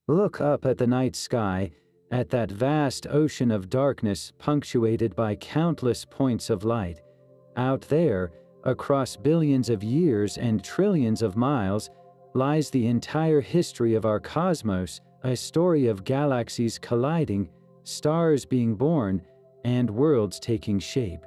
Look up at the night sky, at that vast ocean of darkness punctuated by countless points of light. Out there, across billions of years and trillions of miles, lies the entire history of our cosmos, a story of galaxies colliding, stars being born, and worlds taking shape.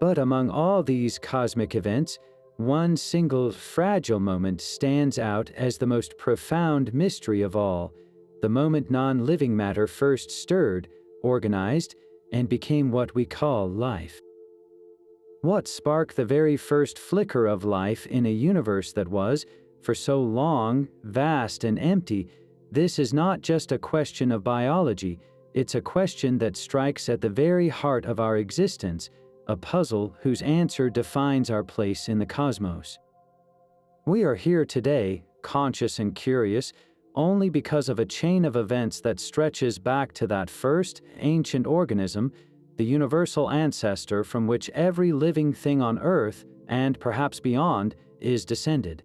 But among all these cosmic events, one single fragile moment stands out as the most profound mystery of all, the moment non-living matter first stirred, organized, and became what we call life. What sparked the very first flicker of life in a universe that was, for so long, vast and empty? This is not just a question of biology, it's a question that strikes at the very heart of our existence, a puzzle whose answer defines our place in the cosmos. We are here today, conscious and curious, only because of a chain of events that stretches back to that first, ancient organism, the universal ancestor from which every living thing on Earth, and perhaps beyond, is descended.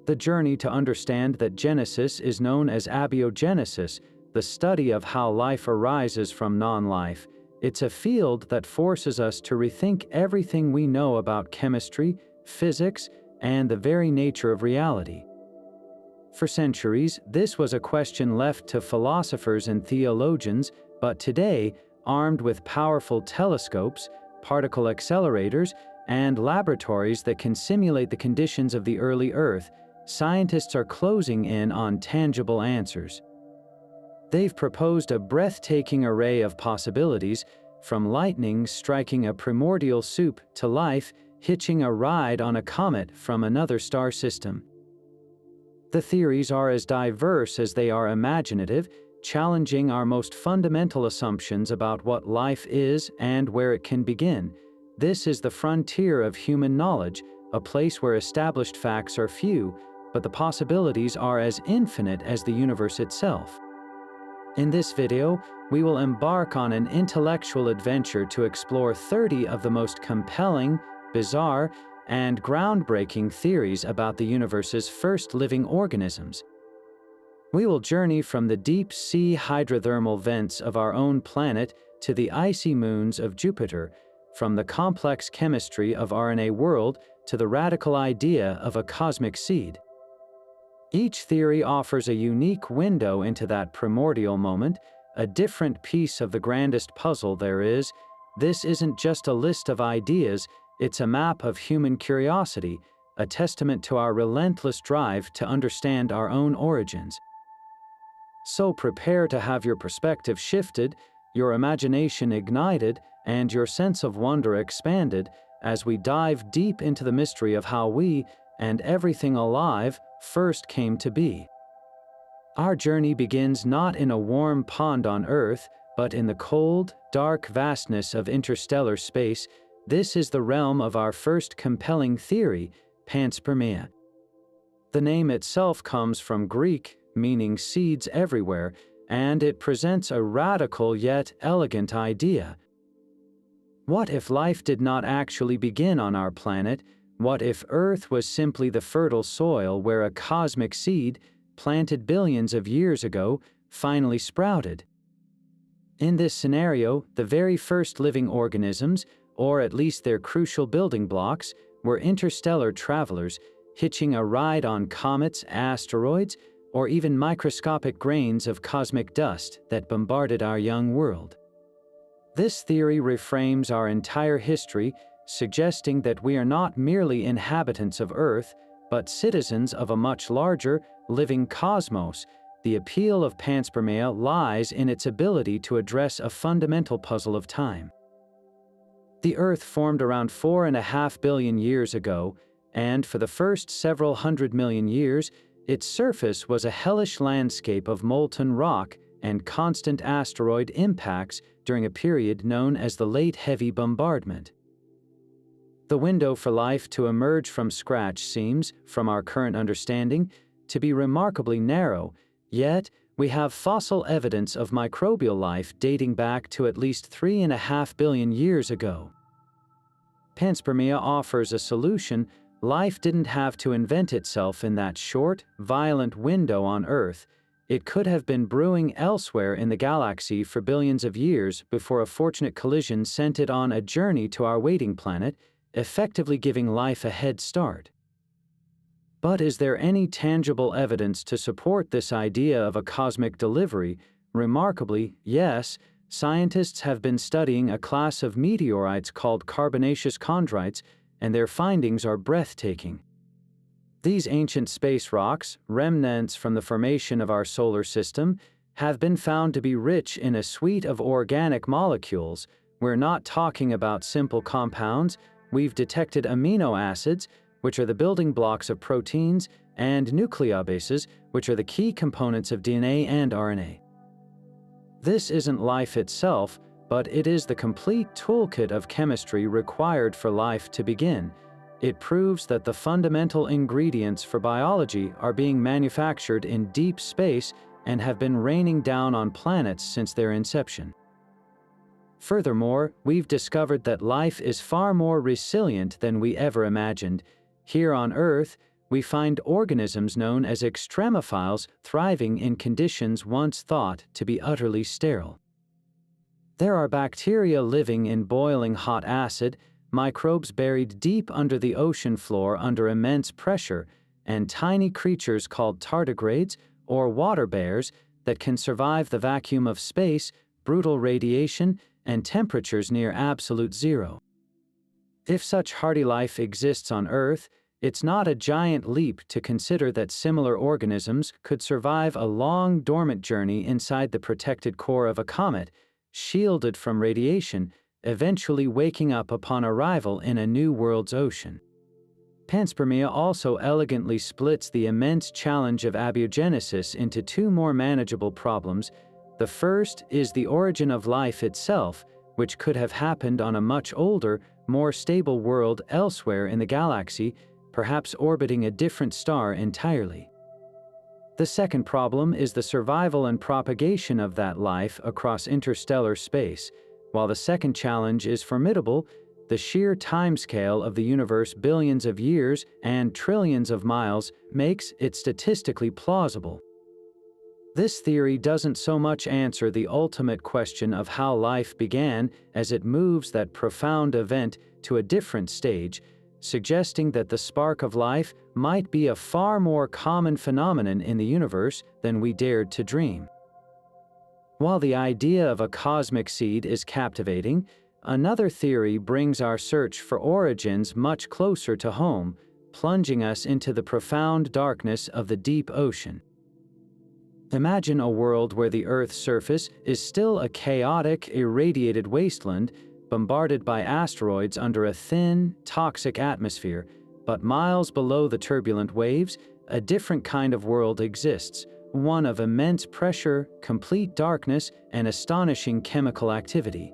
The journey to understand that Genesis is known as Abiogenesis, the study of how life arises from non-life. It's a field that forces us to rethink everything we know about chemistry, physics, and the very nature of reality. For centuries, this was a question left to philosophers and theologians, but today, armed with powerful telescopes, particle accelerators, and laboratories that can simulate the conditions of the early Earth, scientists are closing in on tangible answers. They've proposed a breathtaking array of possibilities, from lightning striking a primordial soup to life hitching a ride on a comet from another star system. The theories are as diverse as they are imaginative, challenging our most fundamental assumptions about what life is and where it can begin. This is the frontier of human knowledge, a place where established facts are few, but the possibilities are as infinite as the universe itself. In this video, we will embark on an intellectual adventure to explore 30 of the most compelling, bizarre, and groundbreaking theories about the universe's first living organisms. We will journey from the deep-sea hydrothermal vents of our own planet to the icy moons of Jupiter, from the complex chemistry of RNA World to the radical idea of a cosmic seed. Each theory offers a unique window into that primordial moment, a different piece of the grandest puzzle there is. This isn't just a list of ideas, it's a map of human curiosity, a testament to our relentless drive to understand our own origins. So prepare to have your perspective shifted, your imagination ignited, and your sense of wonder expanded as we dive deep into the mystery of how we, and everything alive, first came to be. Our journey begins not in a warm pond on Earth, but in the cold, dark vastness of interstellar space. This is the realm of our first compelling theory, Panspermia. The name itself comes from Greek, meaning seeds everywhere, and it presents a radical yet elegant idea. What if life did not actually begin on our planet? What if Earth was simply the fertile soil where a cosmic seed, planted billions of years ago, finally sprouted? In this scenario, the very first living organisms, or at least their crucial building blocks, were interstellar travelers, hitching a ride on comets, asteroids, or even microscopic grains of cosmic dust that bombarded our young world. This theory reframes our entire history, suggesting that we are not merely inhabitants of Earth, but citizens of a much larger, living cosmos. The appeal of Panspermia lies in its ability to address a fundamental puzzle of time. The Earth formed around 4.5 billion years ago, and for the first several hundred million years, its surface was a hellish landscape of molten rock and constant asteroid impacts during a period known as the Late Heavy Bombardment. The window for life to emerge from scratch seems, from our current understanding, to be remarkably narrow, yet we have fossil evidence of microbial life dating back to at least 3.5 billion years ago. Panspermia offers a solution. life didn't have to invent itself in that short, violent window on Earth. It could have been brewing elsewhere in the galaxy for billions of years before a fortunate collision sent it on a journey to our waiting planet, effectively giving life a head start. But is there any tangible evidence to support this idea of a cosmic delivery? Remarkably, yes. Scientists have been studying a class of meteorites called carbonaceous chondrites, and their findings are breathtaking. These ancient space rocks, remnants from the formation of our solar system, have been found to be rich in a suite of organic molecules. We're not talking about simple compounds. We've detected amino acids, which are the building blocks of proteins, and nucleobases, which are the key components of DNA and RNA. This isn't life itself, but it is the complete toolkit of chemistry required for life to begin. It proves that the fundamental ingredients for biology are being manufactured in deep space and have been raining down on planets since their inception. Furthermore, we've discovered that life is far more resilient than we ever imagined. Here on Earth, we find organisms known as extremophiles thriving in conditions once thought to be utterly sterile. There are bacteria living in boiling hot acid, microbes buried deep under the ocean floor under immense pressure, and tiny creatures called tardigrades or water bears that can survive the vacuum of space, brutal radiation, and temperatures near absolute zero. If such hardy life exists on Earth, it's not a giant leap to consider that similar organisms could survive a long dormant journey inside the protected core of a comet, shielded from radiation, eventually waking up upon arrival in a new world's ocean. Panspermia also elegantly splits the immense challenge of abiogenesis into two more manageable problems. The first is the origin of life itself, which could have happened on a much older, more stable world elsewhere in the galaxy, perhaps orbiting a different star entirely. The second problem is the survival and propagation of that life across interstellar space. While the second challenge is formidable, the sheer timescale of the universe, billions of years and trillions of miles, makes it statistically plausible. This theory doesn't so much answer the ultimate question of how life began as it moves that profound event to a different stage, suggesting that the spark of life might be a far more common phenomenon in the universe than we dared to dream. While the idea of a cosmic seed is captivating, another theory brings our search for origins much closer to home, plunging us into the profound darkness of the deep ocean. Imagine a world where the Earth's surface is still a chaotic, irradiated wasteland, bombarded by asteroids under a thin, toxic atmosphere, but miles below the turbulent waves, a different kind of world exists, one of immense pressure, complete darkness, and astonishing chemical activity.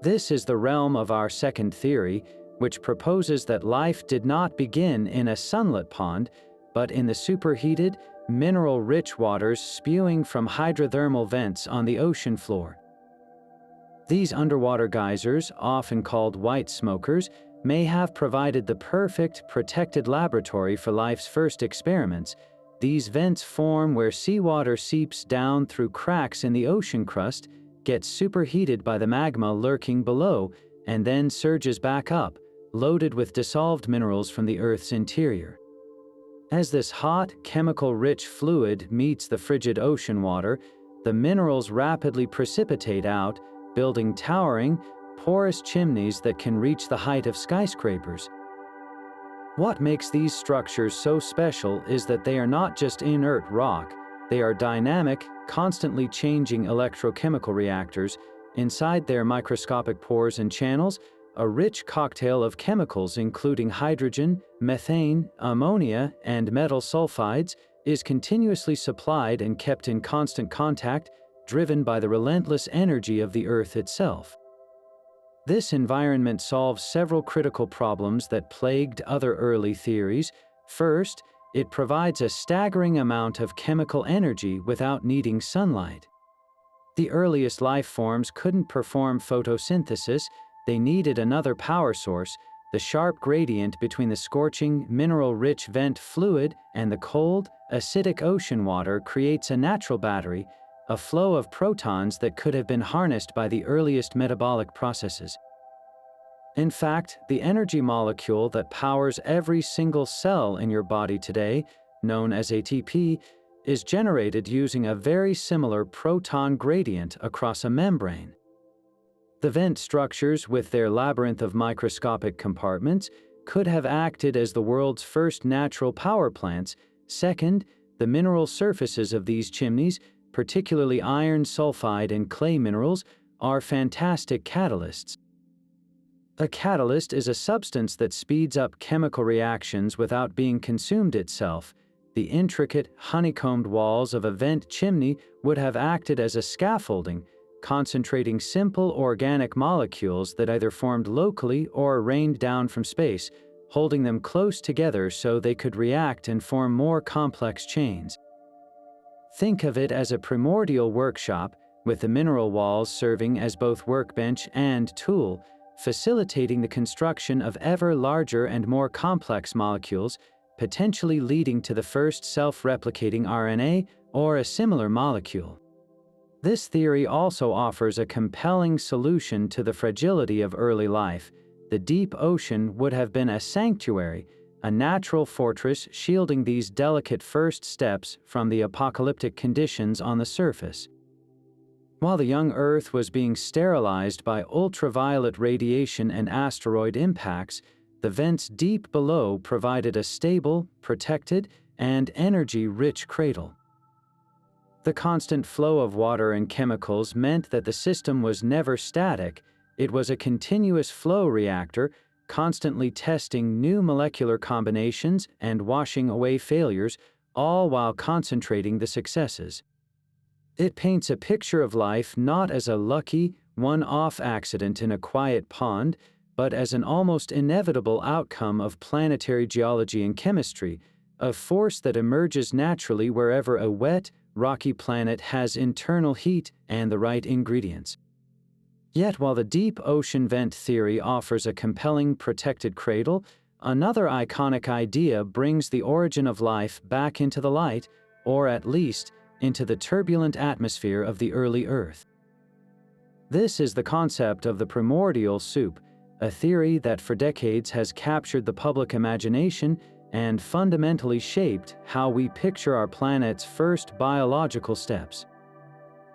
This is the realm of our second theory, which proposes that life did not begin in a sunlit pond, but in the superheated, mineral-rich waters spewing from hydrothermal vents on the ocean floor. These underwater geysers, often called white smokers, may have provided the perfect, protected laboratory for life's first experiments. These vents form where seawater seeps down through cracks in the ocean crust, gets superheated by the magma lurking below, and then surges back up, loaded with dissolved minerals from the Earth's interior. As this hot, chemical-rich fluid meets the frigid ocean water, the minerals rapidly precipitate out, building towering, porous chimneys that can reach the height of skyscrapers. What makes these structures so special is that they are not just inert rock, they are dynamic, constantly changing electrochemical reactors. Inside their microscopic pores and channels, a rich cocktail of chemicals including hydrogen, methane, ammonia, and metal sulfides is continuously supplied and kept in constant contact, driven by the relentless energy of the Earth itself. This environment solves several critical problems that plagued other early theories. First, it provides a staggering amount of chemical energy without needing sunlight. The earliest life forms couldn't perform photosynthesis, they needed another power source. The sharp gradient between the scorching, mineral-rich vent fluid and the cold, acidic ocean water creates a natural battery, a flow of protons that could have been harnessed by the earliest metabolic processes. In fact, the energy molecule that powers every single cell in your body today, known as ATP, is generated using a very similar proton gradient across a membrane. The vent structures, with their labyrinth of microscopic compartments, could have acted as the world's first natural power plants. Second, the mineral surfaces of these chimneys, particularly iron sulfide and clay minerals, are fantastic catalysts. A catalyst is a substance that speeds up chemical reactions without being consumed itself. The intricate, honeycombed walls of a vent chimney would have acted as a scaffolding, concentrating simple organic molecules that either formed locally or rained down from space, holding them close together so they could react and form more complex chains. Think of it as a primordial workshop, with the mineral walls serving as both workbench and tool, facilitating the construction of ever larger and more complex molecules, potentially leading to the first self-replicating RNA or a similar molecule. This theory also offers a compelling solution to the fragility of early life. The deep ocean would have been a sanctuary, a natural fortress shielding these delicate first steps from the apocalyptic conditions on the surface. While the young Earth was being sterilized by ultraviolet radiation and asteroid impacts, the vents deep below provided a stable, protected, and energy-rich cradle. The constant flow of water and chemicals meant that the system was never static. It was a continuous flow reactor, constantly testing new molecular combinations and washing away failures, all while concentrating the successes. It paints a picture of life not as a lucky, one-off accident in a quiet pond, but as an almost inevitable outcome of planetary geology and chemistry, a force that emerges naturally wherever a wet, rocky planet has internal heat and the right ingredients. Yet while the deep ocean vent theory offers a compelling protected cradle, another iconic idea brings the origin of life back into the light, or at least into the turbulent atmosphere of the early Earth. This is the concept of the Primordial Soup, a theory that for decades has captured the public imagination and fundamentally shaped how we picture our planet's first biological steps.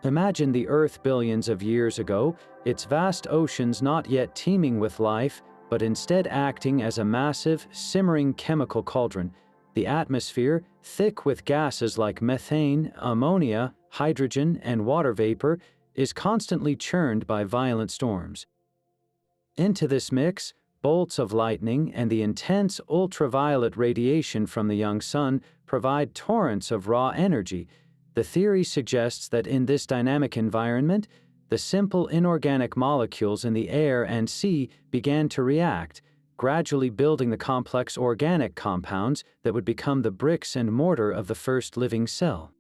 Imagine the Earth billions of years ago, its vast oceans not yet teeming with life, but instead acting as a massive, simmering chemical cauldron. The atmosphere, thick with gases like methane, ammonia, hydrogen, and water vapor, is constantly churned by violent storms. Into this mix, bolts of lightning and the intense ultraviolet radiation from the young sun provide torrents of raw energy. The theory suggests that in this dynamic environment, the simple inorganic molecules in the air and sea began to react, gradually building the complex organic compounds that would become the bricks and mortar of the first living cell.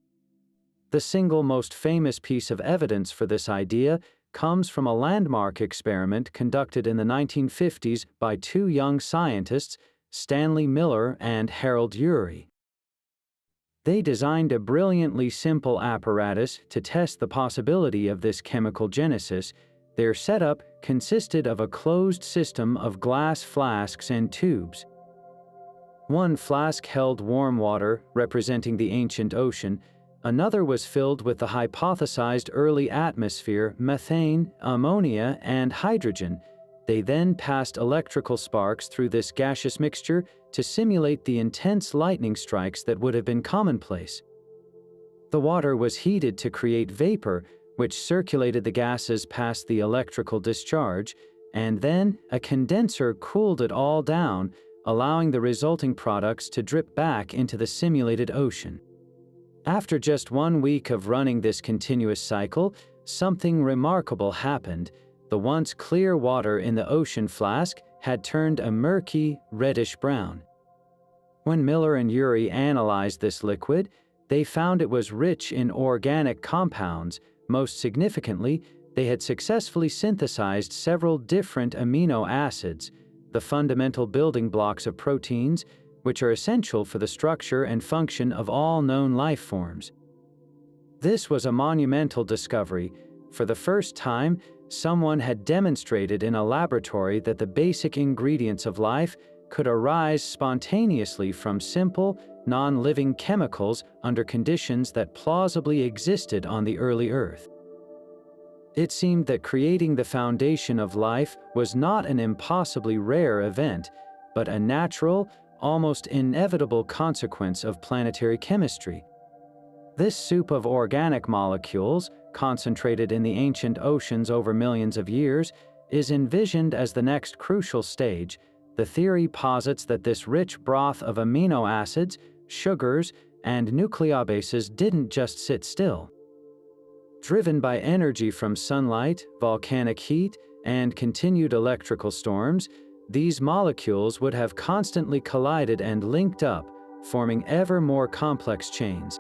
The single most famous piece of evidence for this idea comes from a landmark experiment conducted in the 1950s by two young scientists, Stanley Miller and Harold Urey. They designed a brilliantly simple apparatus to test the possibility of this chemical genesis. Their setup consisted of a closed system of glass flasks and tubes. One flask held warm water, representing the ancient ocean. Another was filled with the hypothesized early atmosphere, methane, ammonia, and hydrogen. They then passed electrical sparks through this gaseous mixture to simulate the intense lightning strikes that would have been commonplace. The water was heated to create vapor, which circulated the gases past the electrical discharge, and then a condenser cooled it all down, allowing the resulting products to drip back into the simulated ocean. After just 1 week of running this continuous cycle, something remarkable happened. The once clear water in the ocean flask had turned a murky, reddish-brown. When Miller and Urey analyzed this liquid, they found it was rich in organic compounds. Most significantly, they had successfully synthesized several different amino acids. the fundamental building blocks of proteins, which are essential for the structure and function of all known life forms. This was a monumental discovery. For the first time, someone had demonstrated in a laboratory that the basic ingredients of life could arise spontaneously from simple, non-living chemicals under conditions that plausibly existed on the early Earth. It seemed that creating the foundation of life was not an impossibly rare event, but a natural, almost inevitable consequence of planetary chemistry. This soup of organic molecules, concentrated in the ancient oceans over millions of years, is envisioned as the next crucial stage. The theory posits that this rich broth of amino acids, sugars, and nucleobases didn't just sit still. Driven by energy from sunlight, volcanic heat, and continued electrical storms, these molecules would have constantly collided and linked up, forming ever more complex chains.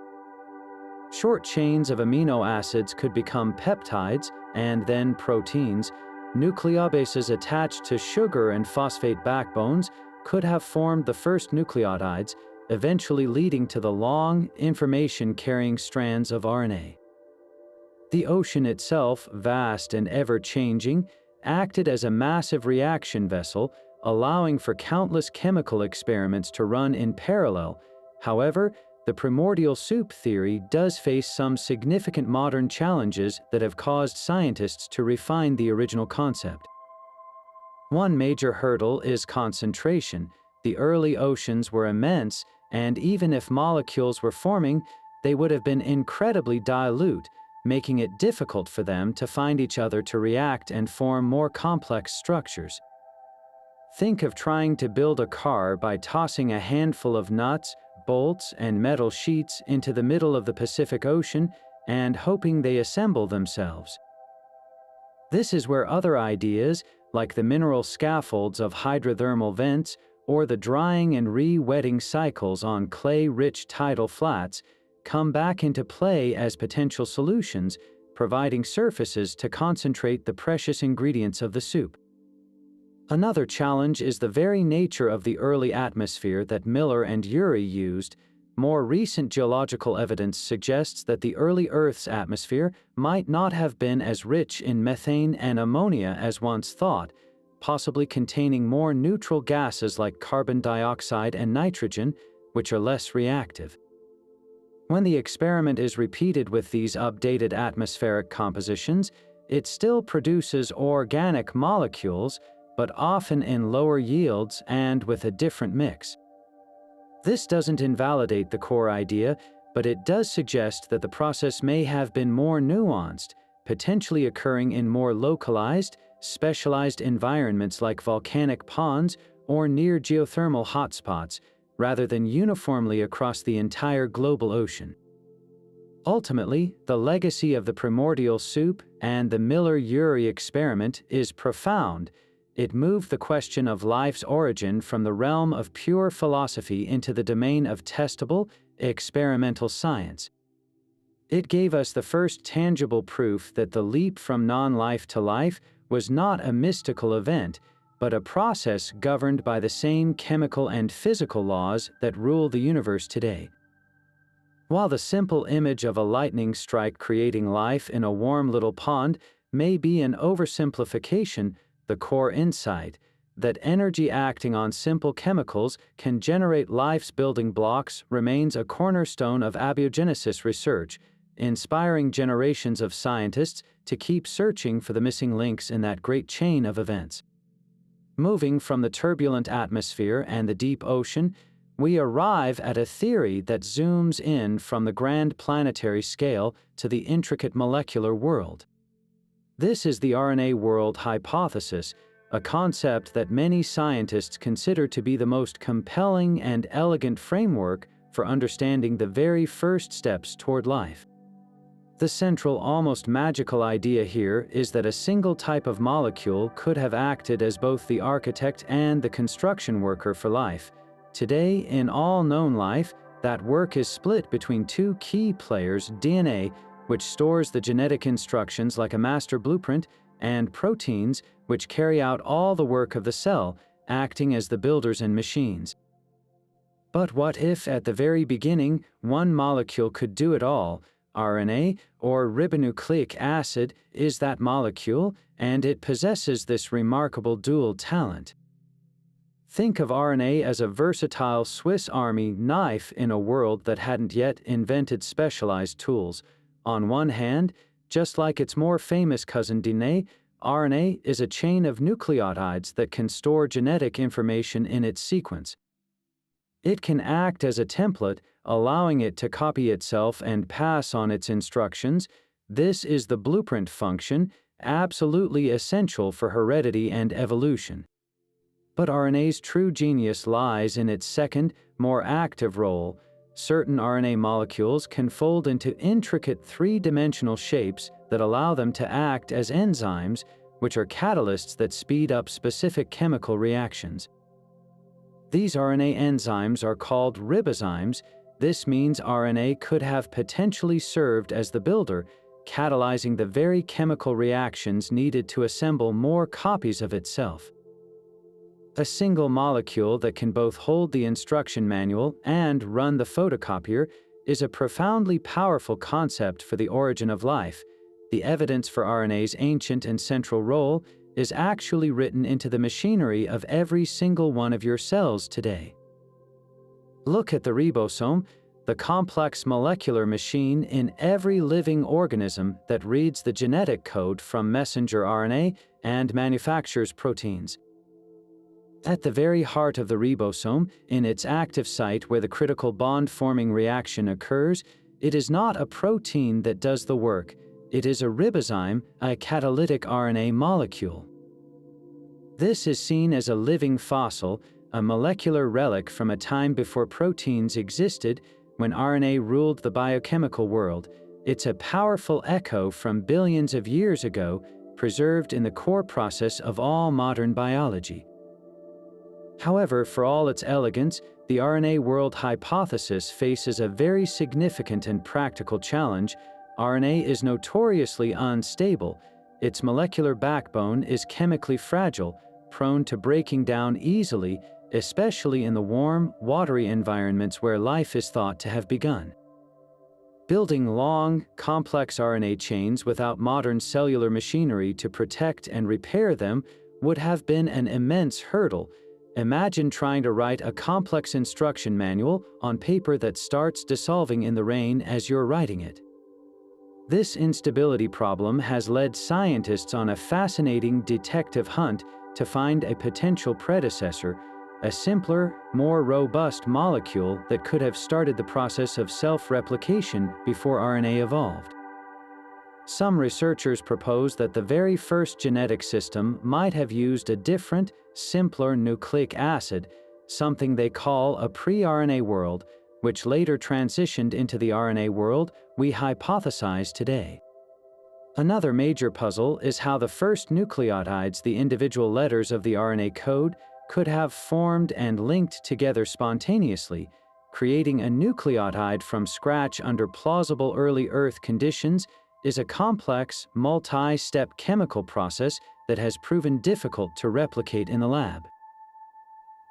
Short chains of amino acids could become peptides and then proteins. Nucleobases attached to sugar and phosphate backbones could have formed the first nucleotides, eventually leading to the long, information-carrying strands of RNA. The ocean itself, vast and ever-changing, acted as a massive reaction vessel, allowing for countless chemical experiments to run in parallel. However, the primordial soup theory does face some significant modern challenges that have caused scientists to refine the original concept. One major hurdle is concentration. The early oceans were immense, and even if molecules were forming, they would have been incredibly dilute, making it difficult for them to find each other to react and form more complex structures. Think of trying to build a car by tossing a handful of nuts, bolts, and metal sheets into the middle of the Pacific Ocean and hoping they assemble themselves. This is where other ideas, like the mineral scaffolds of hydrothermal vents or the drying and re-wetting cycles on clay-rich tidal flats, come back into play as potential solutions, providing surfaces to concentrate the precious ingredients of the soup. Another challenge is the very nature of the early atmosphere that Miller and Urey used. More recent geological evidence suggests that the early Earth's atmosphere might not have been as rich in methane and ammonia as once thought, possibly containing more neutral gases like carbon dioxide and nitrogen, which are less reactive. When the experiment is repeated with these updated atmospheric compositions, it still produces organic molecules, but often in lower yields and with a different mix. This doesn't invalidate the core idea, but it does suggest that the process may have been more nuanced, potentially occurring in more localized, specialized environments like volcanic ponds or near geothermal hotspots, rather than uniformly across the entire global ocean. Ultimately, the legacy of the primordial soup and the Miller-Urey experiment is profound. It moved the question of life's origin from the realm of pure philosophy into the domain of testable, experimental science. It gave us the first tangible proof that the leap from non-life to life was not a mystical event, but a process governed by the same chemical and physical laws that rule the universe today. While the simple image of a lightning strike creating life in a warm little pond may be an oversimplification, the core insight, that energy acting on simple chemicals can generate life's building blocks, remains a cornerstone of abiogenesis research, inspiring generations of scientists to keep searching for the missing links in that great chain of events. Moving from the turbulent atmosphere and the deep ocean, we arrive at a theory that zooms in from the grand planetary scale to the intricate molecular world. This is the RNA World Hypothesis, a concept that many scientists consider to be the most compelling and elegant framework for understanding the very first steps toward life. The central, almost magical idea here is that a single type of molecule could have acted as both the architect and the construction worker for life. Today, in all known life, that work is split between two key players: DNA, which stores the genetic instructions like a master blueprint, and proteins, which carry out all the work of the cell, acting as the builders and machines. But what if, at the very beginning, one molecule could do it all? RNA, or ribonucleic acid, is that molecule, and it possesses this remarkable dual talent. Think of RNA as a versatile Swiss Army knife in a world that hadn't yet invented specialized tools. On one hand, just like its more famous cousin DNA, RNA is a chain of nucleotides that can store genetic information in its sequence. It can act as a template, allowing it to copy itself and pass on its instructions. This is the blueprint function, absolutely essential for heredity and evolution. But RNA's true genius lies in its second, more active role. Certain RNA molecules can fold into intricate three-dimensional shapes that allow them to act as enzymes, which are catalysts that speed up specific chemical reactions. These RNA enzymes are called ribozymes. This means RNA could have potentially served as the builder, catalyzing the very chemical reactions needed to assemble more copies of itself. A single molecule that can both hold the instruction manual and run the photocopier is a profoundly powerful concept for the origin of life. The evidence for RNA's ancient and central role is actually written into the machinery of every single one of your cells today. Look at the ribosome, the complex molecular machine in every living organism that reads the genetic code from messenger RNA and manufactures proteins. At the very heart of the ribosome, in its active site where the critical bond-forming reaction occurs, it is not a protein that does the work. It is a ribozyme, a catalytic RNA molecule. This is seen as a living fossil, a molecular relic from a time before proteins existed, when RNA ruled the biochemical world. It's a powerful echo from billions of years ago, preserved in the core process of all modern biology. However, for all its elegance, the RNA World Hypothesis faces a very significant and practical challenge. RNA is notoriously unstable. Its molecular backbone is chemically fragile, prone to breaking down easily, especially in the warm, watery environments where life is thought to have begun. Building long, complex RNA chains without modern cellular machinery to protect and repair them would have been an immense hurdle. Imagine trying to write a complex instruction manual on paper that starts dissolving in the rain as you're writing it. This instability problem has led scientists on a fascinating detective hunt to find a potential predecessor, a simpler, more robust molecule that could have started the process of self-replication before RNA evolved. Some researchers propose that the very first genetic system might have used a different, simpler nucleic acid, something they call a pre-RNA world, which later transitioned into the RNA world we hypothesize today. Another major puzzle is how the first nucleotides, the individual letters of the RNA code, could have formed and linked together spontaneously, creating a nucleotide from scratch under plausible early Earth conditions is a complex, multi-step chemical process that has proven difficult to replicate in the lab.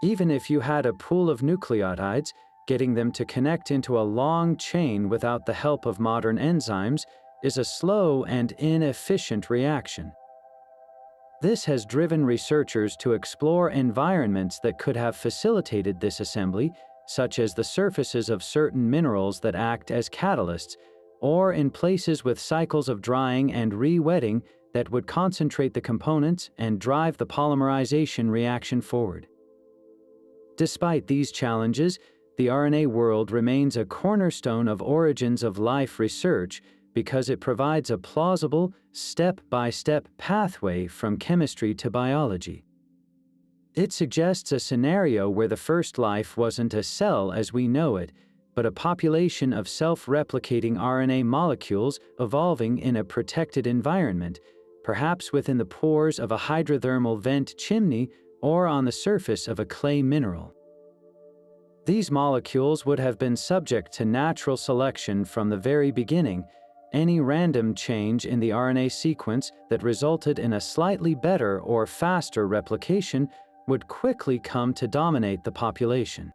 Even if you had a pool of nucleotides, getting them to connect into a long chain without the help of modern enzymes is a slow and inefficient reaction. This has driven researchers to explore environments that could have facilitated this assembly, such as the surfaces of certain minerals that act as catalysts, or in places with cycles of drying and re-wetting that would concentrate the components and drive the polymerization reaction forward. Despite these challenges, the RNA world remains a cornerstone of origins of life research because it provides a plausible, step-by-step pathway from chemistry to biology. It suggests a scenario where the first life wasn't a cell as we know it, but a population of self-replicating RNA molecules evolving in a protected environment, perhaps within the pores of a hydrothermal vent chimney or on the surface of a clay mineral. These molecules would have been subject to natural selection from the very beginning. Any random change in the RNA sequence that resulted in a slightly better or faster replication would quickly come to dominate the population.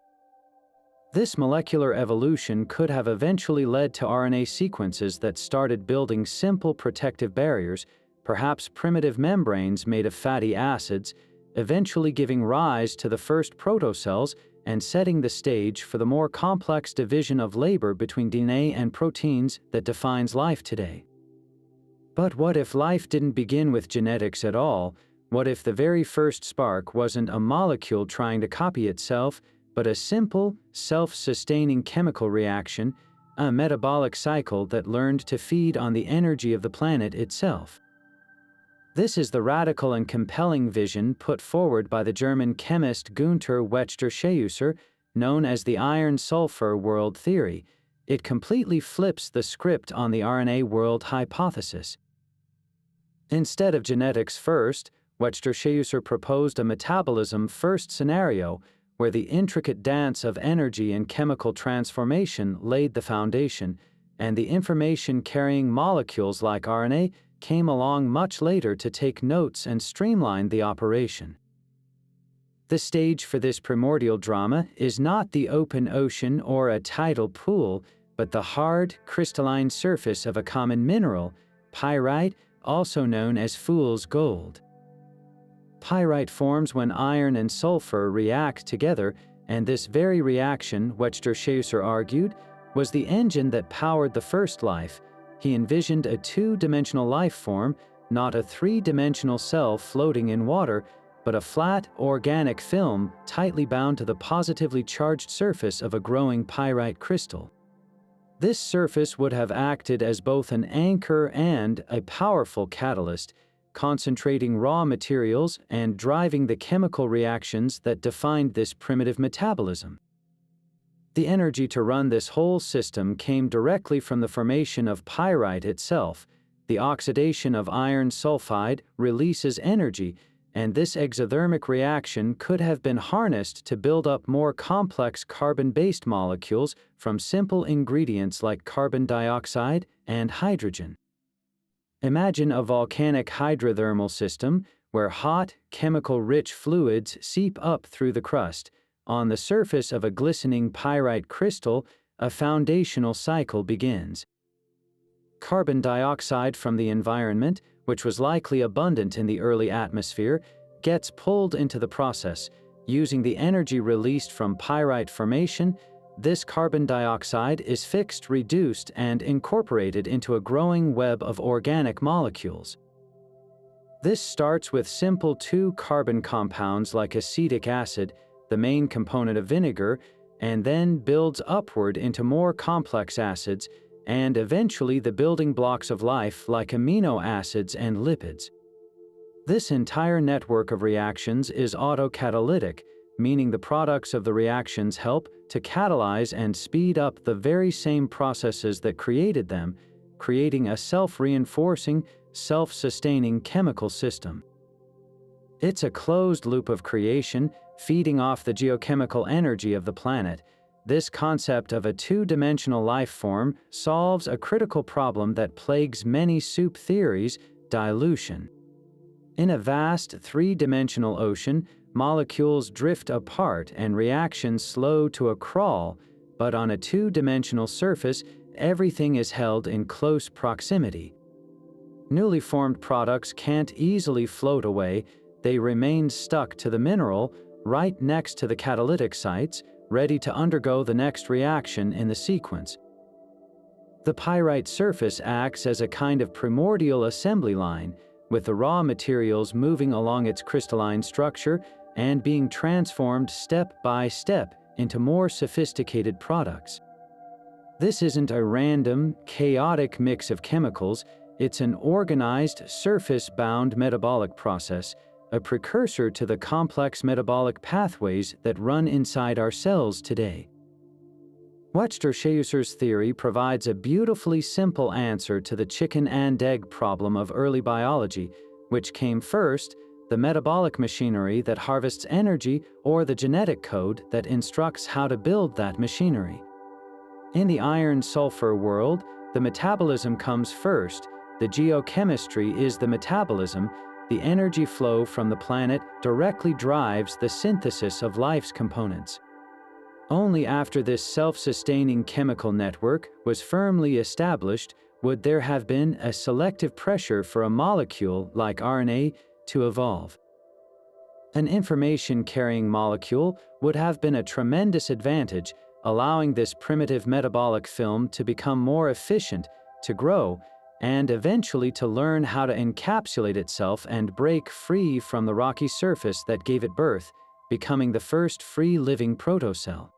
This molecular evolution could have eventually led to RNA sequences that started building simple protective barriers, perhaps primitive membranes made of fatty acids, eventually giving rise to the first protocells and setting the stage for the more complex division of labor between DNA and proteins that defines life today. But what if life didn't begin with genetics at all? What if the very first spark wasn't a molecule trying to copy itself, but a simple, self-sustaining chemical reaction, a metabolic cycle that learned to feed on the energy of the planet itself? This is the radical and compelling vision put forward by the German chemist Günther Wechter-Steinhauser, known as the iron-sulfur world theory. It completely flips the script on the RNA World Hypothesis. Instead of genetics first, Wechter-Steinhauser proposed a metabolism first scenario, where the intricate dance of energy and chemical transformation laid the foundation, and the information-carrying molecules like RNA came along much later to take notes and streamline the operation. The stage for this primordial drama is not the open ocean or a tidal pool, but the hard, crystalline surface of a common mineral, pyrite, also known as fool's gold. Pyrite forms when iron and sulfur react together, and this very reaction, Wechter-Steinhauser argued, was the engine that powered the first life. He envisioned a two-dimensional life form, not a three-dimensional cell floating in water, but a flat, organic film tightly bound to the positively charged surface of a growing pyrite crystal. This surface would have acted as both an anchor and a powerful catalyst, concentrating raw materials and driving the chemical reactions that defined this primitive metabolism. The energy to run this whole system came directly from the formation of pyrite itself. The oxidation of iron sulfide releases energy, and this exothermic reaction could have been harnessed to build up more complex carbon-based molecules from simple ingredients like carbon dioxide and hydrogen. Imagine a volcanic hydrothermal system where hot, chemical-rich fluids seep up through the crust. On the surface of a glistening pyrite crystal, a foundational cycle begins. Carbon dioxide from the environment, which was likely abundant in the early atmosphere, gets pulled into the process. Using the energy released from pyrite formation, this carbon dioxide is fixed, reduced, and incorporated into a growing web of organic molecules. This starts with simple two-carbon compounds like acetic acid, the main component of vinegar, and then builds upward into more complex acids, and eventually the building blocks of life like amino acids and lipids. This entire network of reactions is autocatalytic, meaning the products of the reactions help to catalyze and speed up the very same processes that created them, creating a self-reinforcing, self-sustaining chemical system. It's a closed loop of creation, feeding off the geochemical energy of the planet. This concept of a two-dimensional life form solves a critical problem that plagues many soup theories: dilution. In a vast three-dimensional ocean, molecules drift apart and reactions slow to a crawl, but on a two-dimensional surface, everything is held in close proximity. Newly formed products can't easily float away. They remain stuck to the mineral, right next to the catalytic sites, ready to undergo the next reaction in the sequence. The pyrite surface acts as a kind of primordial assembly line, with the raw materials moving along its crystalline structure and being transformed step by step into more sophisticated products. This isn't a random, chaotic mix of chemicals. It's an organized, surface-bound metabolic process, a precursor to the complex metabolic pathways that run inside our cells today. Wechter-Steinhauser's theory provides a beautifully simple answer to the chicken and egg problem of early biology: which came first, the metabolic machinery that harvests energy or the genetic code that instructs how to build that machinery? In the iron-sulfur world, the metabolism comes first. The geochemistry is the metabolism. the energy flow from the planet directly drives the synthesis of life's components. Only after this self-sustaining chemical network was firmly established would there have been a selective pressure for a molecule like RNA to evolve. An information-carrying molecule would have been a tremendous advantage, allowing this primitive metabolic film to become more efficient, to grow, and eventually to learn how to encapsulate itself and break free from the rocky surface that gave it birth, becoming the first free-living protocell.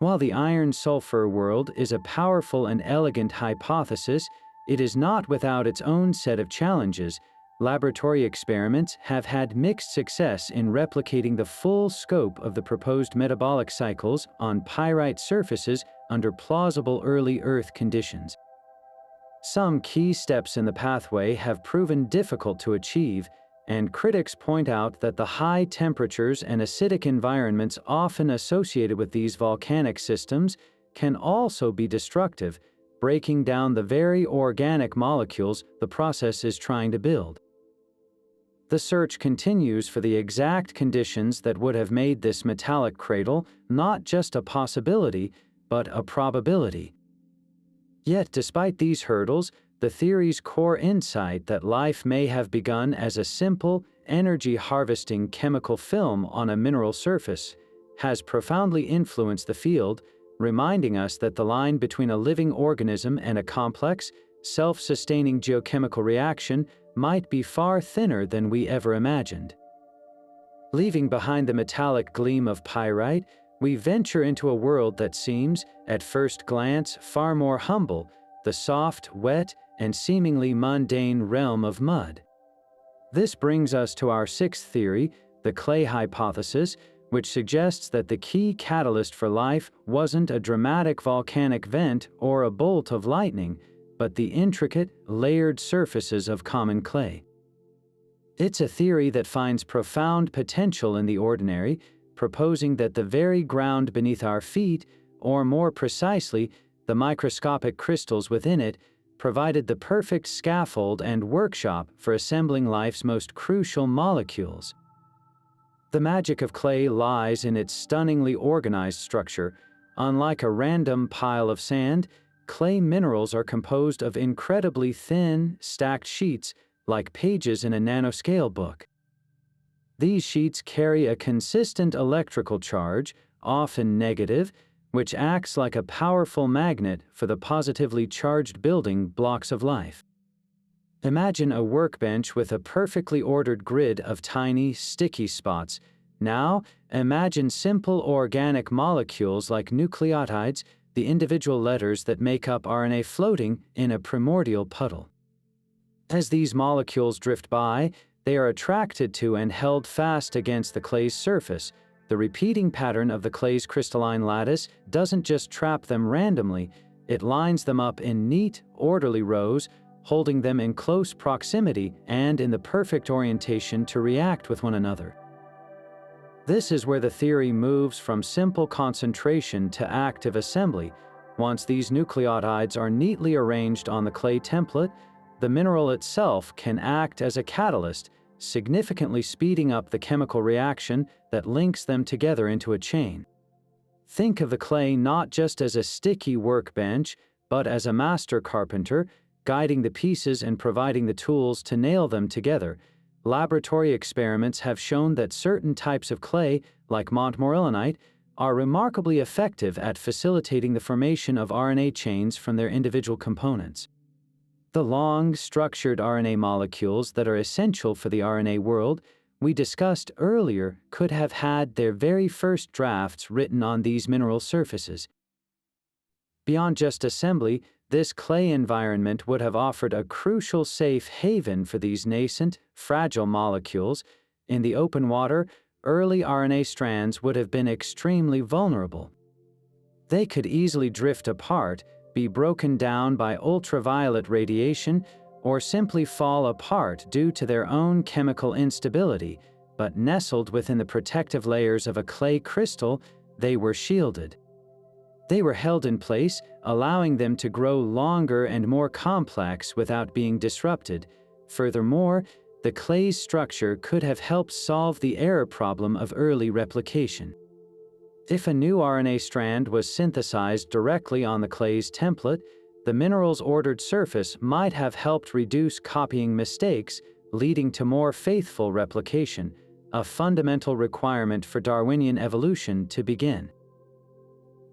While the iron-sulfur world is a powerful and elegant hypothesis, it is not without its own set of challenges. Laboratory experiments have had mixed success in replicating the full scope of the proposed metabolic cycles on pyrite surfaces under plausible early Earth conditions. Some key steps in the pathway have proven difficult to achieve, and critics point out that the high temperatures and acidic environments often associated with these volcanic systems can also be destructive, breaking down the very organic molecules the process is trying to build. The search continues for the exact conditions that would have made this metallic cradle not just a possibility, but a probability. Yet, despite these hurdles, the theory's core insight that life may have begun as a simple, energy-harvesting chemical film on a mineral surface has profoundly influenced the field, reminding us that the line between a living organism and a complex, self-sustaining geochemical reaction might be far thinner than we ever imagined. Leaving behind the metallic gleam of pyrite, we venture into a world that seems, at first glance, far more humble, the soft, wet, and seemingly mundane realm of mud. This brings us to our sixth theory, the clay hypothesis, which suggests that the key catalyst for life wasn't a dramatic volcanic vent or a bolt of lightning, but the intricate, layered surfaces of common clay. It's a theory that finds profound potential in the ordinary, proposing that the very ground beneath our feet, or more precisely, the microscopic crystals within it, provided the perfect scaffold and workshop for assembling life's most crucial molecules. The magic of clay lies in its stunningly organized structure. Unlike a random pile of sand, clay minerals are composed of incredibly thin, stacked sheets, like pages in a nanoscale book. These sheets carry a consistent electrical charge, often negative, which acts like a powerful magnet for the positively charged building blocks of life. Imagine a workbench with a perfectly ordered grid of tiny, sticky spots. Now, imagine simple organic molecules like nucleotides, the individual letters that make up RNA floating in a primordial puddle. As these molecules drift by, they are attracted to and held fast against the clay's surface. The repeating pattern of the clay's crystalline lattice doesn't just trap them randomly, it lines them up in neat, orderly rows, holding them in close proximity and in the perfect orientation to react with one another. This is where the theory moves from simple concentration to active assembly. Once these nucleotides are neatly arranged on the clay template, the mineral itself can act as a catalyst, significantly speeding up the chemical reaction that links them together into a chain. Think of the clay not just as a sticky workbench, but as a master carpenter, guiding the pieces and providing the tools to nail them together. Laboratory experiments have shown that certain types of clay, like montmorillonite, are remarkably effective at facilitating the formation of RNA chains from their individual components. The long, structured RNA molecules that are essential for the RNA world we discussed earlier could have had their very first drafts written on these mineral surfaces. Beyond just assembly, this clay environment would have offered a crucial safe haven for these nascent, fragile molecules. In the open water, early RNA strands would have been extremely vulnerable. They could easily drift apart, be broken down by ultraviolet radiation, or simply fall apart due to their own chemical instability, but nestled within the protective layers of a clay crystal, they were shielded. They were held in place, allowing them to grow longer and more complex without being disrupted. Furthermore, the clay's structure could have helped solve the error problem of early replication. If a new RNA strand was synthesized directly on the clay's template, the mineral's ordered surface might have helped reduce copying mistakes, leading to more faithful replication, a fundamental requirement for Darwinian evolution to begin.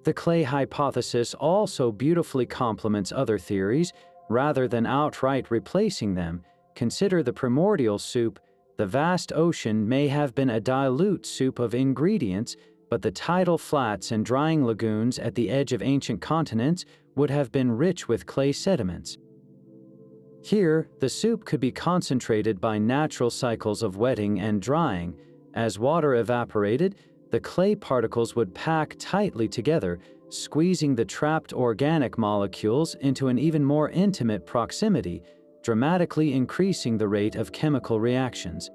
The clay hypothesis also beautifully complements other theories. Rather than outright replacing them, consider the primordial soup. The vast ocean may have been a dilute soup of ingredients, but the tidal flats and drying lagoons at the edge of ancient continents would have been rich with clay sediments. Here, the soup could be concentrated by natural cycles of wetting and drying. As water evaporated, the clay particles would pack tightly together, squeezing the trapped organic molecules into an even more intimate proximity, dramatically increasing the rate of chemical reactions.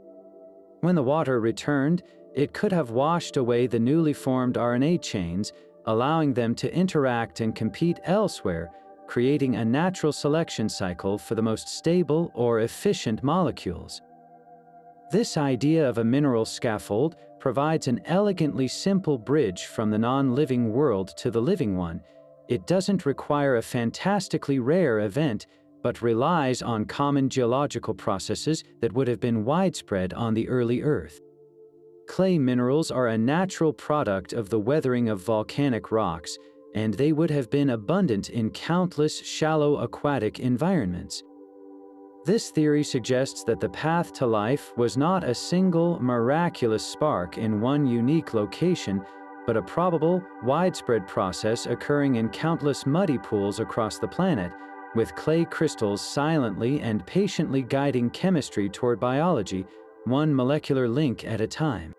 When the water returned, it could have washed away the newly formed RNA chains, allowing them to interact and compete elsewhere, creating a natural selection cycle for the most stable or efficient molecules. This idea of a mineral scaffold provides an elegantly simple bridge from the non-living world to the living one. It doesn't require a fantastically rare event, but relies on common geological processes that would have been widespread on the early Earth. Clay minerals are a natural product of the weathering of volcanic rocks, and they would have been abundant in countless shallow aquatic environments. This theory suggests that the path to life was not a single miraculous spark in one unique location, but a probable, widespread process occurring in countless muddy pools across the planet, with clay crystals silently and patiently guiding chemistry toward biology, one molecular link at a time.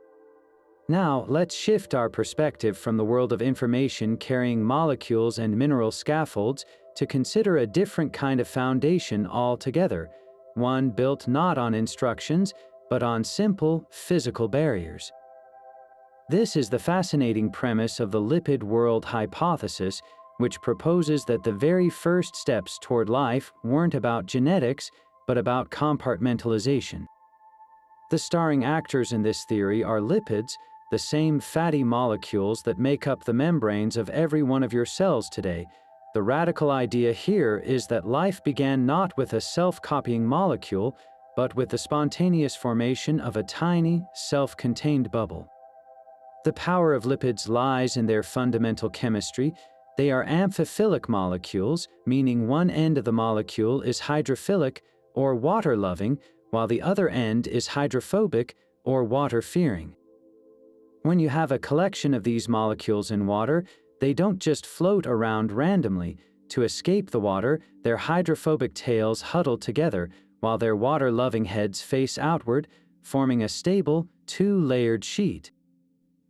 Now, let's shift our perspective from the world of information carrying molecules and mineral scaffolds to consider a different kind of foundation altogether, one built not on instructions, but on simple, physical barriers. This is the fascinating premise of the Lipid World Hypothesis, which proposes that the very first steps toward life weren't about genetics, but about compartmentalization. The starring actors in this theory are lipids, the same fatty molecules that make up the membranes of every one of your cells today. The radical idea here is that life began not with a self-copying molecule, but with the spontaneous formation of a tiny, self-contained bubble. The power of lipids lies in their fundamental chemistry. They are amphiphilic molecules, meaning one end of the molecule is hydrophilic, or water-loving, while the other end is hydrophobic, or water-fearing. When you have a collection of these molecules in water, they don't just float around randomly. To escape the water, their hydrophobic tails huddle together, while their water-loving heads face outward, forming a stable, two-layered sheet.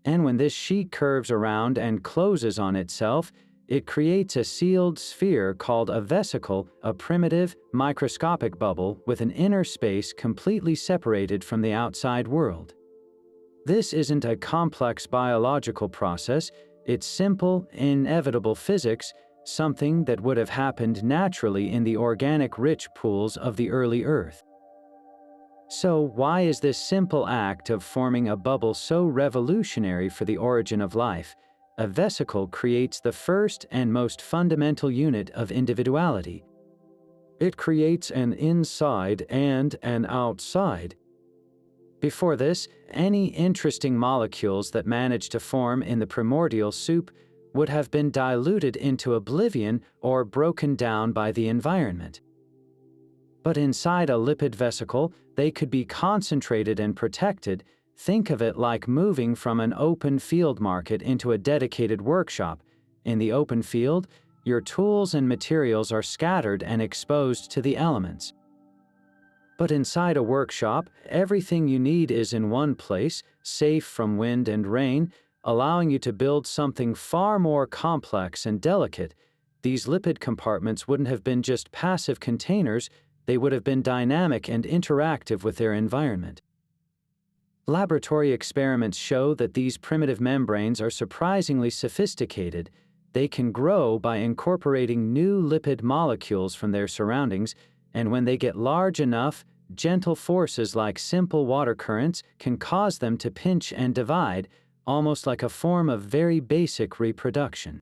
And when this sheet curves around and closes on itself, it creates a sealed sphere called a vesicle, a primitive, microscopic bubble with an inner space completely separated from the outside world. This isn't a complex biological process, it's simple, inevitable physics, something that would have happened naturally in the organic-rich pools of the early Earth. So why is this simple act of forming a bubble so revolutionary for the origin of life? A vesicle creates the first and most fundamental unit of individuality. It creates an inside and an outside. Before this, any interesting molecules that managed to form in the primordial soup would have been diluted into oblivion or broken down by the environment. But inside a lipid vesicle, they could be concentrated and protected. Think of it like moving from an open field market into a dedicated workshop. In the open field, your tools and materials are scattered and exposed to the elements. But inside a workshop, everything you need is in one place, safe from wind and rain, allowing you to build something far more complex and delicate. These lipid compartments wouldn't have been just passive containers, they would have been dynamic and interactive with their environment. Laboratory experiments show that these primitive membranes are surprisingly sophisticated. They can grow by incorporating new lipid molecules from their surroundings, and when they get large enough, gentle forces like simple water currents can cause them to pinch and divide, almost like a form of very basic reproduction.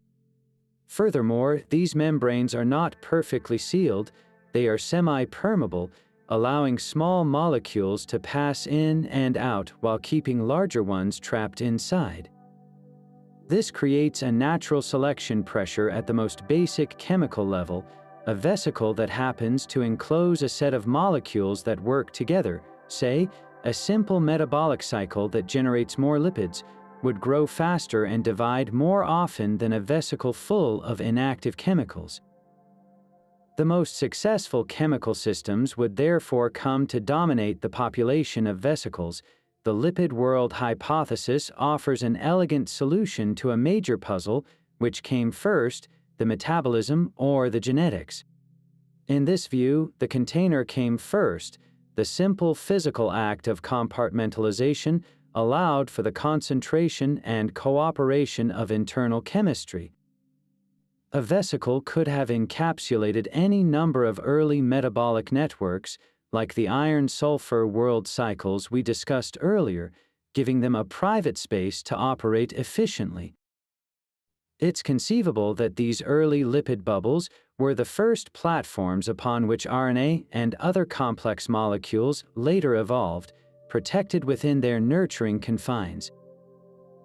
Furthermore, these membranes are not perfectly sealed, they are semi-permeable, allowing small molecules to pass in and out while keeping larger ones trapped inside. This creates a natural selection pressure at the most basic chemical level, a vesicle that happens to enclose a set of molecules that work together. Say, a simple metabolic cycle that generates more lipids would grow faster and divide more often than a vesicle full of inactive chemicals. The most successful chemical systems would therefore come to dominate the population of vesicles. The Lipid World Hypothesis offers an elegant solution to a major puzzle: which came first, the metabolism or the genetics? In this view, the container came first. The simple physical act of compartmentalization allowed for the concentration and cooperation of internal chemistry. A vesicle could have encapsulated any number of early metabolic networks, like the iron-sulfur world cycles we discussed earlier, giving them a private space to operate efficiently. It's conceivable that these early lipid bubbles were the first platforms upon which RNA and other complex molecules later evolved, protected within their nurturing confines.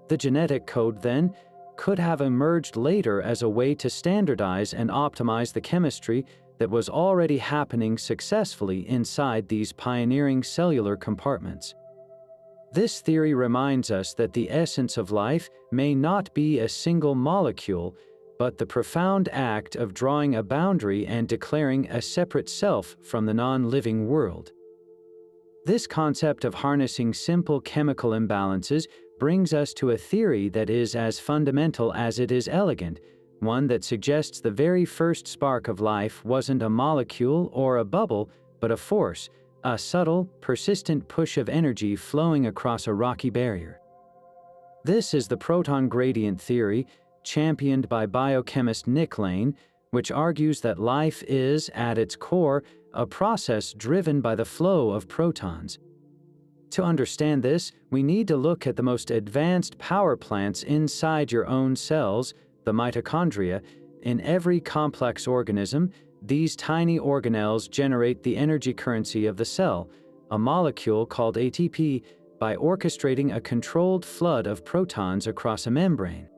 The genetic code, then, could have emerged later as a way to standardize and optimize the chemistry that was already happening successfully inside these pioneering cellular compartments. This theory reminds us that the essence of life may not be a single molecule, but the profound act of drawing a boundary and declaring a separate self from the non-living world. This concept of harnessing simple chemical imbalances brings us to a theory that is as fundamental as it is elegant, one that suggests the very first spark of life wasn't a molecule or a bubble, but a force, a subtle, persistent push of energy flowing across a rocky barrier. This is the proton gradient theory, championed by biochemist Nick Lane, which argues that life is, at its core, a process driven by the flow of protons. To understand this, we need to look at the most advanced power plants inside your own cells, the mitochondria. In every complex organism, these tiny organelles generate the energy currency of the cell, a molecule called ATP, by orchestrating a controlled flood of protons across a membrane.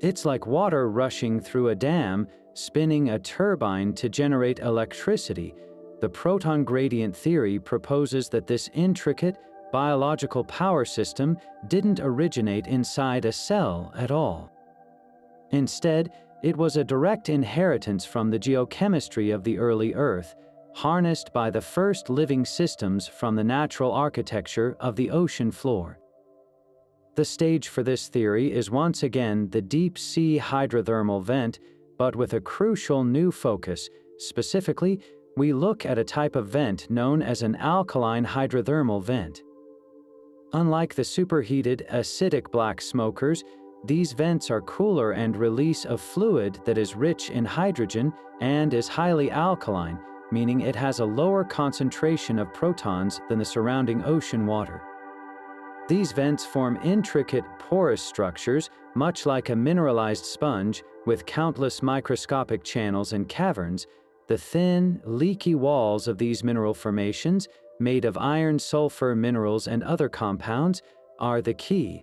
It's like water rushing through a dam, spinning a turbine to generate electricity. The proton gradient theory proposes that this intricate, biological power system didn't originate inside a cell at all. Instead, it was a direct inheritance from the geochemistry of the early Earth, harnessed by the first living systems from the natural architecture of the ocean floor. The stage for this theory is once again the deep-sea hydrothermal vent, but with a crucial new focus. Specifically, we look at a type of vent known as an alkaline hydrothermal vent. Unlike the superheated, acidic black smokers, these vents are cooler and release a fluid that is rich in hydrogen and is highly alkaline, meaning it has a lower concentration of protons than the surrounding ocean water. These vents form intricate, porous structures, much like a mineralized sponge, with countless microscopic channels and caverns. The thin, leaky walls of these mineral formations, made of iron-sulfur minerals and other compounds, are the key.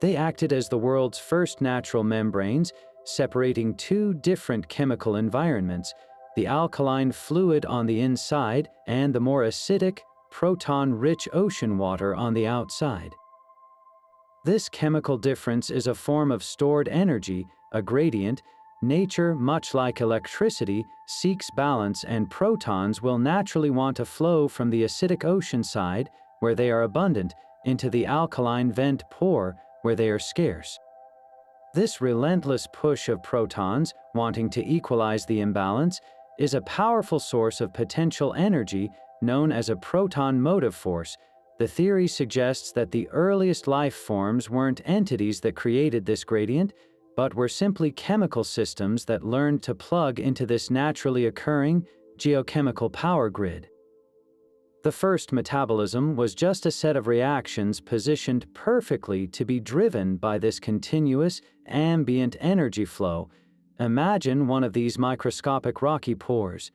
They acted as the world's first natural membranes, separating two different chemical environments, the alkaline fluid on the inside and the more acidic, proton-rich ocean water on the outside. This chemical difference is a form of stored energy, a gradient. Nature, much like electricity, seeks balance, and protons will naturally want to flow from the acidic ocean side, where they are abundant, into the alkaline vent pore, where they are scarce. This relentless push of protons, wanting to equalize the imbalance, is a powerful source of potential energy known as a proton motive force. The theory suggests that the earliest life forms weren't entities that created this gradient, but were simply chemical systems that learned to plug into this naturally occurring geochemical power grid. The first metabolism was just a set of reactions positioned perfectly to be driven by this continuous, ambient energy flow. Imagine one of these microscopic rocky pores.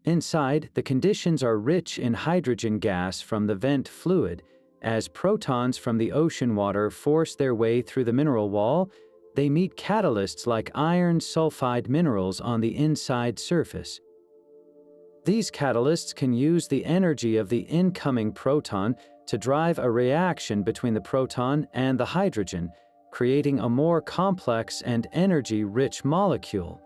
Inside, the conditions are rich in hydrogen gas from the vent fluid. As protons from the ocean water force their way through the mineral wall, they meet catalysts like iron sulfide minerals on the inside surface. These catalysts can use the energy of the incoming proton to drive a reaction between the proton and the hydrogen, creating a more complex and energy-rich molecule.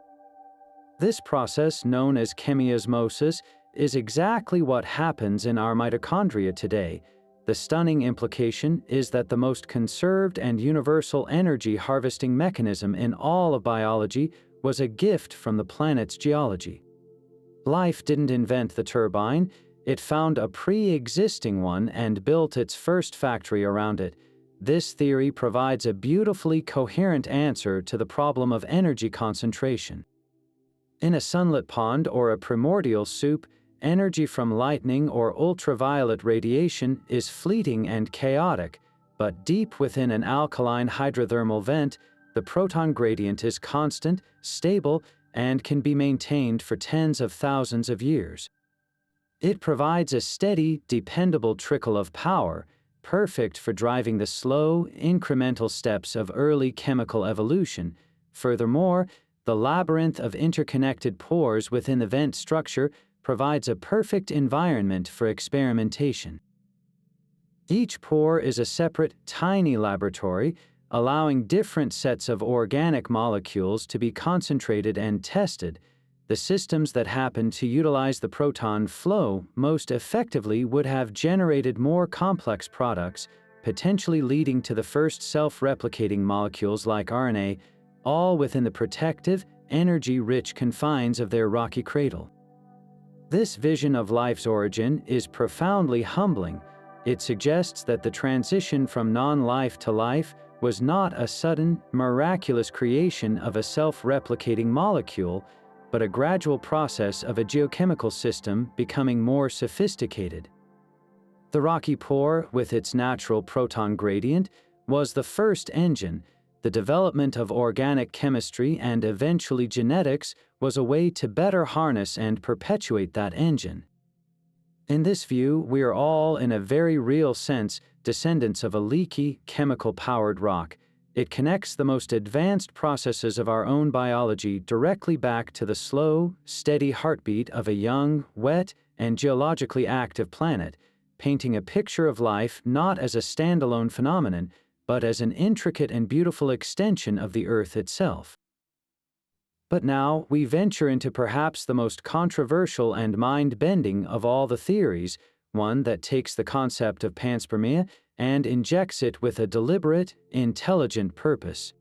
This process, known as chemiosmosis, is exactly what happens in our mitochondria today. The stunning implication is that the most conserved and universal energy harvesting mechanism in all of biology was a gift from the planet's geology. Life didn't invent the turbine, it found a pre-existing one and built its first factory around it. This theory provides a beautifully coherent answer to the problem of energy concentration. In a sunlit pond or a primordial soup, energy from lightning or ultraviolet radiation is fleeting and chaotic, but deep within an alkaline hydrothermal vent, the proton gradient is constant, stable, and can be maintained for tens of thousands of years. It provides a steady, dependable trickle of power, perfect for driving the slow, incremental steps of early chemical evolution. Furthermore, the labyrinth of interconnected pores within the vent structure provides a perfect environment for experimentation. Each pore is a separate, tiny laboratory, allowing different sets of organic molecules to be concentrated and tested. The systems that happen to utilize the proton flow most effectively would have generated more complex products, potentially leading to the first self-replicating molecules like RNA, all within the protective, energy-rich confines of their rocky cradle. This vision of life's origin is profoundly humbling. It suggests that the transition from non-life to life was not a sudden, miraculous creation of a self-replicating molecule, but a gradual process of a geochemical system becoming more sophisticated. The rocky pore, with its natural proton gradient, was the first engine. The development of organic chemistry and eventually genetics was a way to better harness and perpetuate that engine. In this view, we are all, in a very real sense, descendants of a leaky, chemical-powered rock. It connects the most advanced processes of our own biology directly back to the slow, steady heartbeat of a young, wet, and geologically active planet, painting a picture of life not as a standalone phenomenon, but as an intricate and beautiful extension of the Earth itself. But now we venture into perhaps the most controversial and mind-bending of all the theories, one that takes the concept of Panspermia and injects it with a deliberate, intelligent purpose.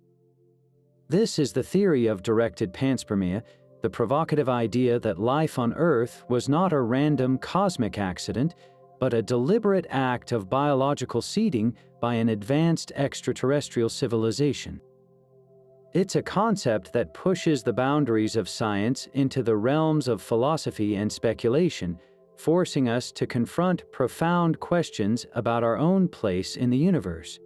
This is the theory of directed Panspermia, the provocative idea that life on Earth was not a random cosmic accident, but a deliberate act of biological seeding by an advanced extraterrestrial civilization. It's a concept that pushes the boundaries of science into the realms of philosophy and speculation, forcing us to confront profound questions about our own place in the universe.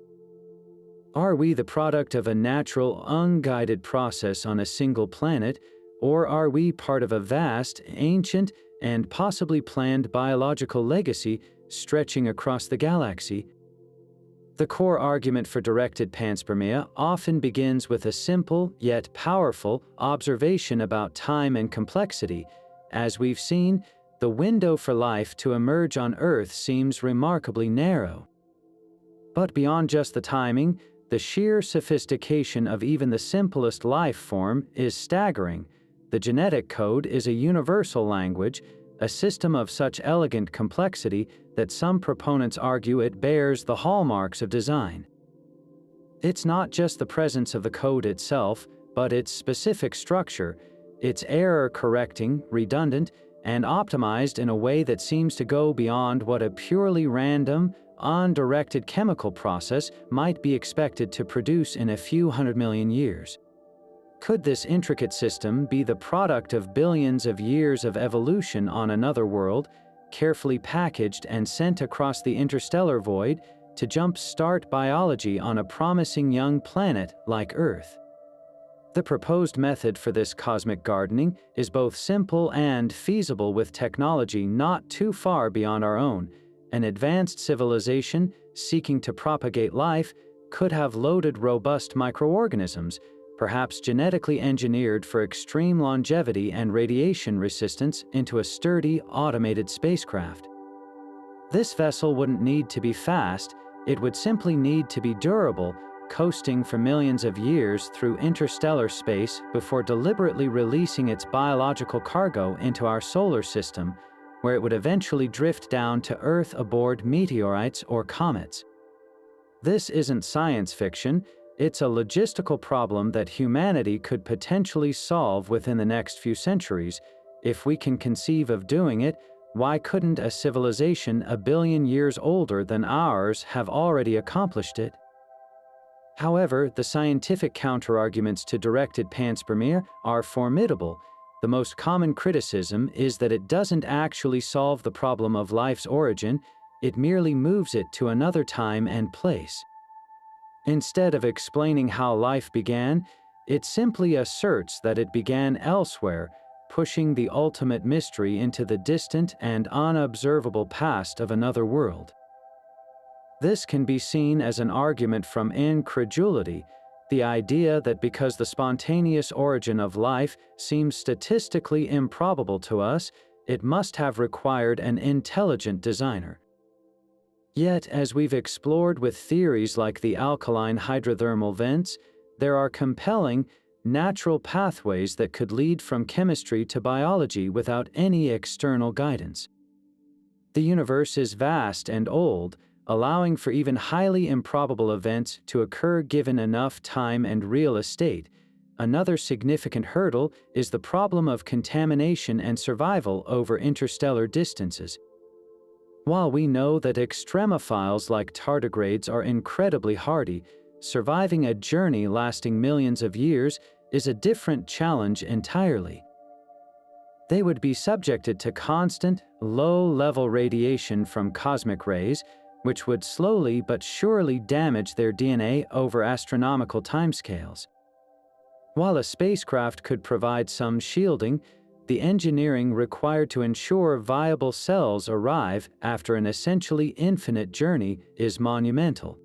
Are we the product of a natural, unguided process on a single planet, or are we part of a vast, ancient, and possibly planned biological legacy stretching across the galaxy? The core argument for directed panspermia often begins with a simple yet powerful observation about time and complexity. As we've seen, the window for life to emerge on Earth seems remarkably narrow. But beyond just the timing, the sheer sophistication of even the simplest life form is staggering. The genetic code is a universal language, a system of such elegant complexity that some proponents argue it bears the hallmarks of design. It's not just the presence of the code itself, but its specific structure. It's error-correcting, redundant, and optimized in a way that seems to go beyond what a purely random, undirected chemical process might be expected to produce in a few 100 million years. Could this intricate system be the product of billions of years of evolution on another world, carefully packaged and sent across the interstellar void to jump-start biology on a promising young planet like Earth. The proposed method for this cosmic gardening is both simple and feasible with technology not too far beyond our own. An advanced civilization seeking to propagate life could have loaded robust microorganisms, perhaps genetically engineered for extreme longevity and radiation resistance, into a sturdy, automated spacecraft. This vessel wouldn't need to be fast, it would simply need to be durable, coasting for millions of years through interstellar space before deliberately releasing its biological cargo into our solar system, where it would eventually drift down to Earth aboard meteorites or comets. This isn't science fiction, it's a logistical problem that humanity could potentially solve within the next few centuries. If we can conceive of doing it, why couldn't a civilization a billion years older than ours have already accomplished it? However, the scientific counterarguments to directed panspermia are formidable. The most common criticism is that it doesn't actually solve the problem of life's origin, it merely moves it to another time and place. Instead of explaining how life began, it simply asserts that it began elsewhere, pushing the ultimate mystery into the distant and unobservable past of another world. This can be seen as an argument from incredulity, the idea that because the spontaneous origin of life seems statistically improbable to us, it must have required an intelligent designer. Yet, as we've explored with theories like the alkaline hydrothermal vents, there are compelling, natural pathways that could lead from chemistry to biology without any external guidance. The universe is vast and old, allowing for even highly improbable events to occur given enough time and real estate. Another significant hurdle is the problem of contamination and survival over interstellar distances. While we know that extremophiles like tardigrades are incredibly hardy, surviving a journey lasting millions of years is a different challenge entirely. They would be subjected to constant, low-level radiation from cosmic rays, which would slowly but surely damage their DNA over astronomical timescales. While a spacecraft could provide some shielding, the engineering required to ensure viable cells arrive after an essentially infinite journey is monumental.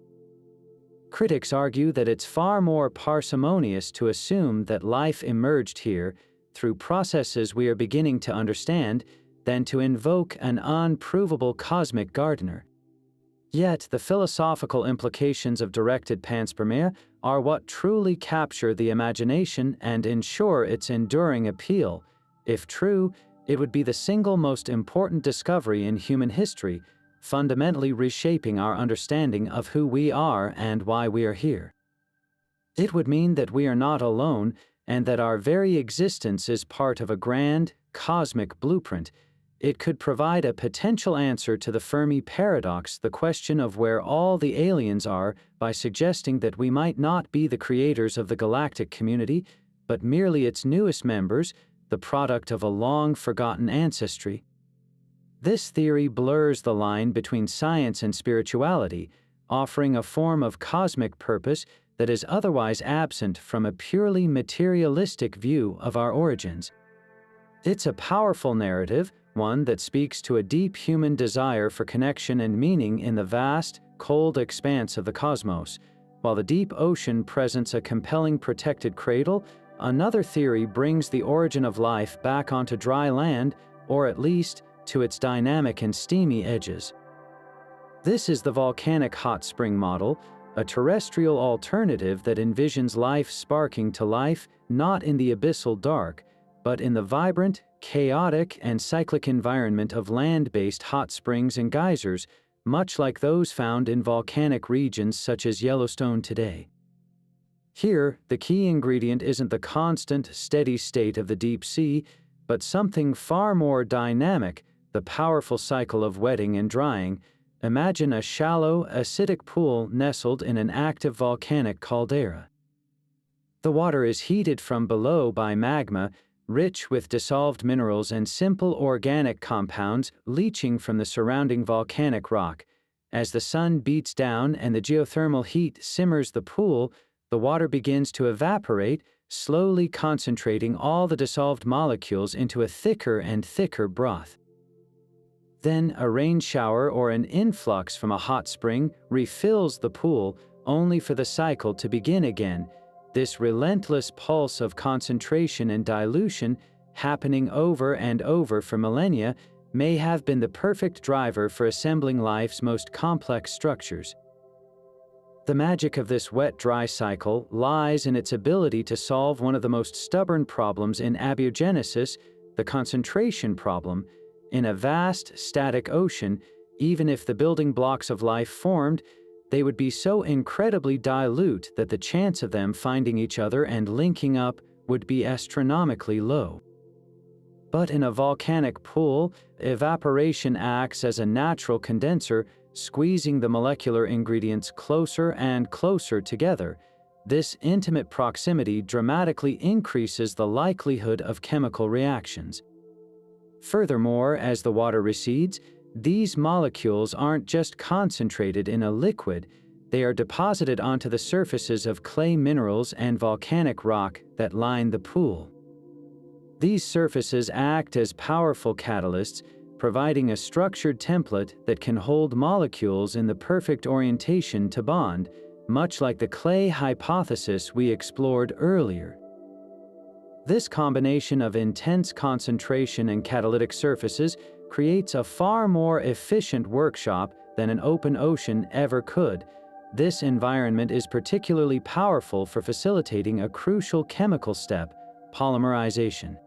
Critics argue that it's far more parsimonious to assume that life emerged here through processes we are beginning to understand than to invoke an unprovable cosmic gardener. Yet, the philosophical implications of directed panspermia are what truly capture the imagination and ensure its enduring appeal. If true, it would be the single most important discovery in human history, fundamentally reshaping our understanding of who we are and why we are here. It would mean that we are not alone and that our very existence is part of a grand, cosmic blueprint. It could provide a potential answer to the Fermi paradox, the question of where all the aliens are, by suggesting that we might not be the creators of the galactic community, but merely its newest members, the product of a long-forgotten ancestry. This theory blurs the line between science and spirituality, offering a form of cosmic purpose that is otherwise absent from a purely materialistic view of our origins. It's a powerful narrative, one that speaks to a deep human desire for connection and meaning in the vast, cold expanse of the cosmos. While the deep ocean presents a compelling protected cradle, another theory brings the origin of life back onto dry land, or at least to its dynamic and steamy edges. This is the volcanic hot spring model, a terrestrial alternative that envisions life sparking to life not in the abyssal dark, but in the vibrant, chaotic, and cyclic environment of land-based hot springs and geysers, much like those found in volcanic regions such as Yellowstone today. Here, the key ingredient isn't the constant, steady state of the deep sea, but something far more dynamic, the powerful cycle of wetting and drying. Imagine a shallow, acidic pool nestled in an active volcanic caldera. The water is heated from below by magma, rich with dissolved minerals and simple organic compounds leaching from the surrounding volcanic rock. As the sun beats down and the geothermal heat simmers the pool, the water begins to evaporate, slowly concentrating all the dissolved molecules into a thicker and thicker broth. Then a rain shower or an influx from a hot spring refills the pool, only for the cycle to begin again. This relentless pulse of concentration and dilution, happening over and over for millennia, may have been the perfect driver for assembling life's most complex structures. The magic of this wet-dry cycle lies in its ability to solve one of the most stubborn problems in abiogenesis, the concentration problem. In a vast, static ocean, even if the building blocks of life formed, they would be so incredibly dilute that the chance of them finding each other and linking up would be astronomically low. But in a volcanic pool, evaporation acts as a natural condenser, squeezing the molecular ingredients closer and closer together. This intimate proximity dramatically increases the likelihood of chemical reactions. Furthermore, as the water recedes, these molecules aren't just concentrated in a liquid, they are deposited onto the surfaces of clay minerals and volcanic rock that line the pool. These surfaces act as powerful catalysts, providing a structured template that can hold molecules in the perfect orientation to bond, much like the clay hypothesis we explored earlier. This combination of intense concentration and catalytic surfaces creates a far more efficient workshop than an open ocean ever could. This environment is particularly powerful for facilitating a crucial chemical step, polymerization.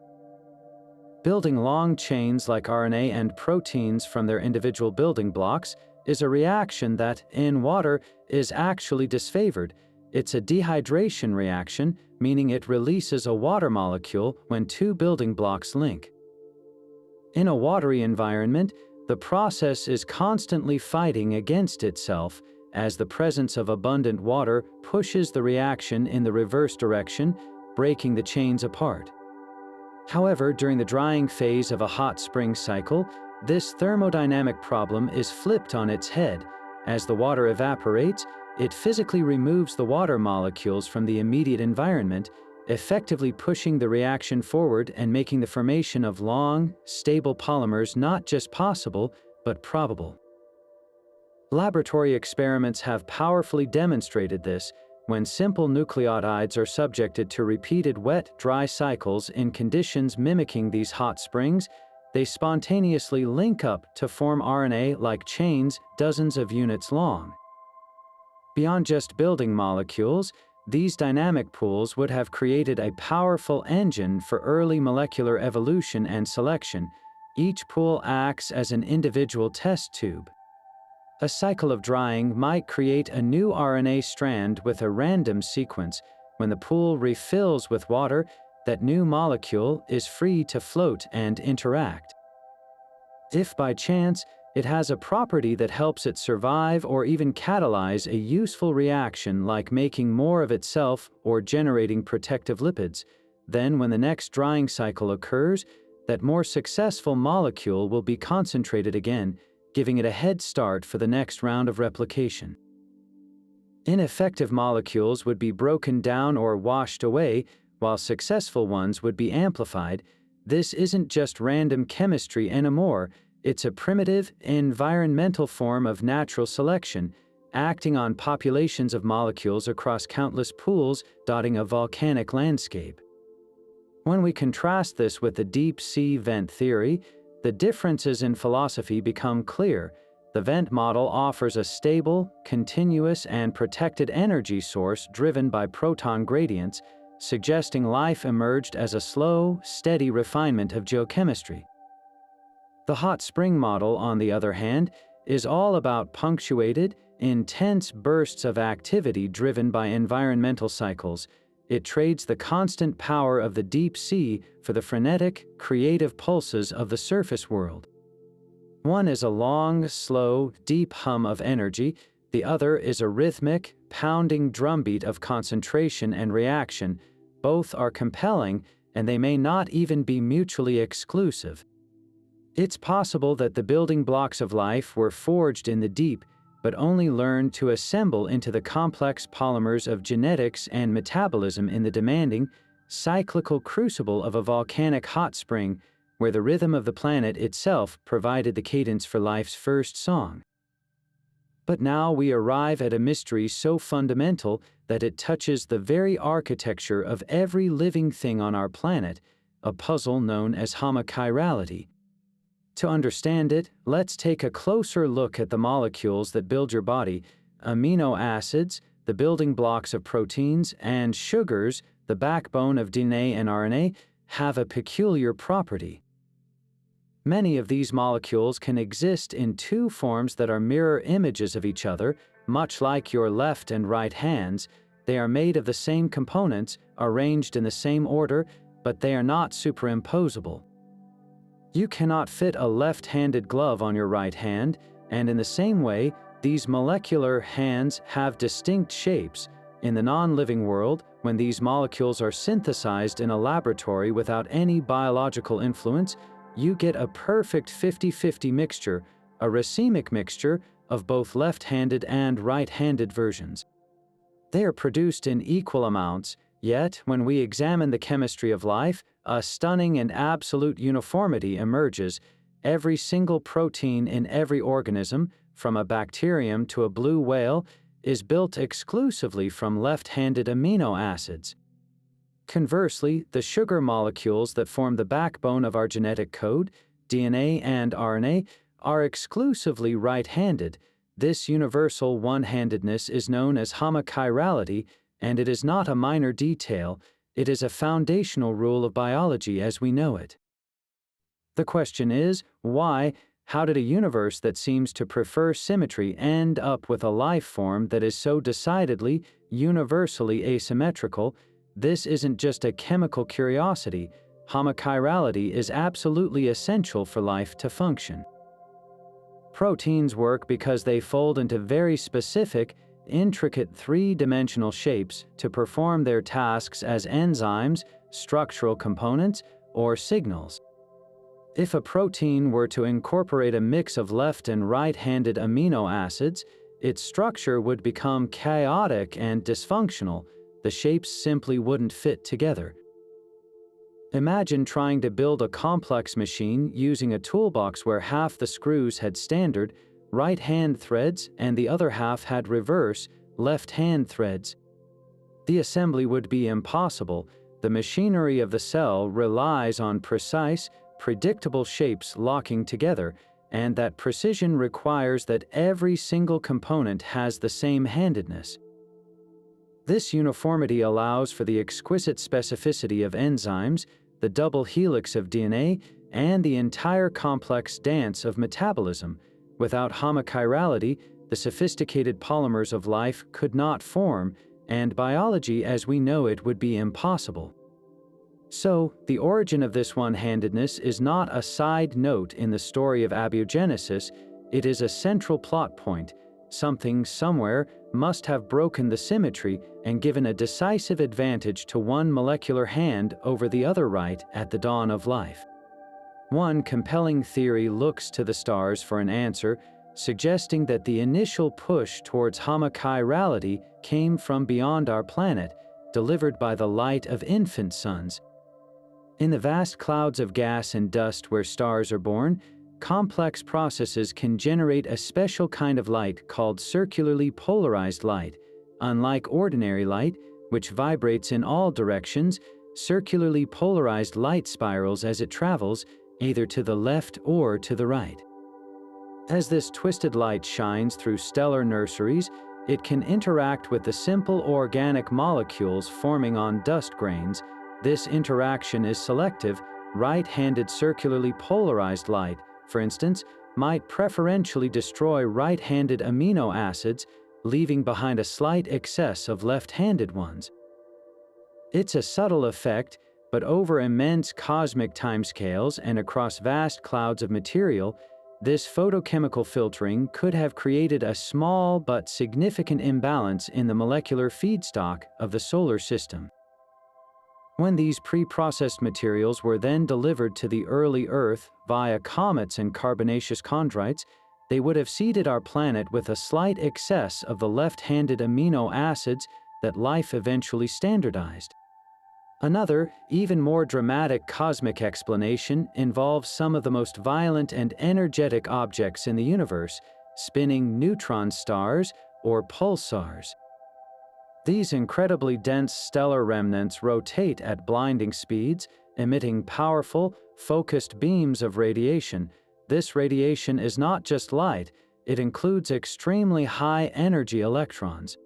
Building long chains like RNA and proteins from their individual building blocks is a reaction that, in water, is actually disfavored. It's a dehydration reaction, meaning it releases a water molecule when two building blocks link. In a watery environment, the process is constantly fighting against itself, as the presence of abundant water pushes the reaction in the reverse direction, breaking the chains apart. However, during the drying phase of a hot spring cycle, this thermodynamic problem is flipped on its head. As the water evaporates, it physically removes the water molecules from the immediate environment, effectively pushing the reaction forward and making the formation of long, stable polymers not just possible, but probable. Laboratory experiments have powerfully demonstrated this. When simple nucleotides are subjected to repeated wet-dry cycles in conditions mimicking these hot springs, they spontaneously link up to form RNA like chains dozens of units long. Beyond just building molecules, these dynamic pools would have created a powerful engine for early molecular evolution and selection. Each pool acts as an individual test tube. A cycle of drying might create a new RNA strand with a random sequence. When the pool refills with water, that new molecule is free to float and interact. If by chance, it has a property that helps it survive or even catalyze a useful reaction like making more of itself or generating protective lipids, then when the next drying cycle occurs, that more successful molecule will be concentrated again, giving it a head start for the next round of replication. Ineffective molecules would be broken down or washed away, while successful ones would be amplified. This isn't just random chemistry anymore. It's a primitive, environmental form of natural selection, acting on populations of molecules across countless pools dotting a volcanic landscape. When we contrast this with the deep-sea vent theory, the differences in philosophy become clear. The vent model offers a stable, continuous, and protected energy source driven by proton gradients, suggesting life emerged as a slow, steady refinement of geochemistry. The hot spring model, on the other hand, is all about punctuated, intense bursts of activity driven by environmental cycles. It trades the constant power of the deep sea for the frenetic, creative pulses of the surface world. One is a long, slow, deep hum of energy. The other is a rhythmic, pounding drumbeat of concentration and reaction. Both are compelling, and they may not even be mutually exclusive. It's possible that the building blocks of life were forged in the deep, but only learned to assemble into the complex polymers of genetics and metabolism in the demanding, cyclical crucible of a volcanic hot spring, where the rhythm of the planet itself provided the cadence for life's first song. But now we arrive at a mystery so fundamental that it touches the very architecture of every living thing on our planet, a puzzle known as homochirality. To understand it, let's take a closer look at the molecules that build your body. Amino acids, the building blocks of proteins, and sugars, the backbone of DNA and RNA, have a peculiar property. Many of these molecules can exist in two forms that are mirror images of each other, much like your left and right hands. They are made of the same components, arranged in the same order, but they are not superimposable. You cannot fit a left-handed glove on your right hand, and in the same way, these molecular hands have distinct shapes. In the non-living world, when these molecules are synthesized in a laboratory without any biological influence, you get a perfect 50-50 mixture, a racemic mixture of both left-handed and right-handed versions. They are produced in equal amounts, yet when we examine the chemistry of life, a stunning and absolute uniformity emerges. Every single protein in every organism, from a bacterium to a blue whale, is built exclusively from left-handed amino acids. Conversely, the sugar molecules that form the backbone of our genetic code, DNA and RNA, are exclusively right-handed. This universal one-handedness is known as homochirality, and it is not a minor detail. It is a foundational rule of biology as we know it. The question is, why? How did a universe that seems to prefer symmetry end up with a life form that is so decidedly, universally asymmetrical? This isn't just a chemical curiosity. Homochirality is absolutely essential for life to function. Proteins work because they fold into very specific, intricate three-dimensional shapes to perform their tasks as enzymes, structural components, or signals. If a protein were to incorporate a mix of left and right-handed amino acids, its structure would become chaotic and dysfunctional. The shapes simply wouldn't fit together. Imagine trying to build a complex machine using a toolbox where half the screws had standard, right-hand threads and the other half had reverse, left-hand threads. The assembly would be impossible. The machinery of the cell relies on precise, predictable shapes locking together, and that precision requires that every single component has the same handedness. This uniformity allows for the exquisite specificity of enzymes, the double helix of DNA, and the entire complex dance of metabolism. Without homochirality, the sophisticated polymers of life could not form, and biology as we know it would be impossible. So, the origin of this one-handedness is not a side note in the story of abiogenesis, it is a central plot point. Something somewhere must have broken the symmetry and given a decisive advantage to one molecular hand over the other right at the dawn of life. One compelling theory looks to the stars for an answer, suggesting that the initial push towards homochirality came from beyond our planet, delivered by the light of infant suns. In the vast clouds of gas and dust where stars are born, complex processes can generate a special kind of light called circularly polarized light. Unlike ordinary light, which vibrates in all directions, circularly polarized light spirals as it travels, either to the left or to the right. As this twisted light shines through stellar nurseries, it can interact with the simple organic molecules forming on dust grains. This interaction is selective. Right-handed circularly polarized light, for instance, might preferentially destroy right-handed amino acids, leaving behind a slight excess of left-handed ones. It's a subtle effect, but over immense cosmic timescales and across vast clouds of material, this photochemical filtering could have created a small but significant imbalance in the molecular feedstock of the solar system. When these pre-processed materials were then delivered to the early Earth via comets and carbonaceous chondrites, they would have seeded our planet with a slight excess of the left-handed amino acids that life eventually standardized. Another, even more dramatic cosmic explanation involves some of the most violent and energetic objects in the universe, spinning neutron stars or pulsars. These incredibly dense stellar remnants rotate at blinding speeds, emitting powerful, focused beams of radiation. This radiation is not just light, it includes extremely high-energy electrons.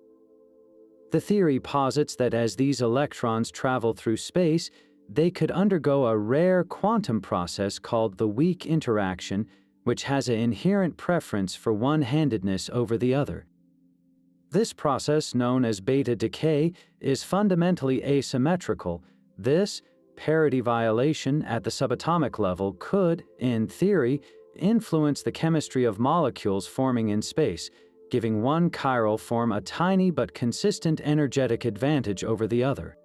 The theory posits that as these electrons travel through space, they could undergo a rare quantum process called the weak interaction, which has an inherent preference for one-handedness over the other. This process, known as beta decay, is fundamentally asymmetrical. This parity violation at the subatomic level could, in theory, influence the chemistry of molecules forming in space, giving one chiral form a tiny but consistent energetic advantage over the other.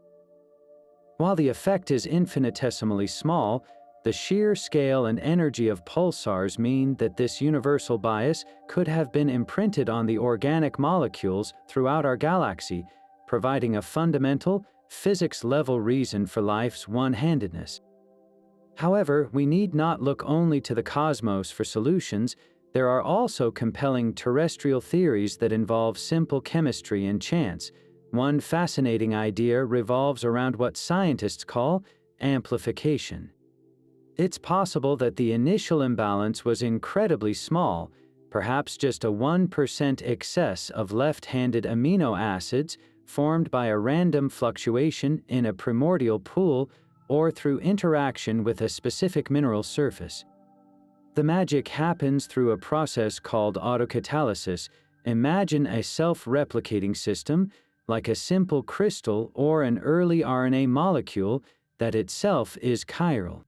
While the effect is infinitesimally small, the sheer scale and energy of pulsars mean that this universal bias could have been imprinted on the organic molecules throughout our galaxy, providing a fundamental, physics-level reason for life's one-handedness. However, we need not look only to the cosmos for solutions. There are also compelling terrestrial theories that involve simple chemistry and chance. One fascinating idea revolves around what scientists call amplification. It's possible that the initial imbalance was incredibly small, perhaps just a 1% excess of left-handed amino acids formed by a random fluctuation in a primordial pool or through interaction with a specific mineral surface. The magic happens through a process called autocatalysis. Imagine a self-replicating system, like a simple crystal or an early RNA molecule that itself is chiral.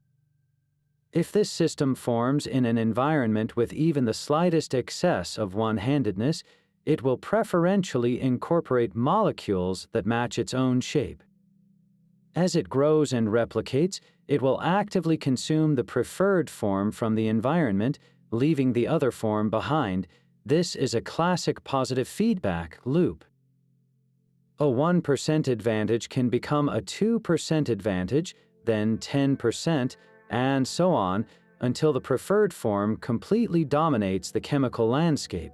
If this system forms in an environment with even the slightest excess of one-handedness, it will preferentially incorporate molecules that match its own shape. As it grows and replicates, it will actively consume the preferred form from the environment, leaving the other form behind. This is a classic positive feedback loop. A 1% advantage can become a 2% advantage, then 10%, and so on, until the preferred form completely dominates the chemical landscape.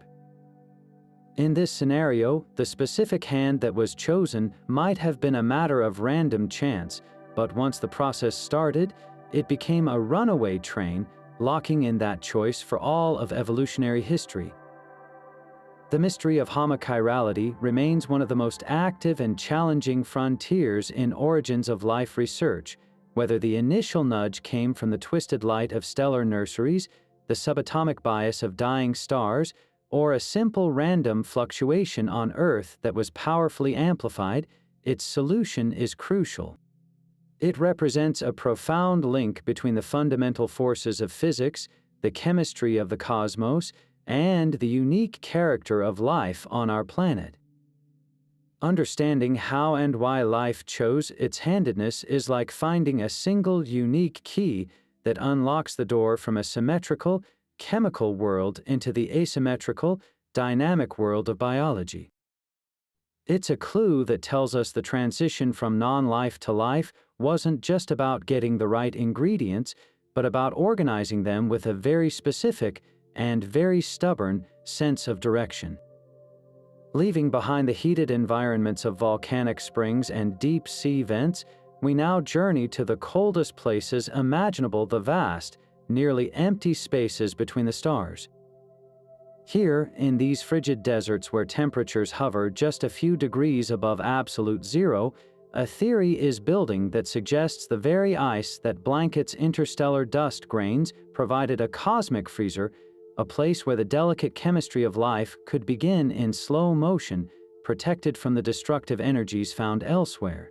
In this scenario, the specific hand that was chosen might have been a matter of random chance, but once the process started, it became a runaway train, locking in that choice for all of evolutionary history. The mystery of homochirality remains one of the most active and challenging frontiers in origins of life research, whether the initial nudge came from the twisted light of stellar nurseries, the subatomic bias of dying stars, or a simple random fluctuation on Earth that was powerfully amplified. Its solution is crucial. It represents a profound link between the fundamental forces of physics, the chemistry of the cosmos, and the unique character of life on our planet. Understanding how and why life chose its handedness is like finding a single unique key that unlocks the door from a symmetrical, chemical world into the asymmetrical, dynamic world of biology. It's a clue that tells us the transition from non-life to life wasn't just about getting the right ingredients, but about organizing them with a very specific and very stubborn sense of direction. Leaving behind the heated environments of volcanic springs and deep sea vents, we now journey to the coldest places imaginable, the vast, nearly empty spaces between the stars. Here, in these frigid deserts where temperatures hover just a few degrees above absolute zero, a theory is building that suggests the very ice that blankets interstellar dust grains provided a cosmic freezer, a place where the delicate chemistry of life could begin in slow motion, protected from the destructive energies found elsewhere.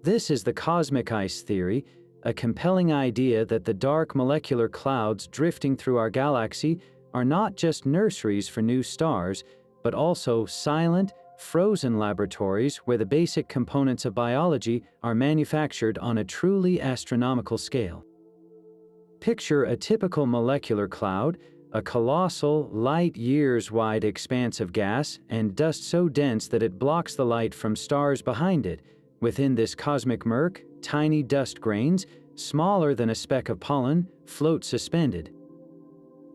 This is the cosmic ice theory, a compelling idea that the dark molecular clouds drifting through our galaxy are not just nurseries for new stars, but also silent, frozen laboratories where the basic components of biology are manufactured on a truly astronomical scale. Picture a typical molecular cloud, a colossal, light-years-wide expanse of gas and dust so dense that it blocks the light from stars behind it. Within this cosmic murk, tiny dust grains, smaller than a speck of pollen, float suspended.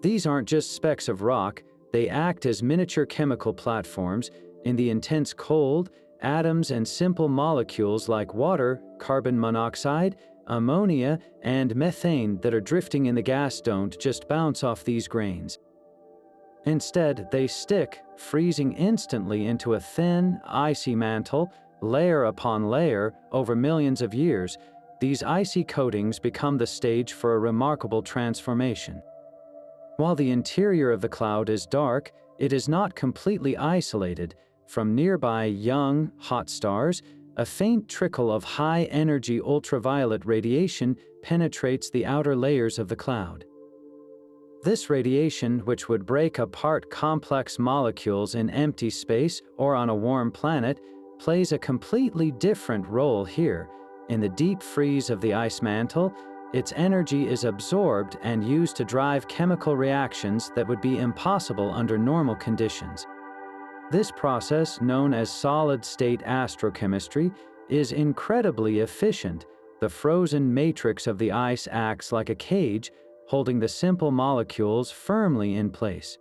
These aren't just specks of rock, they act as miniature chemical platforms. In the intense cold, atoms and simple molecules like water, carbon monoxide, ammonia, and methane that are drifting in the gas don't just bounce off these grains. Instead, they stick, freezing instantly into a thin, icy mantle, layer upon layer, over millions of years. These icy coatings become the stage for a remarkable transformation. While the interior of the cloud is dark, it is not completely isolated. From nearby young, hot stars, a faint trickle of high-energy ultraviolet radiation penetrates the outer layers of the cloud. This radiation, which would break apart complex molecules in empty space or on a warm planet, plays a completely different role here. In the deep freeze of the ice mantle, its energy is absorbed and used to drive chemical reactions that would be impossible under normal conditions. This process, known as solid-state astrochemistry, is incredibly efficient. The frozen matrix of the ice acts like a cage, holding the simple molecules firmly in place.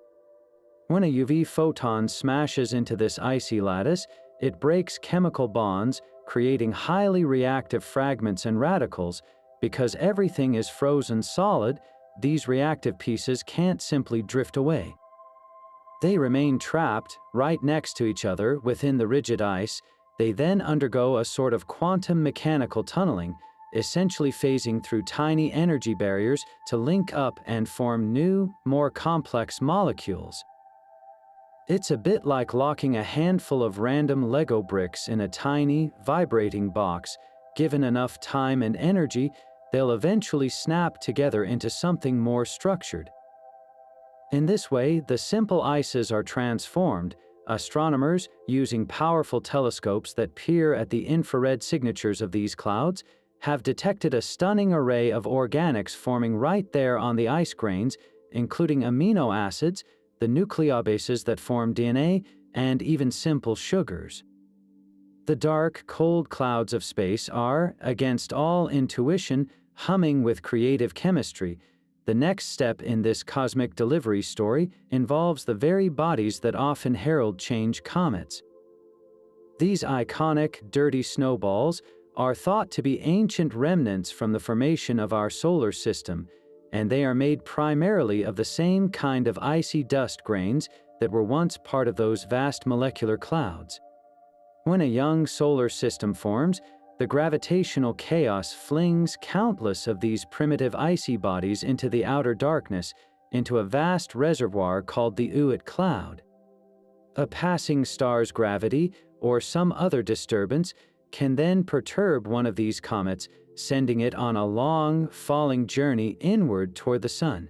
When a UV photon smashes into this icy lattice, it breaks chemical bonds, creating highly reactive fragments and radicals. Because everything is frozen solid, these reactive pieces can't simply drift away. They remain trapped right next to each other within the rigid ice. They then undergo a sort of quantum mechanical tunneling, essentially phasing through tiny energy barriers to link up and form new, more complex molecules. It's a bit like locking a handful of random Lego bricks in a tiny, vibrating box. Given enough time and energy, they'll eventually snap together into something more structured. In this way, the simple ices are transformed. Astronomers, using powerful telescopes that peer at the infrared signatures of these clouds, have detected a stunning array of organics forming right there on the ice grains, including amino acids, the nucleobases that form DNA, and even simple sugars. The dark, cold clouds of space are, against all intuition, humming with creative chemistry. The next step in this cosmic delivery story involves the very bodies that often herald change: comets. These iconic, dirty snowballs are thought to be ancient remnants from the formation of our solar system, and they are made primarily of the same kind of icy dust grains that were once part of those vast molecular clouds. When a young solar system forms, the gravitational chaos flings countless of these primitive icy bodies into the outer darkness, into a vast reservoir called the Oort cloud. A passing star's gravity, or some other disturbance, can then perturb one of these comets, sending it on a long, falling journey inward toward the sun.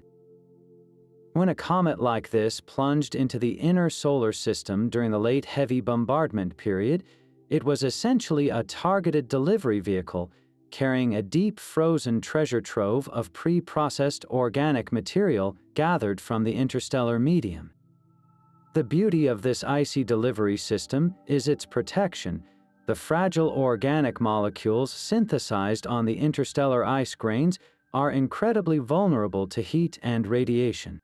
When a comet like this plunged into the inner solar system during the late heavy bombardment period, it was essentially a targeted delivery vehicle, carrying a deep frozen treasure trove of pre-processed organic material gathered from the interstellar medium. The beauty of this icy delivery system is its protection. The fragile organic molecules synthesized on the interstellar ice grains are incredibly vulnerable to heat and radiation.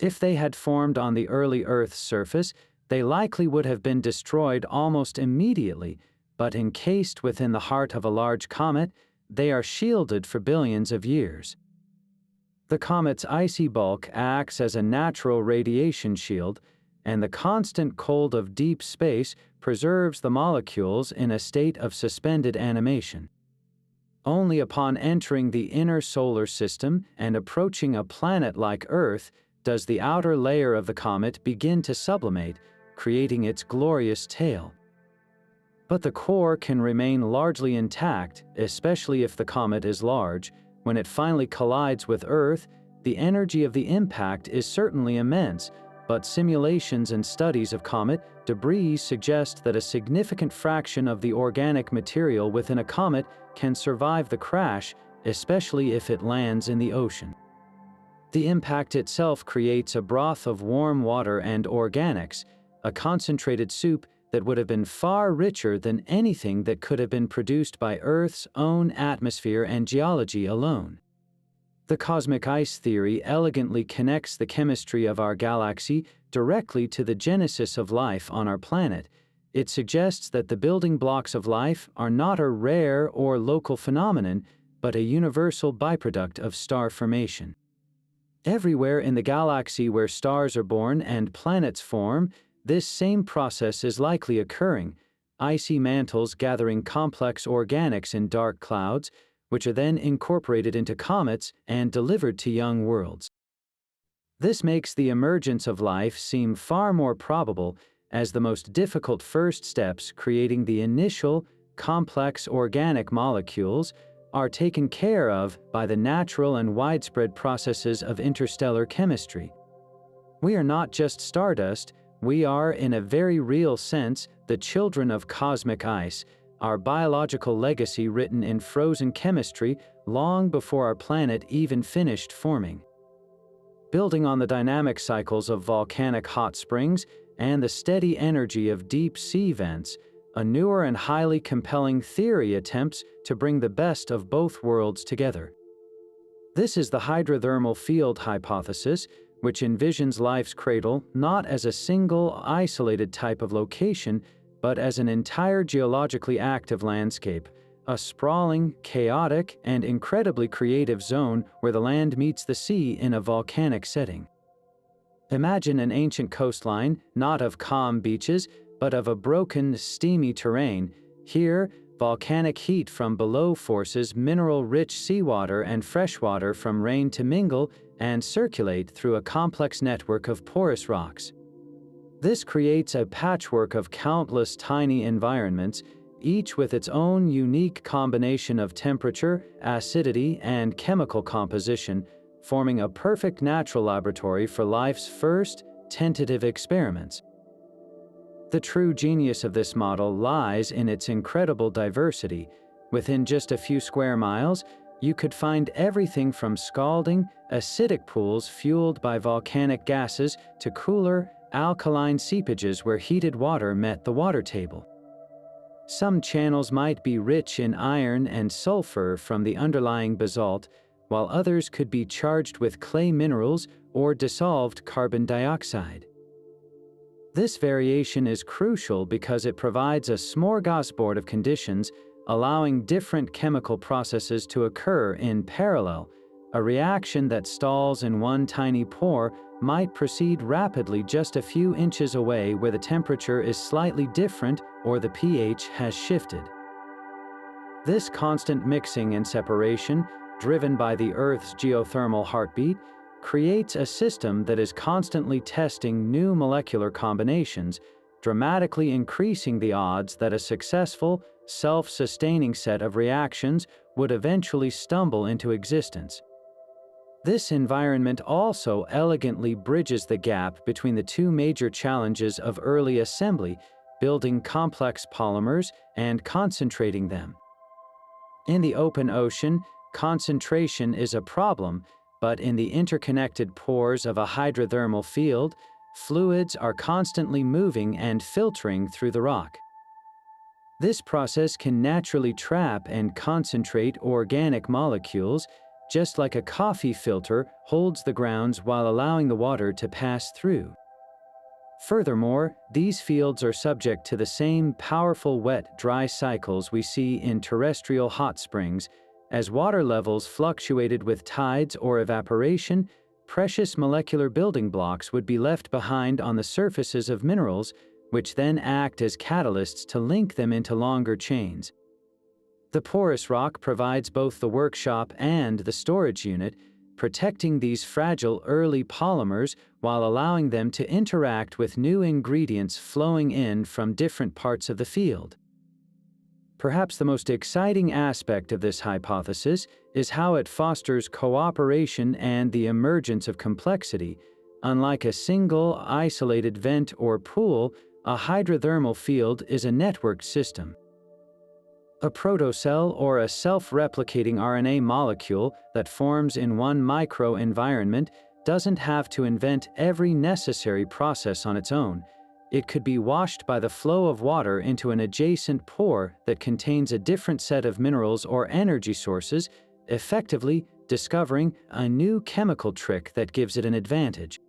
If they had formed on the early Earth's surface, they likely would have been destroyed almost immediately, but encased within the heart of a large comet, they are shielded for billions of years. The comet's icy bulk acts as a natural radiation shield, and the constant cold of deep space preserves the molecules in a state of suspended animation. Only upon entering the inner solar system and approaching a planet like Earth does the outer layer of the comet begin to sublimate, creating its glorious tail. But the core can remain largely intact, especially if the comet is large. When it finally collides with Earth, the energy of the impact is certainly immense, but simulations and studies of comet debris suggest that a significant fraction of the organic material within a comet can survive the crash, especially if it lands in the ocean. The impact itself creates a broth of warm water and organics, a concentrated soup that would have been far richer than anything that could have been produced by Earth's own atmosphere and geology alone. The cosmic ice theory elegantly connects the chemistry of our galaxy directly to the genesis of life on our planet. It suggests that the building blocks of life are not a rare or local phenomenon, but a universal byproduct of star formation. Everywhere in the galaxy where stars are born and planets form, this same process is likely occurring, icy mantles gathering complex organics in dark clouds, which are then incorporated into comets and delivered to young worlds. This makes the emergence of life seem far more probable, as the most difficult first steps creating the initial, complex organic molecules are taken care of by the natural and widespread processes of interstellar chemistry. We are not just stardust, we are, in a very real sense, the children of cosmic ice, our biological legacy written in frozen chemistry long before our planet even finished forming. Building on the dynamic cycles of volcanic hot springs and the steady energy of deep sea vents, a newer and highly compelling theory attempts to bring the best of both worlds together. This is the hydrothermal field hypothesis, which envisions life's cradle not as a single, isolated type of location, but as an entire geologically active landscape, a sprawling, chaotic, and incredibly creative zone where the land meets the sea in a volcanic setting. Imagine an ancient coastline, not of calm beaches, but of a broken, steamy terrain. Here, volcanic heat from below forces mineral-rich seawater and freshwater from rain to mingle and circulate through a complex network of porous rocks. This creates a patchwork of countless tiny environments, each with its own unique combination of temperature, acidity, and chemical composition, forming a perfect natural laboratory for life's first, tentative experiments. The true genius of this model lies in its incredible diversity. Within just a few square miles, you could find everything from scalding, acidic pools fueled by volcanic gases to cooler, alkaline seepages where heated water met the water table. Some channels might be rich in iron and sulfur from the underlying basalt, while others could be charged with clay minerals or dissolved carbon dioxide. This variation is crucial because it provides a smorgasbord of conditions, allowing different chemical processes to occur in parallel. A reaction that stalls in one tiny pore might proceed rapidly just a few inches away where the temperature is slightly different or the pH has shifted. This constant mixing and separation, driven by the Earth's geothermal heartbeat, creates a system that is constantly testing new molecular combinations, dramatically increasing the odds that a successful, self-sustaining set of reactions would eventually stumble into existence. This environment also elegantly bridges the gap between the two major challenges of early assembly, building complex polymers and concentrating them. In the open ocean, concentration is a problem, but in the interconnected pores of a hydrothermal field, fluids are constantly moving and filtering through the rock. This process can naturally trap and concentrate organic molecules, just like a coffee filter holds the grounds while allowing the water to pass through. Furthermore, these fields are subject to the same powerful wet-dry cycles we see in terrestrial hot springs. As water levels fluctuated with tides or evaporation, precious molecular building blocks would be left behind on the surfaces of minerals, which then act as catalysts to link them into longer chains. The porous rock provides both the workshop and the storage unit, protecting these fragile early polymers while allowing them to interact with new ingredients flowing in from different parts of the field. Perhaps the most exciting aspect of this hypothesis is how it fosters cooperation and the emergence of complexity. Unlike a single, isolated vent or pool, a hydrothermal field is a networked system. A protocell, or a self-replicating RNA molecule that forms in one microenvironment, doesn't have to invent every necessary process on its own. It could be washed by the flow of water into an adjacent pore that contains a different set of minerals or energy sources, effectively discovering a new chemical trick that gives it an advantage.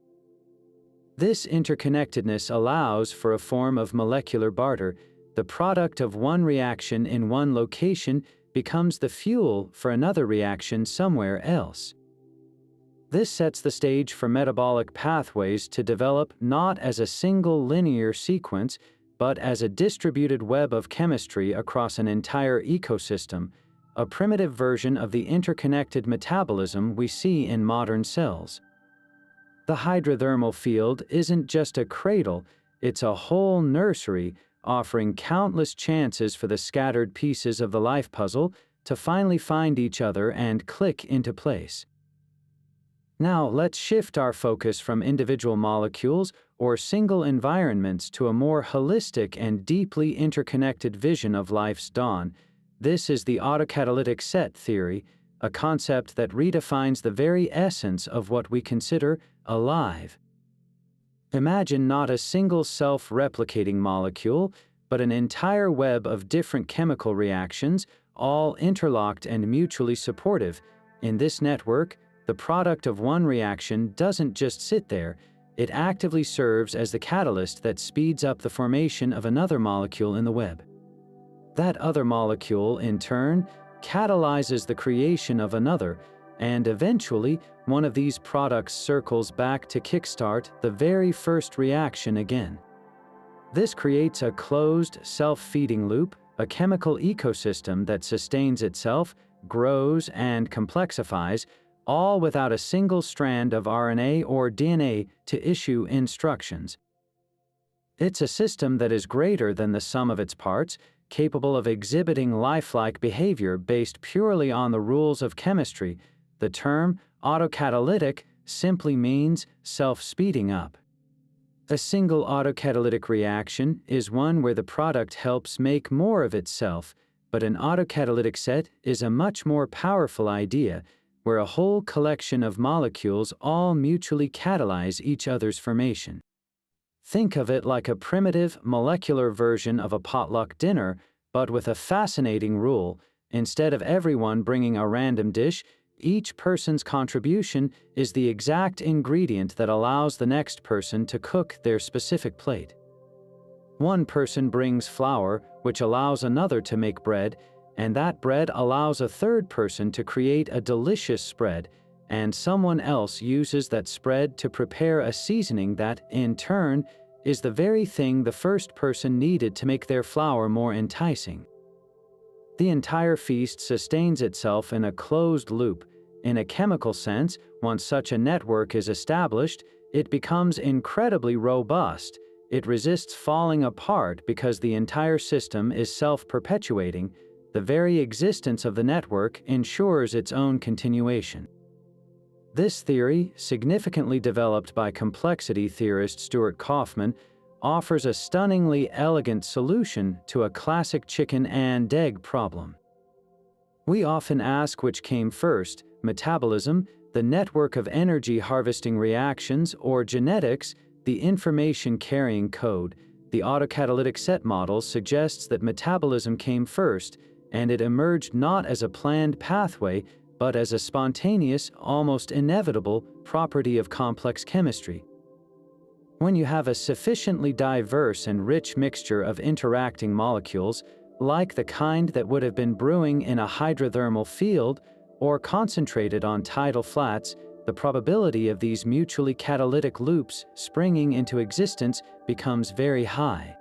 This interconnectedness allows for a form of molecular barter. The product of one reaction in one location becomes the fuel for another reaction somewhere else. This sets the stage for metabolic pathways to develop not as a single linear sequence, but as a distributed web of chemistry across an entire ecosystem, a primitive version of the interconnected metabolism we see in modern cells. The hydrothermal field isn't just a cradle, it's a whole nursery, offering countless chances for the scattered pieces of the life puzzle to finally find each other and click into place. Now, let's shift our focus from individual molecules or single environments to a more holistic and deeply interconnected vision of life's dawn. This is the autocatalytic set theory, a concept that redefines the very essence of what we consider alive. Imagine not a single self-replicating molecule, but an entire web of different chemical reactions, all interlocked and mutually supportive. In this network, the product of one reaction doesn't just sit there, it actively serves as the catalyst that speeds up the formation of another molecule in the web. That other molecule, in turn, catalyzes the creation of another, and eventually, one of these products circles back to kickstart the very first reaction again. This creates a closed, self-feeding loop, a chemical ecosystem that sustains itself, grows, and complexifies, all without a single strand of RNA or DNA to issue instructions. It's a system that is greater than the sum of its parts, capable of exhibiting lifelike behavior based purely on the rules of chemistry. The term autocatalytic simply means self-speeding up. A single autocatalytic reaction is one where the product helps make more of itself, but an autocatalytic set is a much more powerful idea, where a whole collection of molecules all mutually catalyze each other's formation. Think of it like a primitive, molecular version of a potluck dinner, but with a fascinating rule. Instead of everyone bringing a random dish, each person's contribution is the exact ingredient that allows the next person to cook their specific plate. One person brings flour, which allows another to make bread, and that bread allows a third person to create a delicious spread, and someone else uses that spread to prepare a seasoning that, in turn, is the very thing the first person needed to make their flour more enticing. The entire feast sustains itself in a closed loop. In a chemical sense, once such a network is established, it becomes incredibly robust. It resists falling apart because the entire system is self-perpetuating. The very existence of the network ensures its own continuation. This theory, significantly developed by complexity theorist Stuart Kauffman, offers a stunningly elegant solution to a classic chicken and egg problem. We often ask which came first, metabolism, the network of energy-harvesting reactions, or genetics, the information-carrying code. The autocatalytic set model suggests that metabolism came first, and it emerged not as a planned pathway, but as a spontaneous, almost inevitable, property of complex chemistry. When you have a sufficiently diverse and rich mixture of interacting molecules, like the kind that would have been brewing in a hydrothermal field or concentrated on tidal flats, the probability of these mutually catalytic loops springing into existence becomes very high.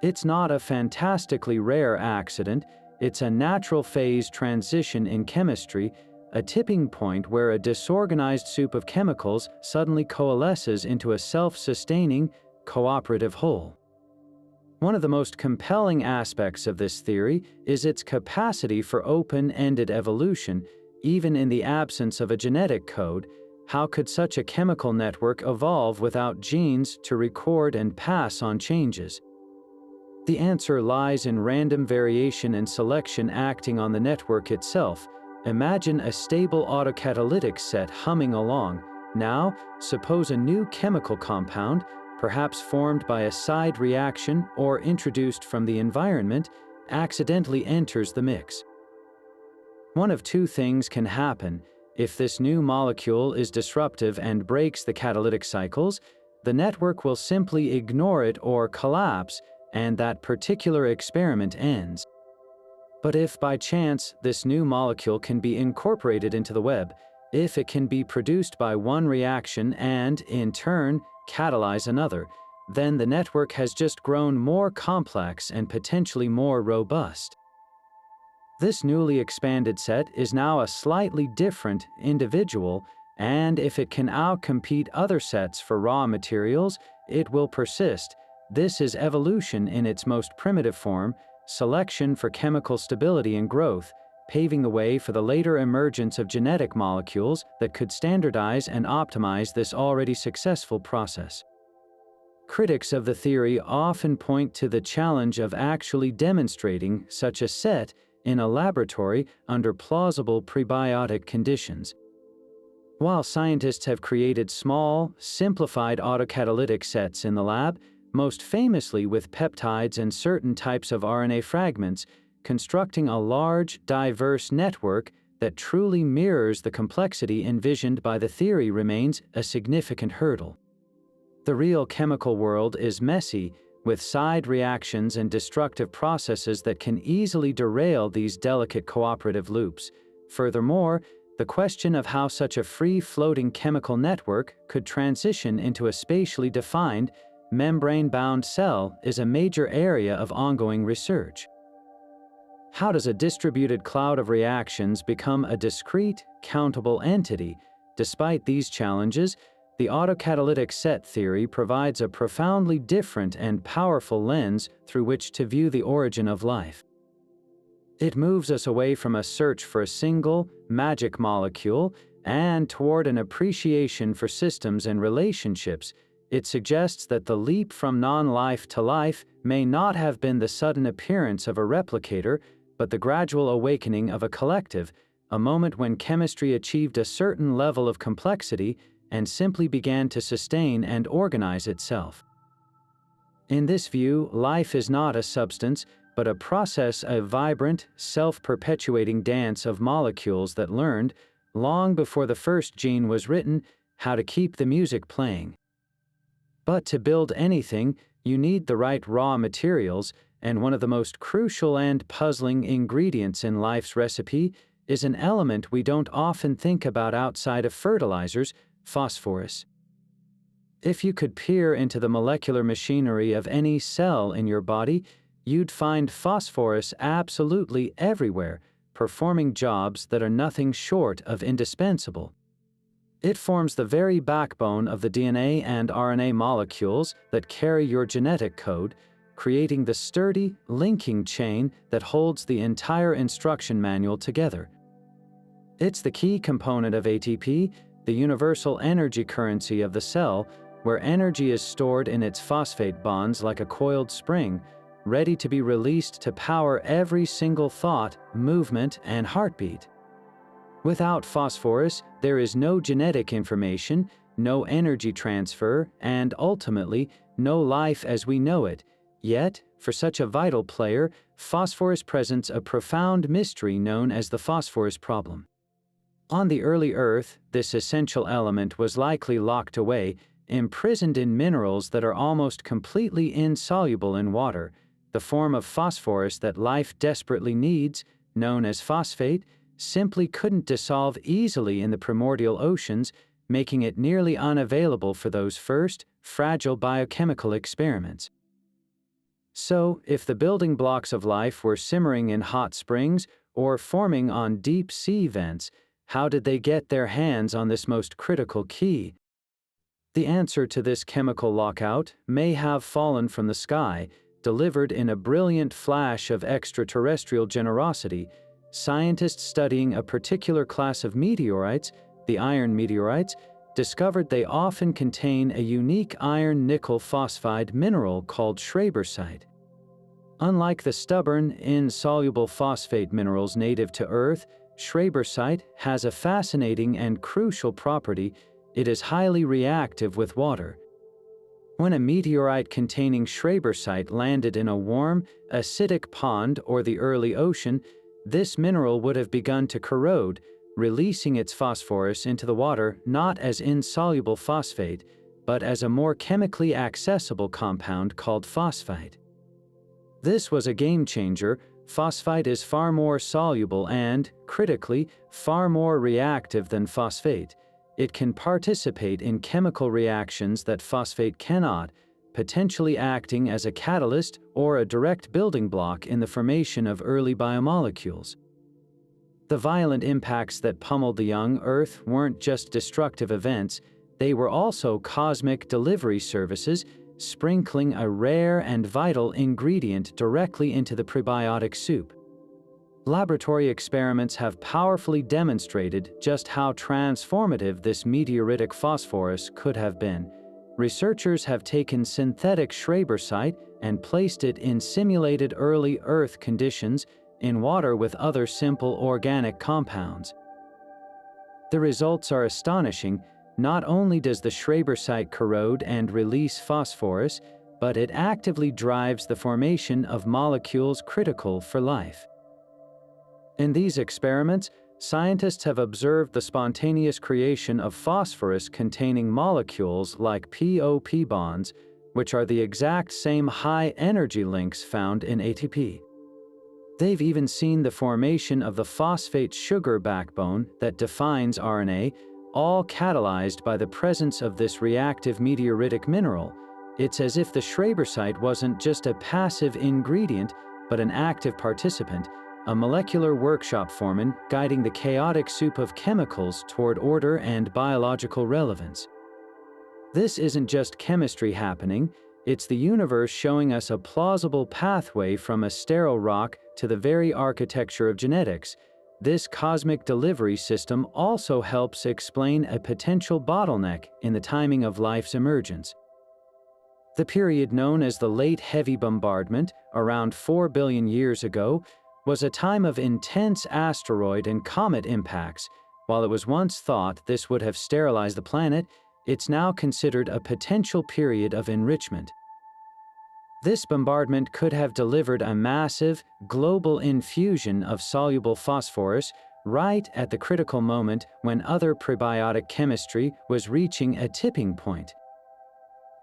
It's not a fantastically rare accident, it's a natural phase transition in chemistry, a tipping point where a disorganized soup of chemicals suddenly coalesces into a self-sustaining, cooperative whole. One of the most compelling aspects of this theory is its capacity for open-ended evolution. Even in the absence of a genetic code, How could such a chemical network evolve without genes to record and pass on changes? The answer lies in random variation and selection acting on the network itself. Imagine a stable autocatalytic set humming along. Now, suppose a new chemical compound, perhaps formed by a side reaction or introduced from the environment, accidentally enters the mix. One of two things can happen. If this new molecule is disruptive and breaks the catalytic cycles, the network will simply ignore it or collapse, and that particular experiment ends. But if by chance this new molecule can be incorporated into the web, if it can be produced by one reaction and, in turn, catalyze another, then the network has just grown more complex and potentially more robust. This newly expanded set is now a slightly different individual, and if it can outcompete other sets for raw materials, it will persist. This is evolution in its most primitive form, selection for chemical stability and growth, paving the way for the later emergence of genetic molecules that could standardize and optimize this already successful process. Critics of the theory often point to the challenge of actually demonstrating such a set in a laboratory under plausible prebiotic conditions. While scientists have created small, simplified autocatalytic sets in the lab, most famously with peptides and certain types of RNA fragments, constructing a large, diverse network that truly mirrors the complexity envisioned by the theory remains a significant hurdle. The real chemical world is messy, with side reactions and destructive processes that can easily derail these delicate cooperative loops. Furthermore, the question of how such a free-floating chemical network could transition into a spatially defined, membrane-bound cell is a major area of ongoing research. How does a distributed cloud of reactions become a discrete, countable entity? Despite these challenges, the autocatalytic set theory provides a profoundly different and powerful lens through which to view the origin of life. It moves us away from a search for a single, magic molecule and toward an appreciation for systems and relationships. It suggests that the leap from non-life to life may not have been the sudden appearance of a replicator, but the gradual awakening of a collective, a moment when chemistry achieved a certain level of complexity and simply began to sustain and organize itself. In this view, life is not a substance, but a process, a vibrant, self-perpetuating dance of molecules that learned, long before the first gene was written, how to keep the music playing. But to build anything, you need the right raw materials, and one of the most crucial and puzzling ingredients in life's recipe is an element we don't often think about outside of fertilizers: phosphorus. If you could peer into the molecular machinery of any cell in your body, you'd find phosphorus absolutely everywhere, performing jobs that are nothing short of indispensable. It forms the very backbone of the DNA and RNA molecules that carry your genetic code, creating the sturdy, linking chain that holds the entire instruction manual together. It's the key component of ATP, the universal energy currency of the cell, where energy is stored in its phosphate bonds like a coiled spring, ready to be released to power every single thought, movement, and heartbeat. Without phosphorus, there is no genetic information, no energy transfer, and ultimately, no life as we know it. Yet, for such a vital player, phosphorus presents a profound mystery known as the phosphorus problem. On the early Earth, this essential element was likely locked away, imprisoned in minerals that are almost completely insoluble in water. The form of phosphorus that life desperately needs, known as phosphate, simply couldn't dissolve easily in the primordial oceans, making it nearly unavailable for those first, fragile biochemical experiments. So, if the building blocks of life were simmering in hot springs or forming on deep sea vents, how did they get their hands on this most critical key? The answer to this chemical lockout may have fallen from the sky, delivered in a brilliant flash of extraterrestrial generosity. Scientists studying a particular class of meteorites, the iron meteorites, discovered they often contain a unique iron-nickel phosphide mineral called schrebersite. Unlike the stubborn, insoluble phosphate minerals native to Earth, schrebersite has a fascinating and crucial property: it is highly reactive with water. When a meteorite containing schrebersite landed in a warm, acidic pond or the early ocean, this mineral would have begun to corrode, releasing its phosphorus into the water not as insoluble phosphate, but as a more chemically accessible compound called phosphite. This was a game-changer. Phosphite is far more soluble and, critically, far more reactive than phosphate. It can participate in chemical reactions that phosphate cannot, potentially acting as a catalyst or a direct building block in the formation of early biomolecules. The violent impacts that pummeled the young Earth weren't just destructive events, they were also cosmic delivery services, sprinkling a rare and vital ingredient directly into the prebiotic soup. Laboratory experiments have powerfully demonstrated just how transformative this meteoritic phosphorus could have been. Researchers have taken synthetic schrebersite and placed it in simulated early Earth conditions in water with other simple organic compounds. The results are astonishing. Not only does the schrebersite corrode and release phosphorus, but it actively drives the formation of molecules critical for life. In these experiments, scientists have observed the spontaneous creation of phosphorus-containing molecules like POP bonds, which are the exact same high-energy links found in ATP. They've even seen the formation of the phosphate sugar backbone that defines RNA, all catalyzed by the presence of this reactive meteoritic mineral. It's as if the schrebersite wasn't just a passive ingredient, but an active participant, a molecular workshop foreman guiding the chaotic soup of chemicals toward order and biological relevance. This isn't just chemistry happening, it's the universe showing us a plausible pathway from a sterile rock to the very architecture of genetics. This cosmic delivery system also helps explain a potential bottleneck in the timing of life's emergence. The period known as the Late Heavy Bombardment, around 4 billion years ago, was a time of intense asteroid and comet impacts. While it was once thought this would have sterilized the planet, it's now considered a potential period of enrichment. This bombardment could have delivered a massive, global infusion of soluble phosphorus right at the critical moment when other prebiotic chemistry was reaching a tipping point.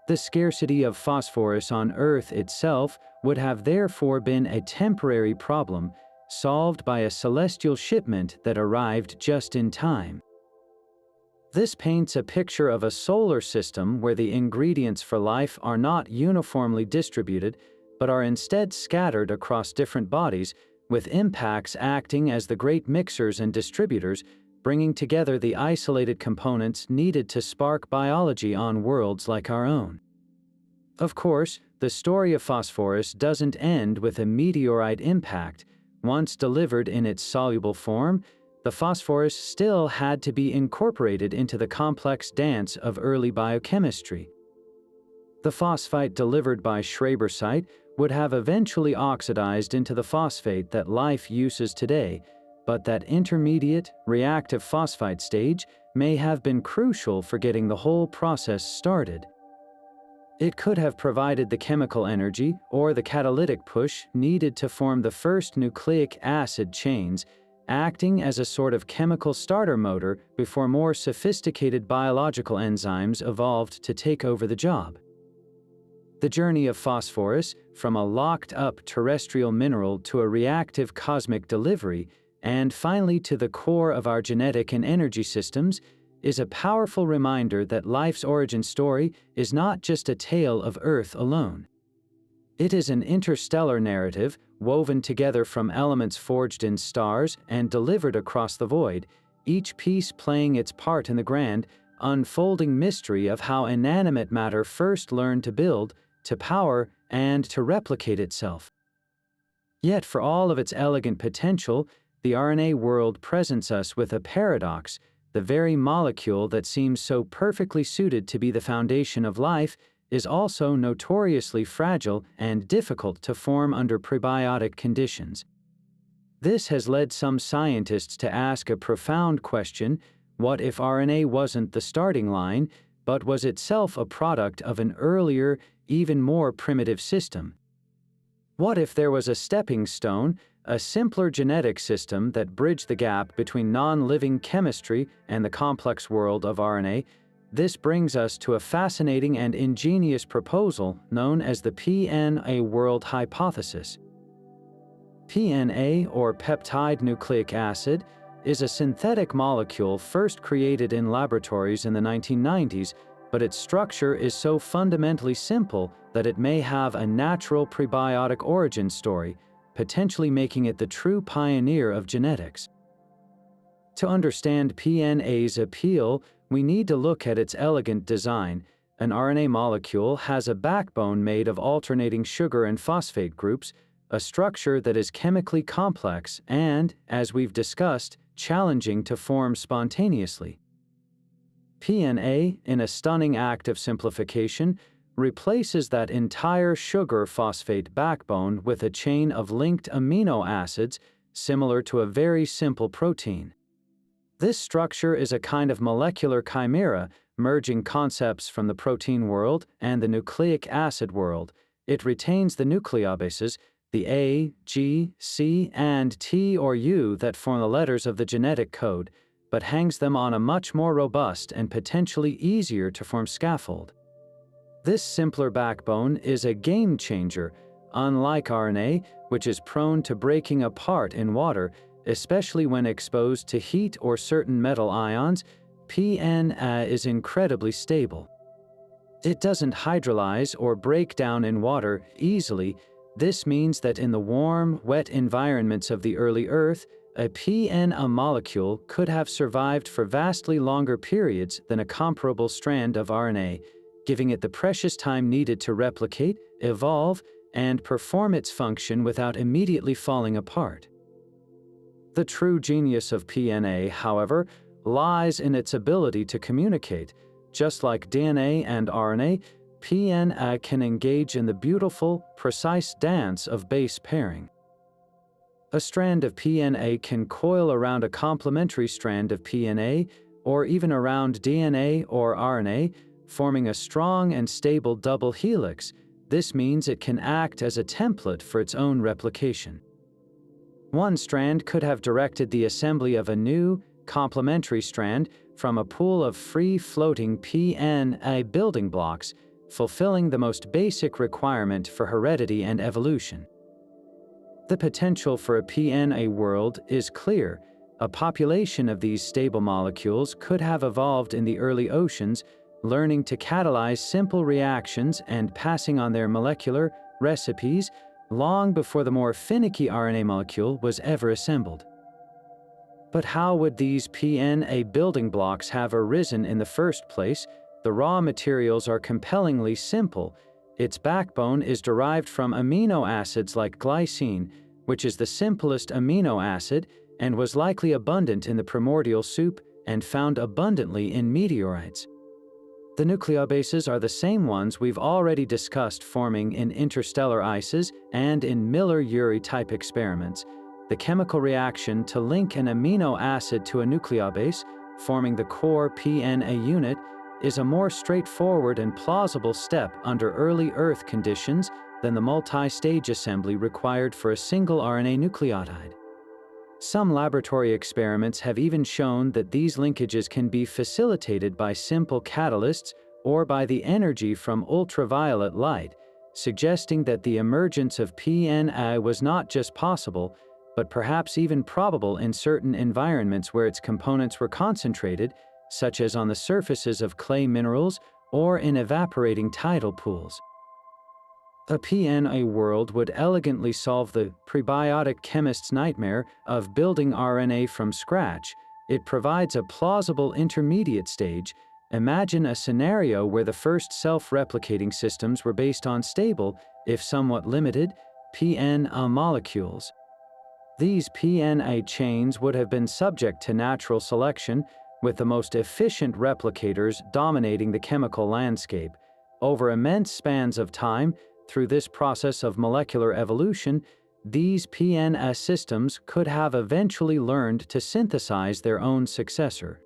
The scarcity of phosphorus on Earth itself would have therefore been a temporary problem, solved by a celestial shipment that arrived just in time. This paints a picture of a solar system where the ingredients for life are not uniformly distributed, but are instead scattered across different bodies, with impacts acting as the great mixers and distributors, bringing together the isolated components needed to spark biology on worlds like our own. Of course, the story of phosphorus doesn't end with a meteorite impact. Once delivered in its soluble form, the phosphorus still had to be incorporated into the complex dance of early biochemistry. The phosphite delivered by schrebersite would have eventually oxidized into the phosphate that life uses today, but that intermediate, reactive phosphite stage may have been crucial for getting the whole process started. It could have provided the chemical energy or the catalytic push needed to form the first nucleic acid chains, acting as a sort of chemical starter motor before more sophisticated biological enzymes evolved to take over the job. The journey of phosphorus, from a locked-up terrestrial mineral to a reactive cosmic delivery, and finally to the core of our genetic and energy systems, is a powerful reminder that life's origin story is not just a tale of Earth alone. It is an interstellar narrative woven together from elements forged in stars and delivered across the void, each piece playing its part in the grand, unfolding mystery of how inanimate matter first learned to build, to power, and to replicate itself. Yet for all of its elegant potential, the RNA world presents us with a paradox. the very molecule that seems so perfectly suited to be the foundation of life, is also notoriously fragile and difficult to form under prebiotic conditions. This has led some scientists to ask a profound question: what if RNA wasn't the starting line, but was itself a product of an earlier, even more primitive system? What if there was a stepping stone, a simpler genetic system that bridged the gap between non-living chemistry and the complex world of RNA? This brings us to a fascinating and ingenious proposal known as the RNA World Hypothesis. PNA, or peptide nucleic acid, is a synthetic molecule first created in laboratories in the 1990s, but its structure is so fundamentally simple that it may have a natural prebiotic origin story, potentially making it the true pioneer of genetics. To understand PNA's appeal, we need to look at its elegant design. An RNA molecule has a backbone made of alternating sugar and phosphate groups, a structure that is chemically complex and, as we've discussed, challenging to form spontaneously. PNA, in a stunning act of simplification, replaces that entire sugar-phosphate backbone with a chain of linked amino acids similar to a very simple protein. This structure is a kind of molecular chimera, merging concepts from the protein world and the nucleic acid world. It retains the nucleobases, the A, G, C, and T or U that form the letters of the genetic code, but hangs them on a much more robust and potentially easier to form scaffold. This simpler backbone is a game changer. Unlike RNA, which is prone to breaking apart in water, especially when exposed to heat or certain metal ions, PNA is incredibly stable. It doesn't hydrolyze or break down in water easily. This means that in the warm, wet environments of the early Earth, a PNA molecule could have survived for vastly longer periods than a comparable strand of RNA, giving it the precious time needed to replicate, evolve, and perform its function without immediately falling apart. The true genius of PNA, however, lies in its ability to communicate. Just like DNA and RNA, PNA can engage in the beautiful, precise dance of base pairing. A strand of PNA can coil around a complementary strand of PNA, or even around DNA or RNA, forming a strong and stable double helix. This means it can act as a template for its own replication. One strand could have directed the assembly of a new, complementary strand from a pool of free-floating PNA building blocks, fulfilling the most basic requirement for heredity and evolution. The potential for a PNA world is clear. A population of these stable molecules could have evolved in the early oceans, learning to catalyze simple reactions and passing on their molecular recipes long before the more finicky RNA molecule was ever assembled. But how would these PNA building blocks have arisen in the first place? The raw materials are compellingly simple. Its backbone is derived from amino acids like glycine, which is the simplest amino acid and was likely abundant in the primordial soup and found abundantly in meteorites. The nucleobases are the same ones we've already discussed forming in interstellar ices and in Miller-Urey type experiments. The chemical reaction to link an amino acid to a nucleobase, forming the core PNA unit, is a more straightforward and plausible step under early Earth conditions than the multi-stage assembly required for a single RNA nucleotide. Some laboratory experiments have even shown that these linkages can be facilitated by simple catalysts or by the energy from ultraviolet light, suggesting that the emergence of PNA was not just possible, but perhaps even probable in certain environments where its components were concentrated, such as on the surfaces of clay minerals or in evaporating tidal pools. A PNA world would elegantly solve the prebiotic chemist's nightmare of building RNA from scratch. It provides a plausible intermediate stage. Imagine a scenario where the first self-replicating systems were based on stable, if somewhat limited, PNA molecules. These PNA chains would have been subject to natural selection, with the most efficient replicators dominating the chemical landscape. Over immense spans of time, through this process of molecular evolution, these PNA systems could have eventually learned to synthesize their own successor.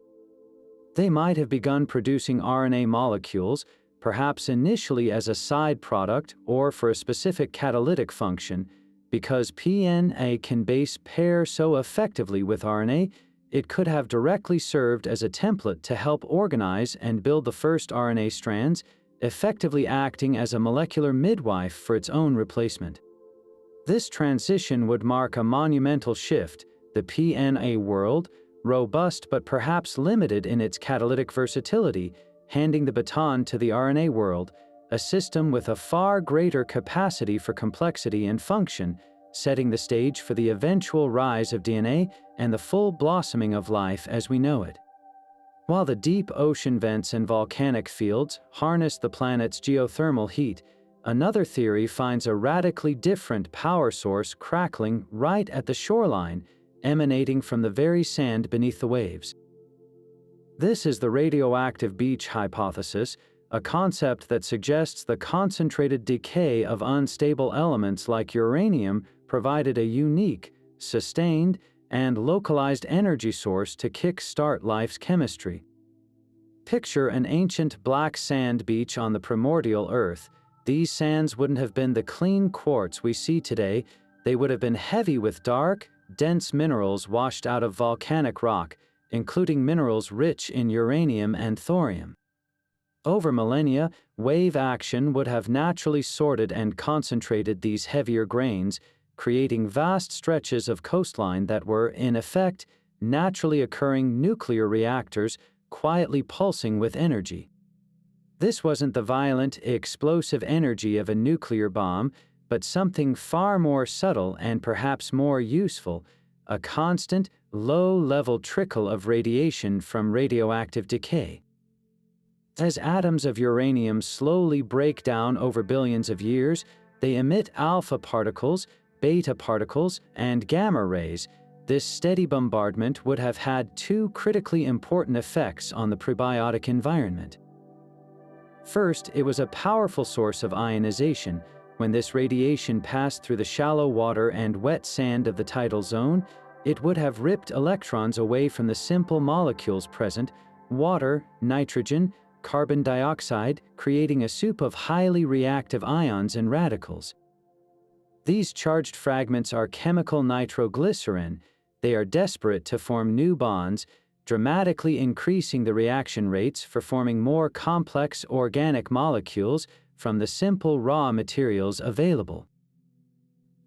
They might have begun producing RNA molecules, perhaps initially as a side product or for a specific catalytic function. Because PNA can base pair so effectively with RNA, it could have directly served as a template to help organize and build the first RNA strands, effectively acting as a molecular midwife for its own replacement. This transition would mark a monumental shift. The PNA world, robust but perhaps limited in its catalytic versatility, handing the baton to the RNA world, a system with a far greater capacity for complexity and function, setting the stage for the eventual rise of DNA and the full blossoming of life as we know it. While the deep ocean vents and volcanic fields harness the planet's geothermal heat, another theory finds a radically different power source crackling right at the shoreline, emanating from the very sand beneath the waves. This is the radioactive beach hypothesis, a concept that suggests the concentrated decay of unstable elements like uranium provided a unique, sustained, and localized energy source to kick-start life's chemistry. Picture an ancient black sand beach on the primordial Earth. These sands wouldn't have been the clean quartz we see today. They would have been heavy with dark, dense minerals washed out of volcanic rock, including minerals rich in uranium and thorium. Over millennia, wave action would have naturally sorted and concentrated these heavier grains, creating vast stretches of coastline that were, in effect, naturally occurring nuclear reactors quietly pulsing with energy. This wasn't the violent, explosive energy of a nuclear bomb, but something far more subtle and perhaps more useful, a constant, low-level trickle of radiation from radioactive decay. As atoms of uranium slowly break down over billions of years, they emit alpha particles, beta particles, and gamma rays. This steady bombardment would have had two critically important effects on the prebiotic environment. First, it was a powerful source of ionization. When this radiation passed through the shallow water and wet sand of the tidal zone, it would have ripped electrons away from the simple molecules present: water, nitrogen, carbon dioxide, creating a soup of highly reactive ions and radicals. These charged fragments are chemical nitroglycerin. They are desperate to form new bonds, dramatically increasing the reaction rates for forming more complex organic molecules from the simple raw materials available.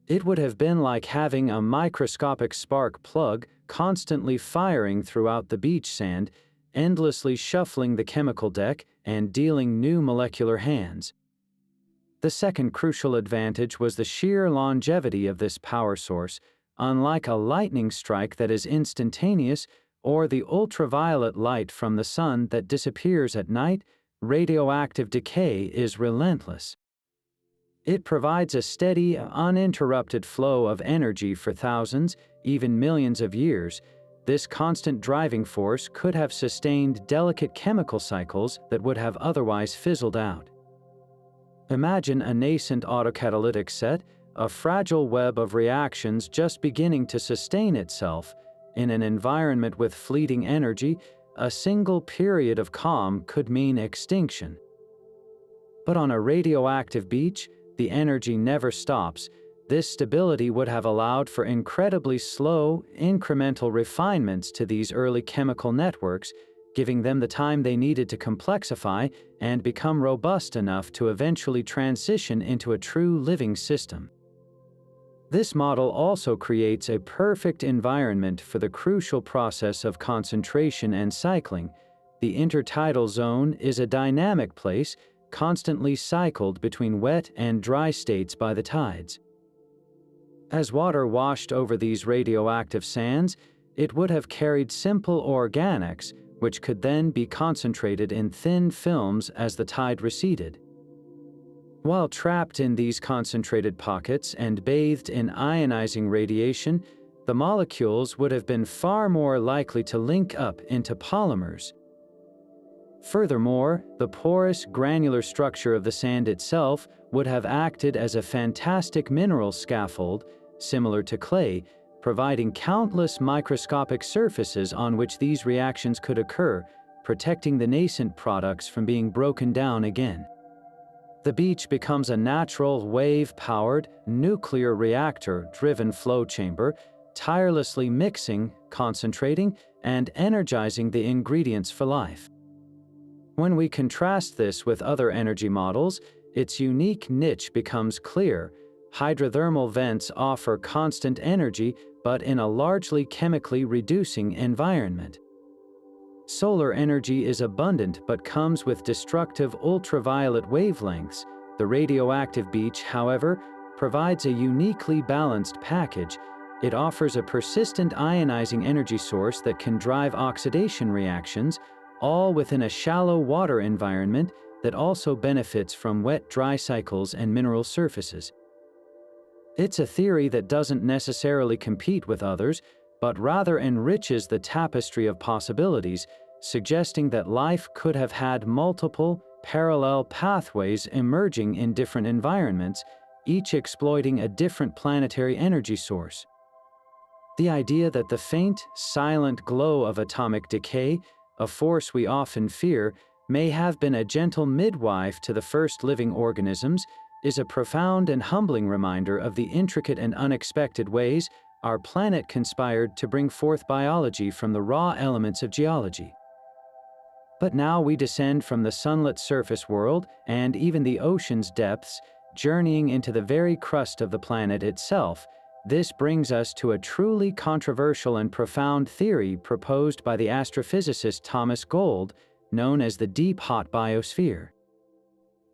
It would have been like having a microscopic spark plug constantly firing throughout the beach sand, endlessly shuffling the chemical deck and dealing new molecular hands. The second crucial advantage was the sheer longevity of this power source. Unlike a lightning strike that is instantaneous or the ultraviolet light from the sun that disappears at night, radioactive decay is relentless. It provides a steady, uninterrupted flow of energy for thousands, even millions of years. This constant driving force could have sustained delicate chemical cycles that would have otherwise fizzled out. Imagine a nascent autocatalytic set, a fragile web of reactions just beginning to sustain itself. In an environment with fleeting energy, a single period of calm could mean extinction. But on a radioactive beach, the energy never stops. This stability would have allowed for incredibly slow, incremental refinements to these early chemical networks, giving them the time they needed to complexify and become robust enough to eventually transition into a true living system. This model also creates a perfect environment for the crucial process of concentration and cycling. The intertidal zone is a dynamic place, constantly cycled between wet and dry states by the tides. As water washed over these radioactive sands, it would have carried simple organics, which could then be concentrated in thin films as the tide receded. While trapped in these concentrated pockets and bathed in ionizing radiation, The molecules would have been far more likely to link up into polymers. Furthermore, the porous, granular structure of the sand itself would have acted as a fantastic mineral scaffold, similar to clay, providing countless microscopic surfaces on which these reactions could occur, protecting the nascent products from being broken down again. The beach becomes a natural, wave-powered, nuclear reactor-driven flow chamber, tirelessly mixing, concentrating, and energizing the ingredients for life. When we contrast this with other energy models, its unique niche becomes clear. Hydrothermal vents offer constant energy, but in a largely chemically reducing environment. Solar energy is abundant but comes with destructive ultraviolet wavelengths. The radioactive beach, however, provides a uniquely balanced package. It offers a persistent ionizing energy source that can drive oxidation reactions, all within a shallow water environment that also benefits from wet-dry cycles and mineral surfaces. It's a theory that doesn't necessarily compete with others, but rather enriches the tapestry of possibilities, suggesting that life could have had multiple, parallel pathways emerging in different environments, each exploiting a different planetary energy source. The idea that the faint, silent glow of atomic decay, a force we often fear, may have been a gentle midwife to the first living organisms, is a profound and humbling reminder of the intricate and unexpected ways our planet conspired to bring forth biology from the raw elements of geology. But now we descend from the sunlit surface world and even the ocean's depths, journeying into the very crust of the planet itself. This brings us to a truly controversial and profound theory proposed by the astrophysicist Thomas Gold, known as the deep hot biosphere.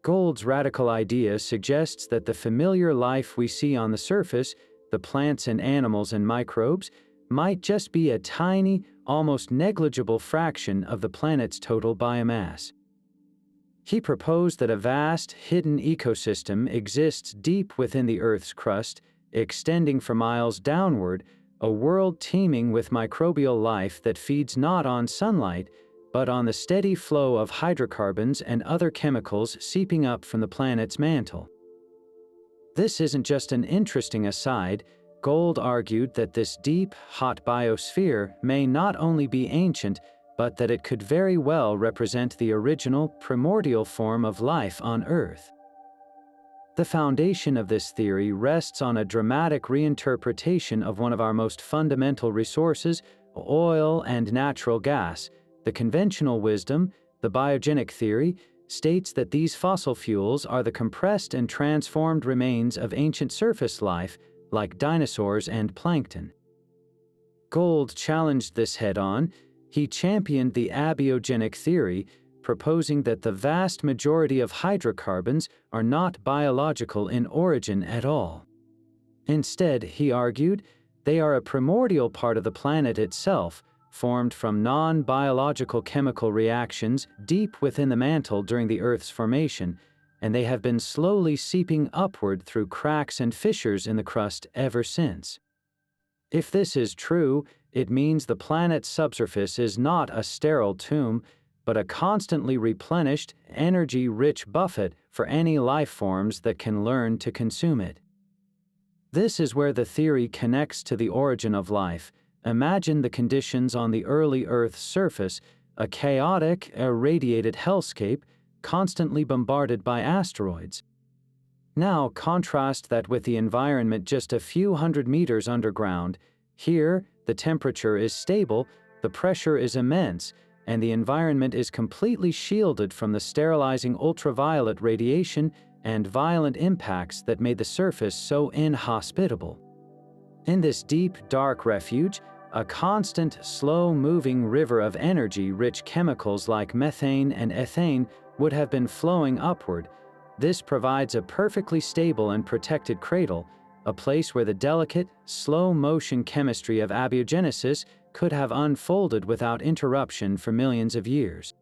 Gold's radical idea suggests that the familiar life we see on the surface, the plants and animals and microbes, might just be a tiny, almost negligible fraction of the planet's total biomass. He proposed that a vast, hidden ecosystem exists deep within the Earth's crust, extending for miles downward, a world teeming with microbial life that feeds not on sunlight, but on the steady flow of hydrocarbons and other chemicals seeping up from the planet's mantle. This isn't just an interesting aside. Gold argued that this deep, hot biosphere may not only be ancient, but that it could very well represent the original, primordial form of life on Earth. The foundation of this theory rests on a dramatic reinterpretation of one of our most fundamental resources, oil and natural gas. The conventional wisdom, the biogenic theory, states that these fossil fuels are the compressed and transformed remains of ancient surface life, like dinosaurs and plankton. Gold challenged this head-on. He championed the abiogenic theory, proposing that the vast majority of hydrocarbons are not biological in origin at all. Instead, he argued, they are a primordial part of the planet itself, formed from non-biological chemical reactions deep within the mantle during the Earth's formation, and they have been slowly seeping upward through cracks and fissures in the crust ever since. If this is true, it means the planet's subsurface is not a sterile tomb, but a constantly replenished, energy-rich buffet for any life forms that can learn to consume it. This is where the theory connects to the origin of life. Imagine the conditions on the early Earth's surface, a chaotic, irradiated hellscape, constantly bombarded by asteroids. Now contrast that with the environment just a few hundred meters underground. Here, the temperature is stable, the pressure is immense, and the environment is completely shielded from the sterilizing ultraviolet radiation and violent impacts that made the surface so inhospitable. In this deep, dark refuge, a constant, slow-moving river of energy-rich chemicals like methane and ethane would have been flowing upward. This provides a perfectly stable and protected cradle, a place where the delicate, slow-motion chemistry of abiogenesis could have unfolded without interruption for millions of years.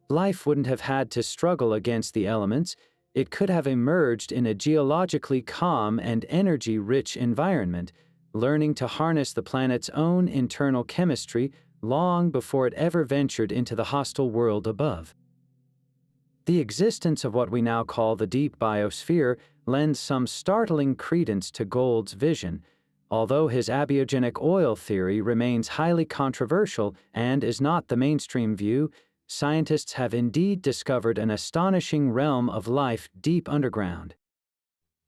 Life wouldn't have had to struggle against the elements. It could have emerged in a geologically calm and energy-rich environment, learning to harness the planet's own internal chemistry long before it ever ventured into the hostile world above. The existence of what we now call the deep biosphere lends some startling credence to Gould's vision, although his abiogenic oil theory remains highly controversial and is not the mainstream view. Scientists have indeed discovered an astonishing realm of life deep underground.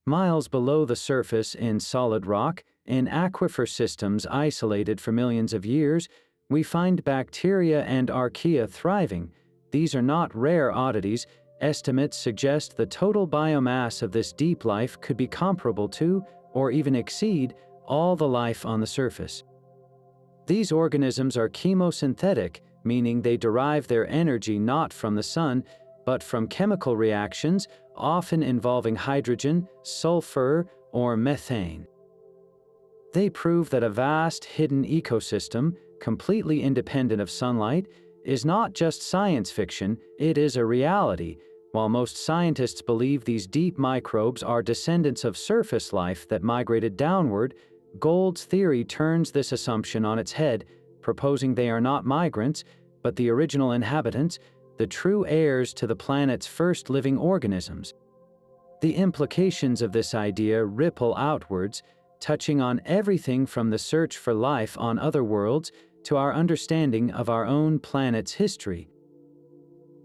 Miles below the surface in solid rock, in aquifer systems isolated for millions of years, we find bacteria and archaea thriving. These are not rare oddities. Estimates suggest the total biomass of this deep life could be comparable to, or even exceed, all the life on the surface. These organisms are chemosynthetic, meaning they derive their energy not from the sun, but from chemical reactions, often involving hydrogen, sulfur, or methane. They prove that a vast hidden ecosystem, completely independent of sunlight, is not just science fiction, it is a reality. While most scientists believe these deep microbes are descendants of surface life that migrated downward, Gould's theory turns this assumption on its head, proposing they are not migrants, but the original inhabitants, the true heirs to the planet's first living organisms. The implications of this idea ripple outwards, touching on everything from the search for life on other worlds to our understanding of our own planet's history.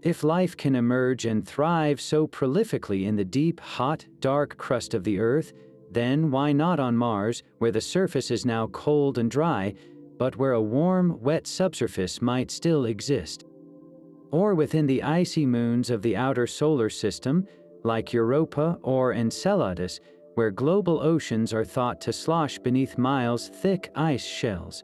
If life can emerge and thrive so prolifically in the deep, hot, dark crust of the Earth, then why not on Mars, where the surface is now cold and dry, but where a warm, wet subsurface might still exist? Or within the icy moons of the outer solar system, like Europa or Enceladus, where global oceans are thought to slosh beneath miles-thick ice shells.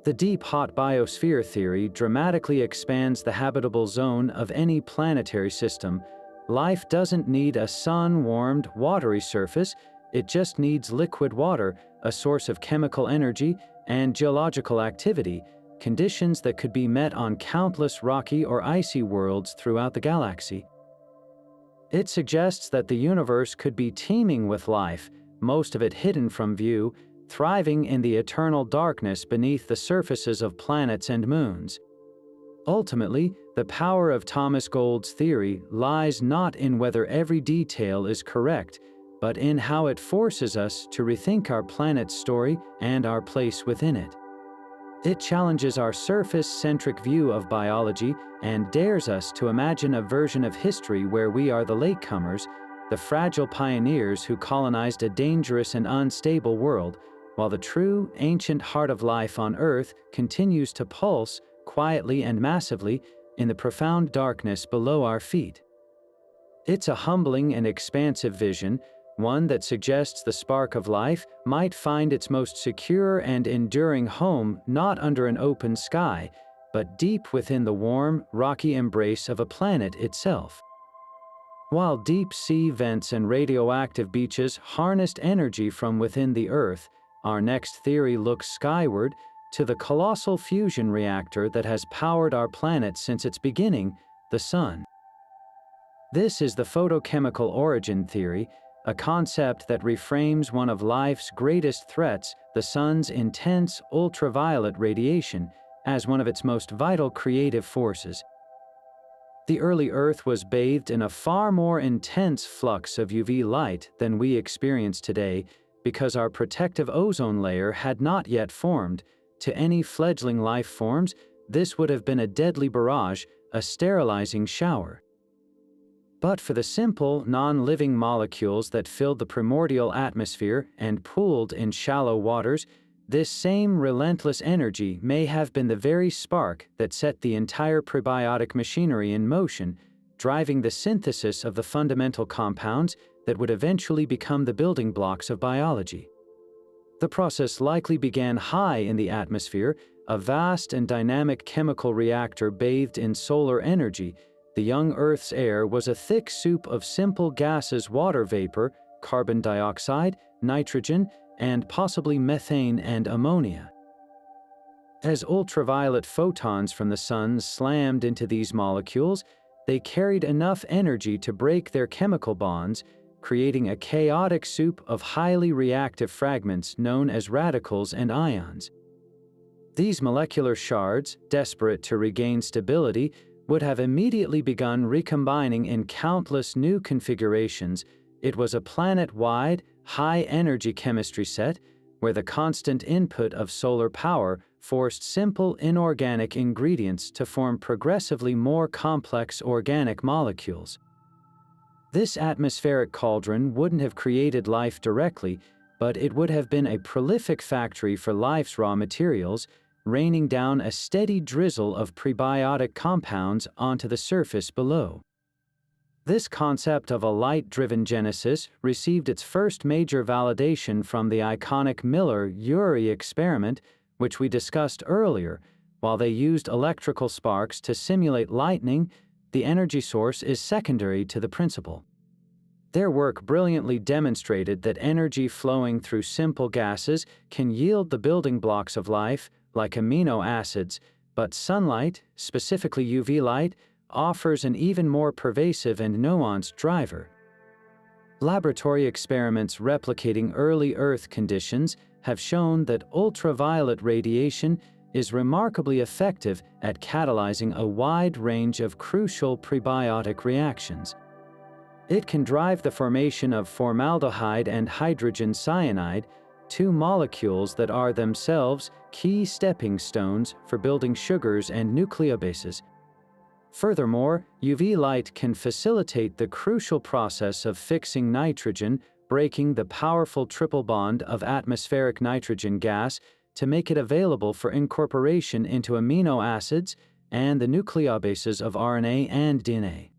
The deep hot biosphere theory dramatically expands the habitable zone of any planetary system. Life doesn't need a sun-warmed, watery surface, it just needs liquid water, a source of chemical energy, and geological activity, conditions that could be met on countless rocky or icy worlds throughout the galaxy. It suggests that the universe could be teeming with life, most of it hidden from view, thriving in the eternal darkness beneath the surfaces of planets and moons. Ultimately, the power of Thomas Gould's theory lies not in whether every detail is correct, but in how it forces us to rethink our planet's story and our place within it. It challenges our surface-centric view of biology and dares us to imagine a version of history where we are the latecomers, the fragile pioneers who colonized a dangerous and unstable world, while the true, ancient heart of life on Earth continues to pulse, quietly and massively, in the profound darkness below our feet. It's a humbling and expansive vision, one that suggests the spark of life might find its most secure and enduring home not under an open sky, but deep within the warm, rocky embrace of a planet itself. While deep-sea vents and radioactive beaches harnessed energy from within the Earth, our next theory looks skyward to the colossal fusion reactor that has powered our planet since its beginning, the Sun. This is the photochemical origin theory, a concept that reframes one of life's greatest threats, the Sun's intense ultraviolet radiation, as one of its most vital creative forces. The early Earth was bathed in a far more intense flux of UV light than we experience today, because our protective ozone layer had not yet formed. To any fledgling life forms, this would have been a deadly barrage, a sterilizing shower. But for the simple, non-living molecules that filled the primordial atmosphere and pooled in shallow waters, this same relentless energy may have been the very spark that set the entire prebiotic machinery in motion, driving the synthesis of the fundamental compounds that would eventually become the building blocks of biology. The process likely began high in the atmosphere, a vast and dynamic chemical reactor bathed in solar energy. The young Earth's air was a thick soup of simple gases: water vapor, carbon dioxide, nitrogen, and possibly methane and ammonia. As ultraviolet photons from the sun slammed into these molecules, they carried enough energy to break their chemical bonds, creating a chaotic soup of highly reactive fragments known as radicals and ions. These molecular shards, desperate to regain stability, would have immediately begun recombining in countless new configurations. It was a planet-wide, high-energy chemistry set where the constant input of solar power forced simple inorganic ingredients to form progressively more complex organic molecules. This atmospheric cauldron wouldn't have created life directly, but it would have been a prolific factory for life's raw materials, raining down a steady drizzle of prebiotic compounds onto the surface below. This concept of a light-driven genesis received its first major validation from the iconic Miller-Urey experiment, which we discussed earlier. While they used electrical sparks to simulate lightning, the energy source is secondary to the principle. Their work brilliantly demonstrated that energy flowing through simple gases can yield the building blocks of life, like amino acids, but sunlight, specifically UV light, offers an even more pervasive and nuanced driver. Laboratory experiments replicating early Earth conditions have shown that ultraviolet radiation is remarkably effective at catalyzing a wide range of crucial prebiotic reactions. It can drive the formation of formaldehyde and hydrogen cyanide, two molecules that are themselves key stepping stones for building sugars and nucleobases. Furthermore, UV light can facilitate the crucial process of fixing nitrogen, breaking the powerful triple bond of atmospheric nitrogen gas to make it available for incorporation into amino acids and the nucleobases of RNA and DNA.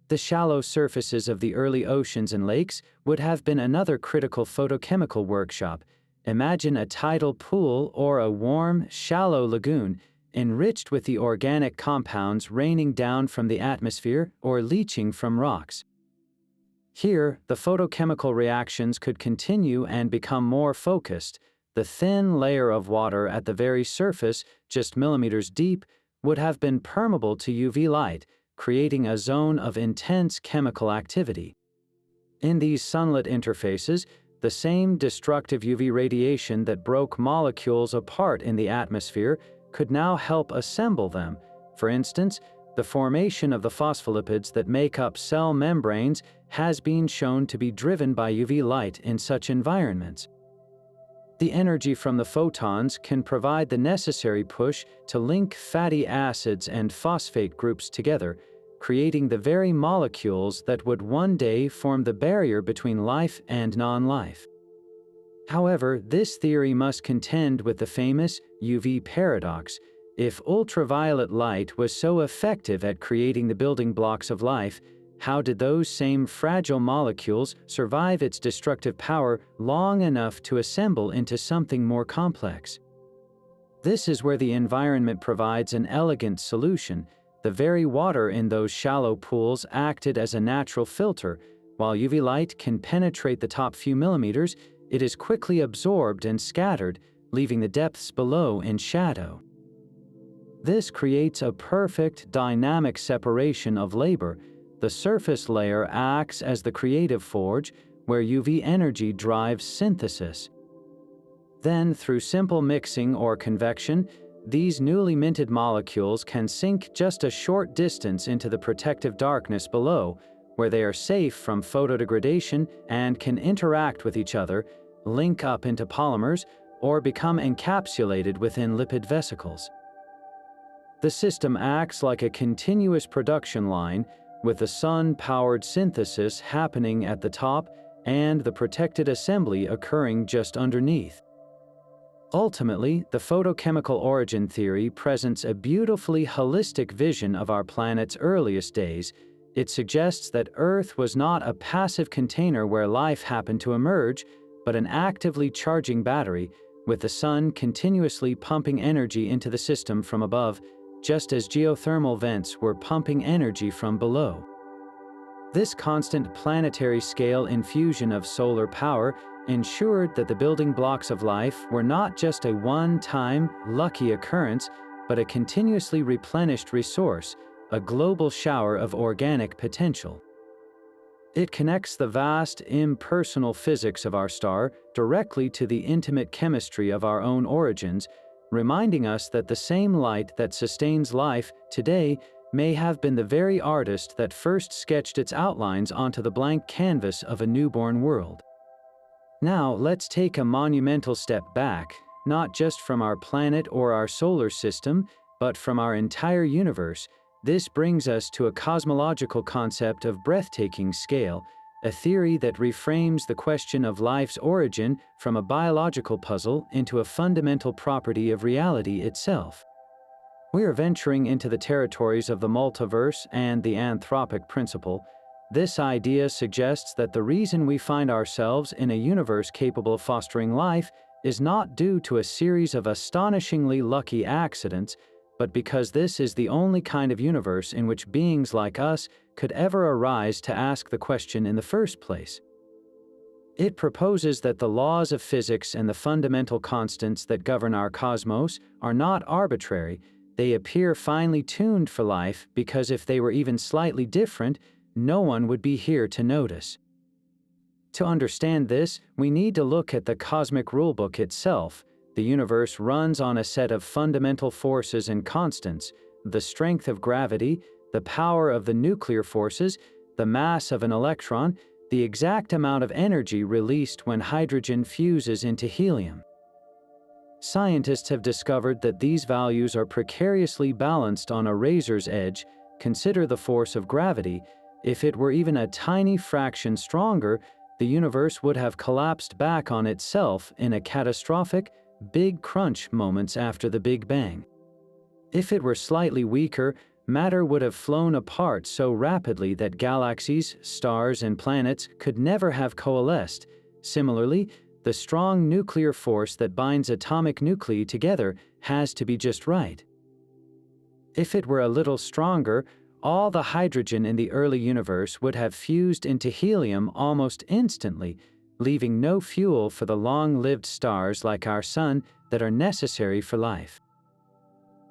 The shallow surfaces of the early oceans and lakes would have been another critical photochemical workshop. Imagine a tidal pool or a warm, shallow lagoon enriched with the organic compounds raining down from the atmosphere or leaching from rocks. Here, the photochemical reactions could continue and become more focused. The thin layer of water at the very surface, just millimeters deep, would have been permeable to UV light, creating a zone of intense chemical activity. In these sunlit interfaces, the same destructive UV radiation that broke molecules apart in the atmosphere could now help assemble them. For instance, the formation of the phospholipids that make up cell membranes has been shown to be driven by UV light in such environments. The energy from the photons can provide the necessary push to link fatty acids and phosphate groups together, creating the very molecules that would one day form the barrier between life and non-life. However, this theory must contend with the famous UV paradox. If ultraviolet light was so effective at creating the building blocks of life, how did those same fragile molecules survive its destructive power long enough to assemble into something more complex? This is where the environment provides an elegant solution. The very water in those shallow pools acted as a natural filter. While UV light can penetrate the top few millimeters, it is quickly absorbed and scattered, leaving the depths below in shadow. This creates a perfect dynamic separation of labor. The surface layer acts as the creative forge, where UV energy drives synthesis. Then, through simple mixing or convection, these newly minted molecules can sink just a short distance into the protective darkness below, where they are safe from photodegradation and can interact with each other, link up into polymers, or become encapsulated within lipid vesicles. The system acts like a continuous production line, with the sun-powered synthesis happening at the top and the protected assembly occurring just underneath. Ultimately, the photochemical origin theory presents a beautifully holistic vision of our planet's earliest days. It suggests that Earth was not a passive container where life happened to emerge, but an actively charging battery, with the sun continuously pumping energy into the system from above, just as geothermal vents were pumping energy from below. This constant planetary scale infusion of solar power ensured that the building blocks of life were not just a one-time, lucky occurrence, but a continuously replenished resource, a global shower of organic potential. It connects the vast, impersonal physics of our star directly to the intimate chemistry of our own origins, reminding us that the same light that sustains life today may have been the very artist that first sketched its outlines onto the blank canvas of a newborn world. Now, let's take a monumental step back, not just from our planet or our solar system, but from our entire universe. This brings us to a cosmological concept of breathtaking scale, a theory that reframes the question of life's origin from a biological puzzle into a fundamental property of reality itself. We are venturing into the territories of the multiverse and the anthropic principle. This idea suggests that the reason we find ourselves in a universe capable of fostering life is not due to a series of astonishingly lucky accidents, but because this is the only kind of universe in which beings like us could ever arise to ask the question in the first place. It proposes that the laws of physics and the fundamental constants that govern our cosmos are not arbitrary. They appear finely tuned for life because if they were even slightly different, no one would be here to notice. To understand this, we need to look at the cosmic rulebook itself. The universe runs on a set of fundamental forces and constants: the strength of gravity, the power of the nuclear forces, the mass of an electron, the exact amount of energy released when hydrogen fuses into helium. Scientists have discovered that these values are precariously balanced on a razor's edge. Consider the force of gravity. If it were even a tiny fraction stronger, the universe would have collapsed back on itself in a catastrophic, Big Crunch moments after the Big Bang. If it were slightly weaker, matter would have flown apart so rapidly that galaxies, stars, and planets could never have coalesced. Similarly, the strong nuclear force that binds atomic nuclei together has to be just right. If it were a little stronger, all the hydrogen in the early universe would have fused into helium almost instantly, leaving no fuel for the long-lived stars like our Sun that are necessary for life.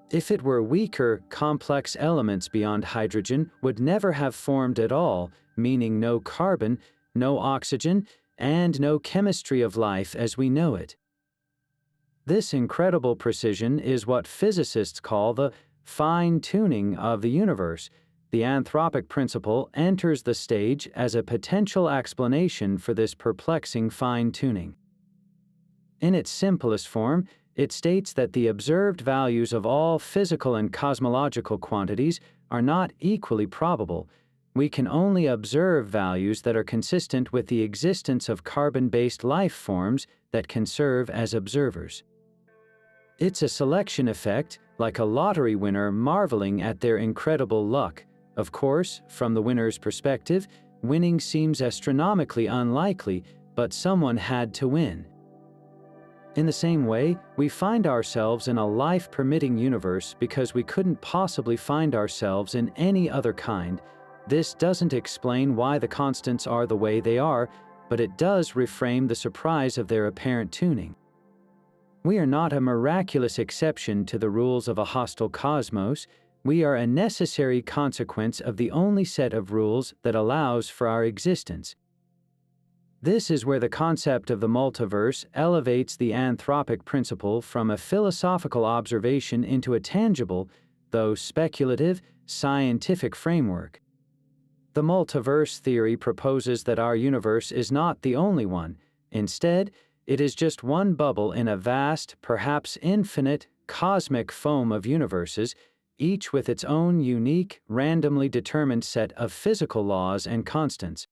If it were weaker, complex elements beyond hydrogen would never have formed at all, meaning no carbon, no oxygen, and no chemistry of life as we know it. This incredible precision is what physicists call the fine-tuning of the universe. The anthropic principle enters the stage as a potential explanation for this perplexing fine-tuning. In its simplest form, it states that the observed values of all physical and cosmological quantities are not equally probable. We can only observe values that are consistent with the existence of carbon-based life forms that can serve as observers. It's a selection effect, like a lottery winner marveling at their incredible luck. Of course, from the winner's perspective, winning seems astronomically unlikely, but someone had to win. In the same way, we find ourselves in a life-permitting universe because we couldn't possibly find ourselves in any other kind. This doesn't explain why the constants are the way they are, but it does reframe the surprise of their apparent tuning. We are not a miraculous exception to the rules of a hostile cosmos. We are a necessary consequence of the only set of rules that allows for our existence. This is where the concept of the multiverse elevates the anthropic principle from a philosophical observation into a tangible, though speculative, scientific framework. The multiverse theory proposes that our universe is not the only one. Instead, it is just one bubble in a vast, perhaps infinite, cosmic foam of universes, each with its own unique, randomly determined set of physical laws and constants.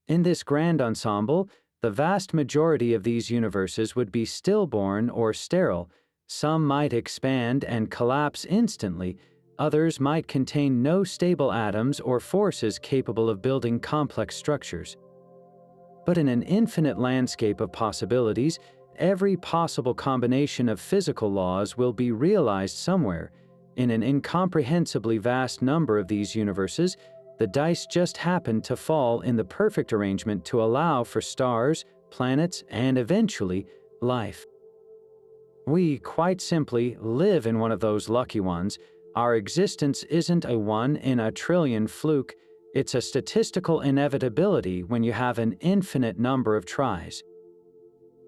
In this grand ensemble, the vast majority of these universes would be stillborn or sterile. Some might expand and collapse instantly, others might contain no stable atoms or forces capable of building complex structures. But in an infinite landscape of possibilities, every possible combination of physical laws will be realized somewhere. In an incomprehensibly vast number of these universes, the dice just happen to fall in the perfect arrangement to allow for stars, planets, and eventually, life. We, quite simply, live in one of those lucky ones. Our existence isn't a 1 in a trillion fluke. It's a statistical inevitability when you have an infinite number of tries.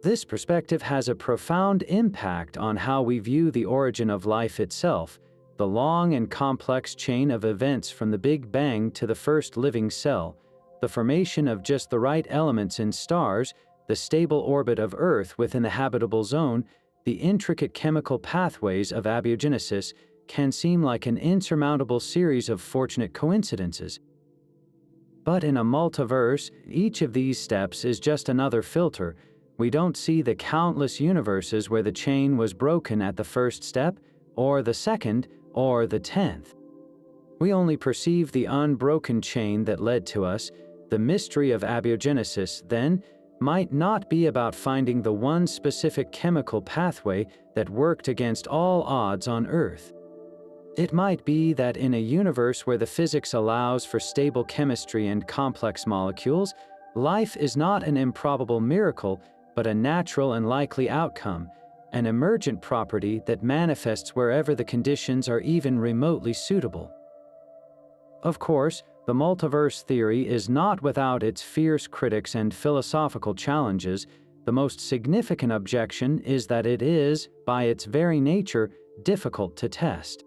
This perspective has a profound impact on how we view the origin of life itself, the long and complex chain of events from the Big Bang to the first living cell, the formation of just the right elements in stars, the stable orbit of Earth within the habitable zone, the intricate chemical pathways of abiogenesis can seem like an insurmountable series of fortunate coincidences. But in a multiverse, each of these steps is just another filter. We don't see the countless universes where the chain was broken at the first step, or the second, or the 10th. We only perceive the unbroken chain that led to us. The mystery of abiogenesis, then, might not be about finding the one specific chemical pathway that worked against all odds on Earth. It might be that in a universe where the physics allows for stable chemistry and complex molecules, life is not an improbable miracle, but a natural and likely outcome, an emergent property that manifests wherever the conditions are even remotely suitable. Of course, the multiverse theory is not without its fierce critics and philosophical challenges. The most significant objection is that it is, by its very nature, difficult to test.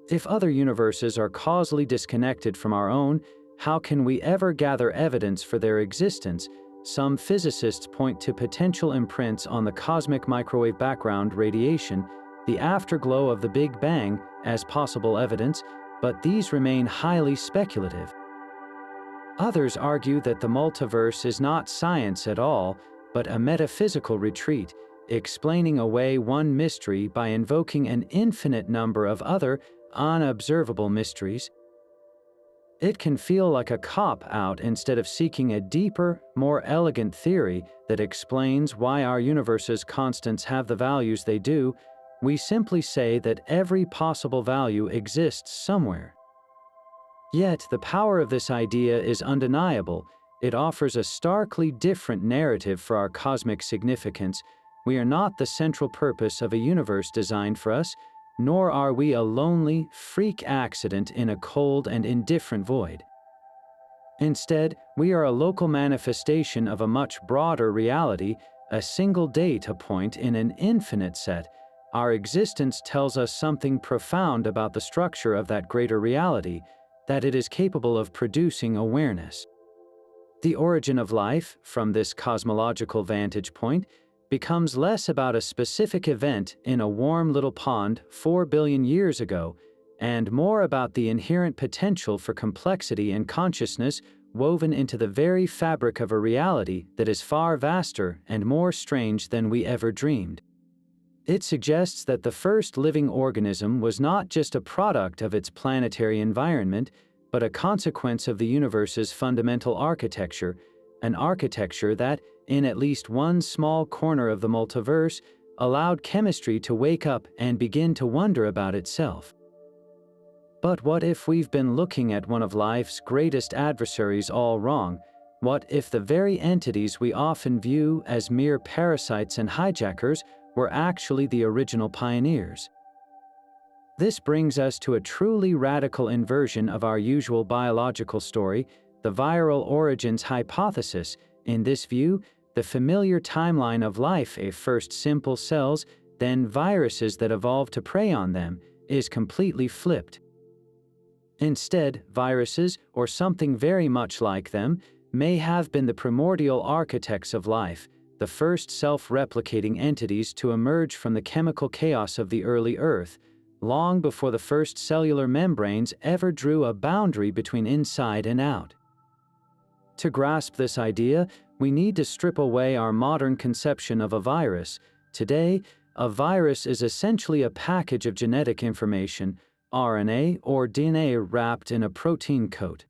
If other universes are causally disconnected from our own, how can we ever gather evidence for their existence? Some physicists point to potential imprints on the cosmic microwave background radiation, the afterglow of the Big Bang, as possible evidence, but these remain highly speculative. Others argue that the multiverse is not science at all, but a metaphysical retreat, explaining away one mystery by invoking an infinite number of other, unobservable mysteries. It can feel like a cop-out instead of seeking a deeper, more elegant theory that explains why our universe's constants have the values they do. We simply say that every possible value exists somewhere. Yet, the power of this idea is undeniable. It offers a starkly different narrative for our cosmic significance. We are not the central purpose of a universe designed for us, nor are we a lonely, freak accident in a cold and indifferent void. Instead, we are a local manifestation of a much broader reality, a single data point in an infinite set. Our existence tells us something profound about the structure of that greater reality, that it is capable of producing awareness. The origin of life, from this cosmological vantage point, becomes less about a specific event in a warm little pond 4 billion years ago, and more about the inherent potential for complexity and consciousness woven into the very fabric of a reality that is far vaster and more strange than we ever dreamed. It suggests that the first living organism was not just a product of its planetary environment, but a consequence of the universe's fundamental architecture, an architecture that, in at least one small corner of the multiverse, allowed chemistry to wake up and begin to wonder about itself. But what if we've been looking at one of life's greatest adversaries all wrong? What if the very entities we often view as mere parasites and hijackers were actually the original pioneers? This brings us to a truly radical inversion of our usual biological story, the viral origins hypothesis. In this view, the familiar timeline of life, first simple cells, then viruses that evolved to prey on them, is completely flipped. Instead, viruses, or something very much like them, may have been the primordial architects of life, the first self-replicating entities to emerge from the chemical chaos of the early Earth, long before the first cellular membranes ever drew a boundary between inside and out. To grasp this idea, we need to strip away our modern conception of a virus. Today, a virus is essentially a package of genetic information, RNA or DNA wrapped in a protein coat.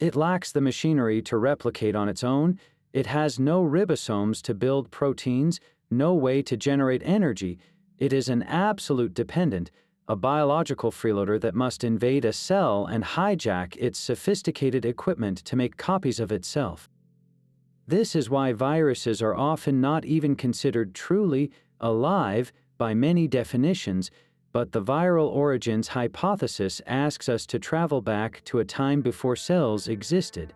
It lacks the machinery to replicate on its own. It has no ribosomes to build proteins, no way to generate energy. It is an absolute dependent, a biological freeloader that must invade a cell and hijack its sophisticated equipment to make copies of itself. This is why viruses are often not even considered truly alive by many definitions. but the viral origins hypothesis asks us to travel back to a time before cells existed.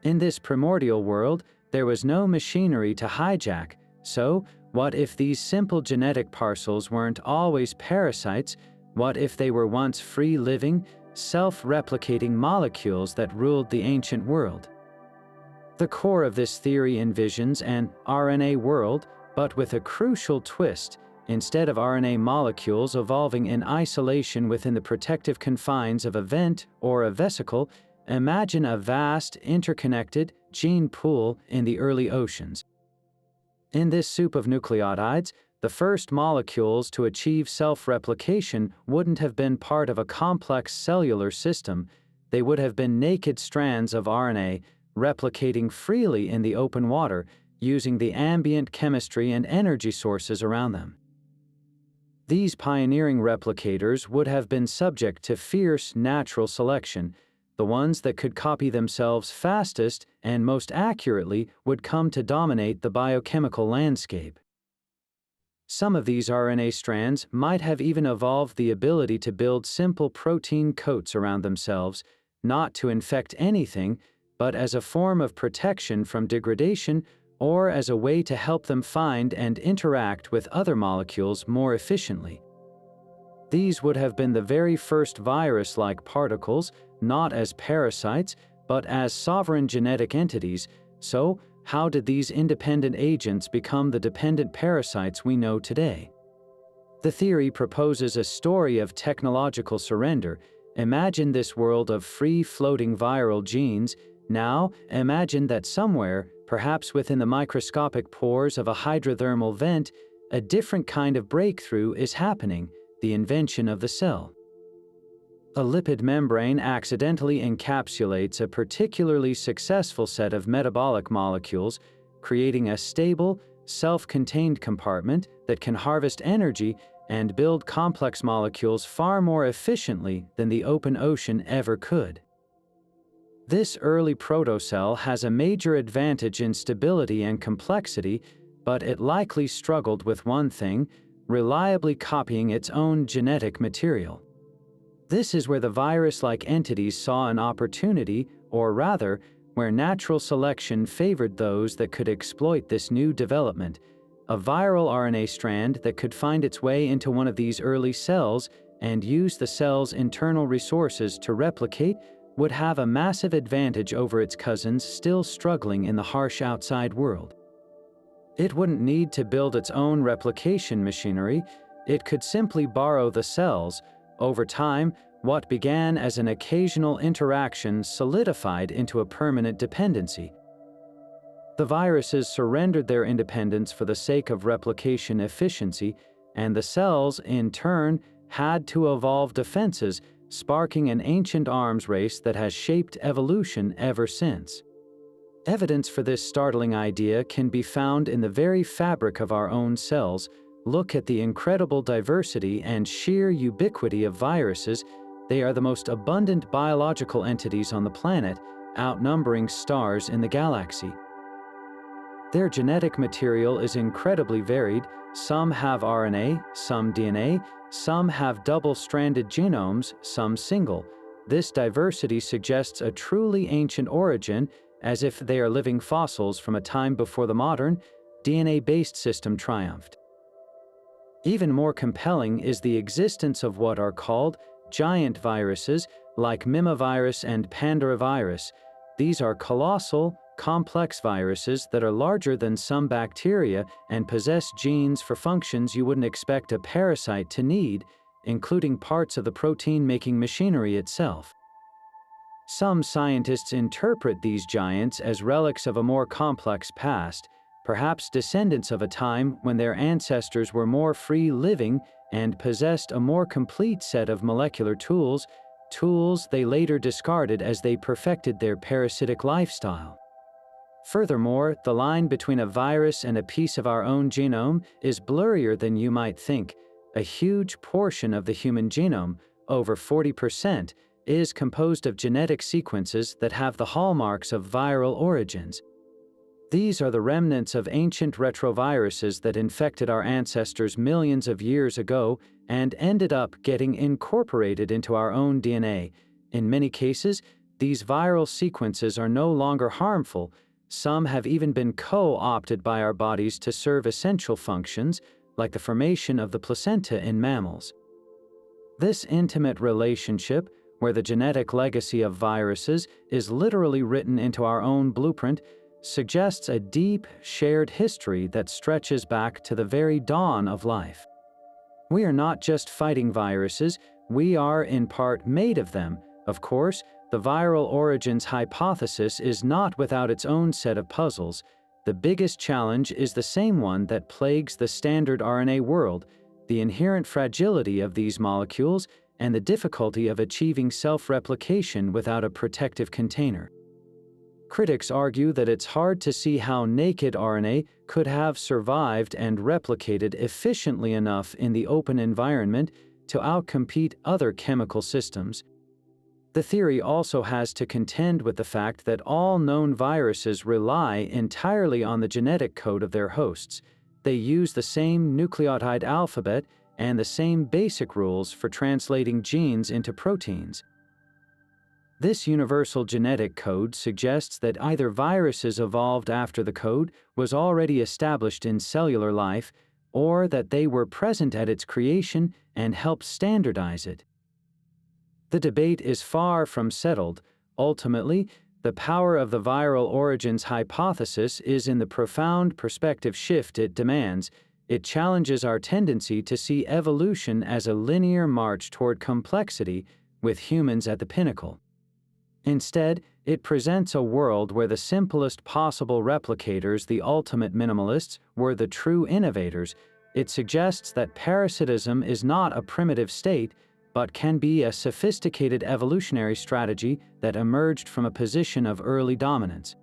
In this primordial world, there was no machinery to hijack, so what if these simple genetic parcels weren't always parasites? What if they were once free-living, self-replicating molecules that ruled the ancient world? The core of this theory envisions an RNA world, but with a crucial twist. Instead of RNA molecules evolving in isolation within the protective confines of a vent or a vesicle, imagine a vast, interconnected gene pool in the early oceans. In this soup of nucleotides, the first molecules to achieve self-replication wouldn't have been part of a complex cellular system. They would have been naked strands of RNA replicating freely in the open water, using the ambient chemistry and energy sources around them. These pioneering replicators would have been subject to fierce natural selection. The ones that could copy themselves fastest and most accurately would come to dominate the biochemical landscape. Some of these RNA strands might have even evolved the ability to build simple protein coats around themselves, not to infect anything, but as a form of protection from degradation or as a way to help them find and interact with other molecules more efficiently. These would have been the very first virus-like particles, not as parasites, but as sovereign genetic entities. So, how did these independent agents become the dependent parasites we know today? The theory proposes a story of technological surrender. Imagine this world of free-floating viral genes. Now, imagine that somewhere, perhaps within the microscopic pores of a hydrothermal vent, a different kind of breakthrough is happening, the invention of the cell. A lipid membrane accidentally encapsulates a particularly successful set of metabolic molecules, creating a stable, self-contained compartment that can harvest energy and build complex molecules far more efficiently than the open ocean ever could. This early protocell has a major advantage in stability and complexity, but it likely struggled with one thing: reliably copying its own genetic material. This is where the virus-like entities saw an opportunity, or rather, where natural selection favored those that could exploit this new development. A viral RNA strand that could find its way into one of these early cells and use the cell's internal resources to replicate would have a massive advantage over its cousins still struggling in the harsh outside world. It wouldn't need to build its own replication machinery. It could simply borrow the cells. Over time, what began as an occasional interaction solidified into a permanent dependency. The viruses surrendered their independence for the sake of replication efficiency, and the cells, in turn, had to evolve defenses, sparking an ancient arms race that has shaped evolution ever since. Evidence for this startling idea can be found in the very fabric of our own cells. Look at the incredible diversity and sheer ubiquity of viruses. They are the most abundant biological entities on the planet, outnumbering stars in the galaxy. Their genetic material is incredibly varied. Some have RNA, some DNA, some have double-stranded genomes, some single. This diversity suggests a truly ancient origin, as if they are living fossils from a time before the modern, DNA-based system triumphed. Even more compelling is the existence of what are called giant viruses, like mimavirus and pandavirus. These are colossal, complex viruses that are larger than some bacteria and possess genes for functions you wouldn't expect a parasite to need, including parts of the protein-making machinery itself. Some scientists interpret these giants as relics of a more complex past, perhaps descendants of a time when their ancestors were more free-living and possessed a more complete set of molecular tools they later discarded as they perfected their parasitic lifestyle. Furthermore, the line between a virus and a piece of our own genome is blurrier than you might think. A huge portion of the human genome, over 40%, is composed of genetic sequences that have the hallmarks of viral origins. These are the remnants of ancient retroviruses that infected our ancestors millions of years ago and ended up getting incorporated into our own DNA. In many cases, these viral sequences are no longer harmful. Some have even been co-opted by our bodies to serve essential functions, like the formation of the placenta in mammals. This intimate relationship, where the genetic legacy of viruses is literally written into our own blueprint, suggests a deep, shared history that stretches back to the very dawn of life. We are not just fighting viruses, we are in part made of them. Of course, the viral origins hypothesis is not without its own set of puzzles. The biggest challenge is the same one that plagues the standard RNA world: the inherent fragility of these molecules and the difficulty of achieving self-replication without a protective container. Critics argue that it's hard to see how naked RNA could have survived and replicated efficiently enough in the open environment to outcompete other chemical systems. The theory also has to contend with the fact that all known viruses rely entirely on the genetic code of their hosts. They use the same nucleotide alphabet and the same basic rules for translating genes into proteins. This universal genetic code suggests that either viruses evolved after the code was already established in cellular life, or that they were present at its creation and helped standardize it. The debate is far from settled. Ultimately, the power of the viral origins hypothesis is in the profound perspective shift it demands. It challenges our tendency to see evolution as a linear march toward complexity, with humans at the pinnacle. Instead, it presents a world where the simplest possible replicators, the ultimate minimalists, were the true innovators. It suggests that parasitism is not a primitive state, but can be a sophisticated evolutionary strategy that emerged from a position of early dominance.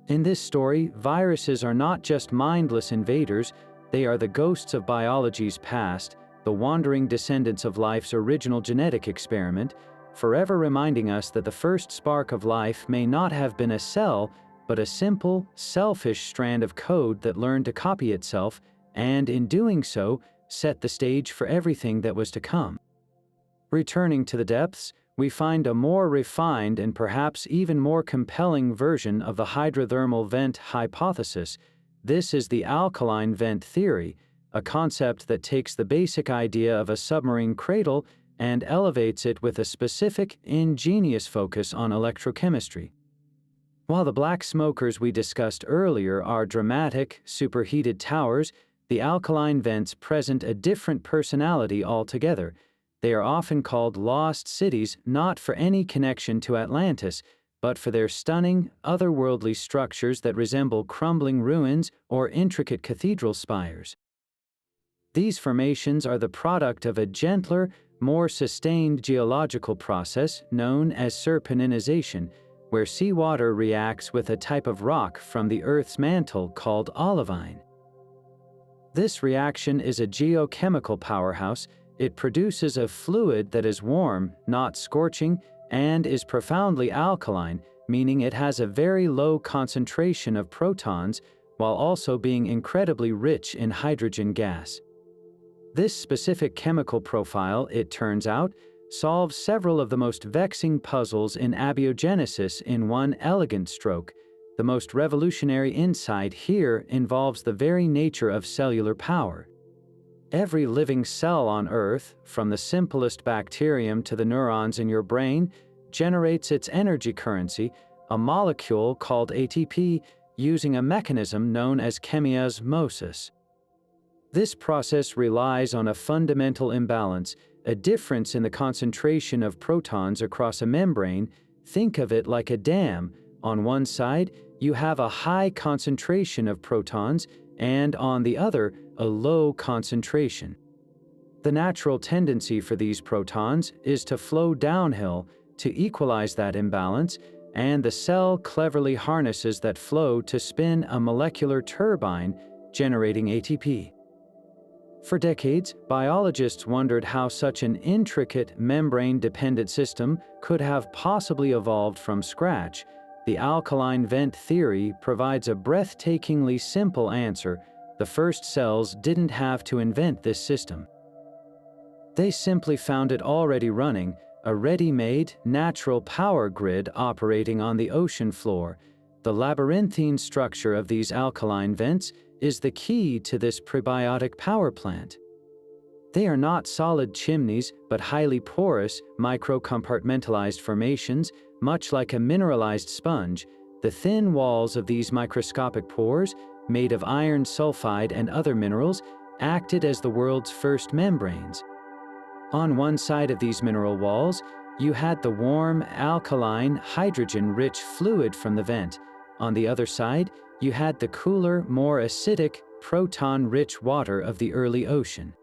In this story, viruses are not just mindless invaders, they are the ghosts of biology's past, the wandering descendants of life's original genetic experiment, forever reminding us that the first spark of life may not have been a cell, but a simple, selfish strand of code that learned to copy itself, and in doing so, set the stage for everything that was to come. Returning to the depths, we find a more refined and perhaps even more compelling version of the hydrothermal vent hypothesis. This is the alkaline vent theory, a concept that takes the basic idea of a submarine cradle and elevates it with a specific, ingenious focus on electrochemistry. While the black smokers we discussed earlier are dramatic, superheated towers, the alkaline vents present a different personality altogether. They are often called lost cities, not for any connection to Atlantis, but for their stunning, otherworldly structures that resemble crumbling ruins or intricate cathedral spires. These formations are the product of a gentler, more sustained geological process known as serpentinization, where seawater reacts with a type of rock from the Earth's mantle called olivine. This reaction is a geochemical powerhouse. It produces a fluid that is warm, not scorching, and is profoundly alkaline, meaning it has a very low concentration of protons while also being incredibly rich in hydrogen gas. This specific chemical profile, it turns out, solves several of the most vexing puzzles in abiogenesis in one elegant stroke. The most revolutionary insight here involves the very nature of cellular power. Every living cell on Earth, from the simplest bacterium to the neurons in your brain, generates its energy currency, a molecule called ATP, using a mechanism known as chemiosmosis. This process relies on a fundamental imbalance, a difference in the concentration of protons across a membrane. Think of it like a dam. On one side, you have a high concentration of protons, and on the other, a low concentration. The natural tendency for these protons is to flow downhill to equalize that imbalance, and the cell cleverly harnesses that flow to spin a molecular turbine, generating ATP. For decades, biologists wondered how such an intricate, membrane-dependent system could have possibly evolved from scratch. The alkaline vent theory provides a breathtakingly simple answer. The first cells didn't have to invent this system. They simply found it already running, a ready-made, natural power grid operating on the ocean floor. The labyrinthine structure of these alkaline vents is the key to this prebiotic power plant. They are not solid chimneys, but highly porous, micro-compartmentalized formations, much like a mineralized sponge. The thin walls of these microscopic pores, made of iron sulfide and other minerals, acted as the world's first membranes. On one side of these mineral walls, you had the warm, alkaline, hydrogen-rich fluid from the vent. On the other side, you had the cooler, more acidic, proton-rich water of the early ocean.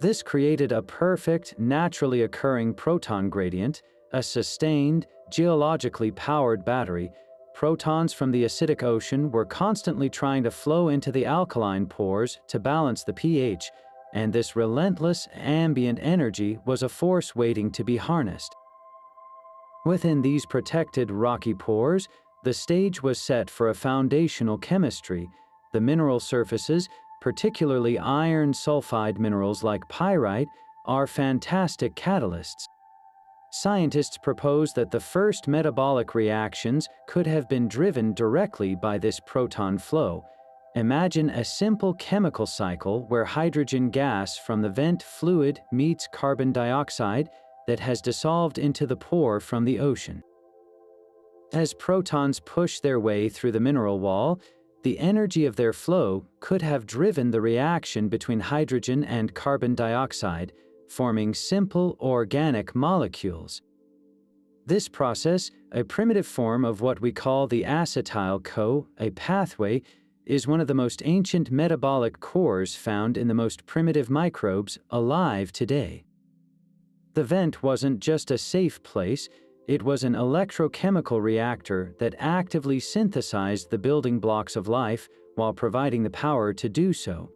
This created a perfect, naturally occurring proton gradient, a sustained, geologically powered battery. Protons from the acidic ocean were constantly trying to flow into the alkaline pores to balance the pH, and this relentless ambient energy was a force waiting to be harnessed. Within these protected rocky pores, the stage was set for a foundational chemistry. The mineral surfaces, particularly iron sulfide minerals like pyrite, are fantastic catalysts. Scientists propose that the first metabolic reactions could have been driven directly by this proton flow. Imagine a simple chemical cycle where hydrogen gas from the vent fluid meets carbon dioxide that has dissolved into the pore from the ocean. As protons push their way through the mineral wall, the energy of their flow could have driven the reaction between hydrogen and carbon dioxide, forming simple organic molecules. This process, a primitive form of what we call the acetyl-CoA, a pathway, is one of the most ancient metabolic cores found in the most primitive microbes alive today. The vent wasn't just a safe place, it was an electrochemical reactor that actively synthesized the building blocks of life while providing the power to do so.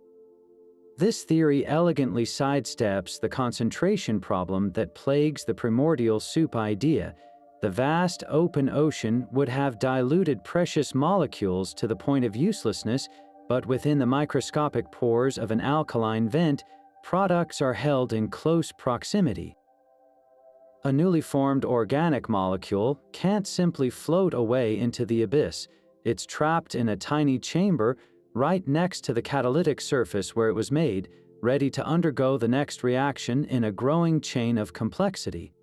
This theory elegantly sidesteps the concentration problem that plagues the primordial soup idea. The vast open ocean would have diluted precious molecules to the point of uselessness, but within the microscopic pores of an alkaline vent, products are held in close proximity. A newly formed organic molecule can't simply float away into the abyss. It's trapped in a tiny chamber right next to the catalytic surface where it was made, ready to undergo the next reaction in a growing chain of complexity.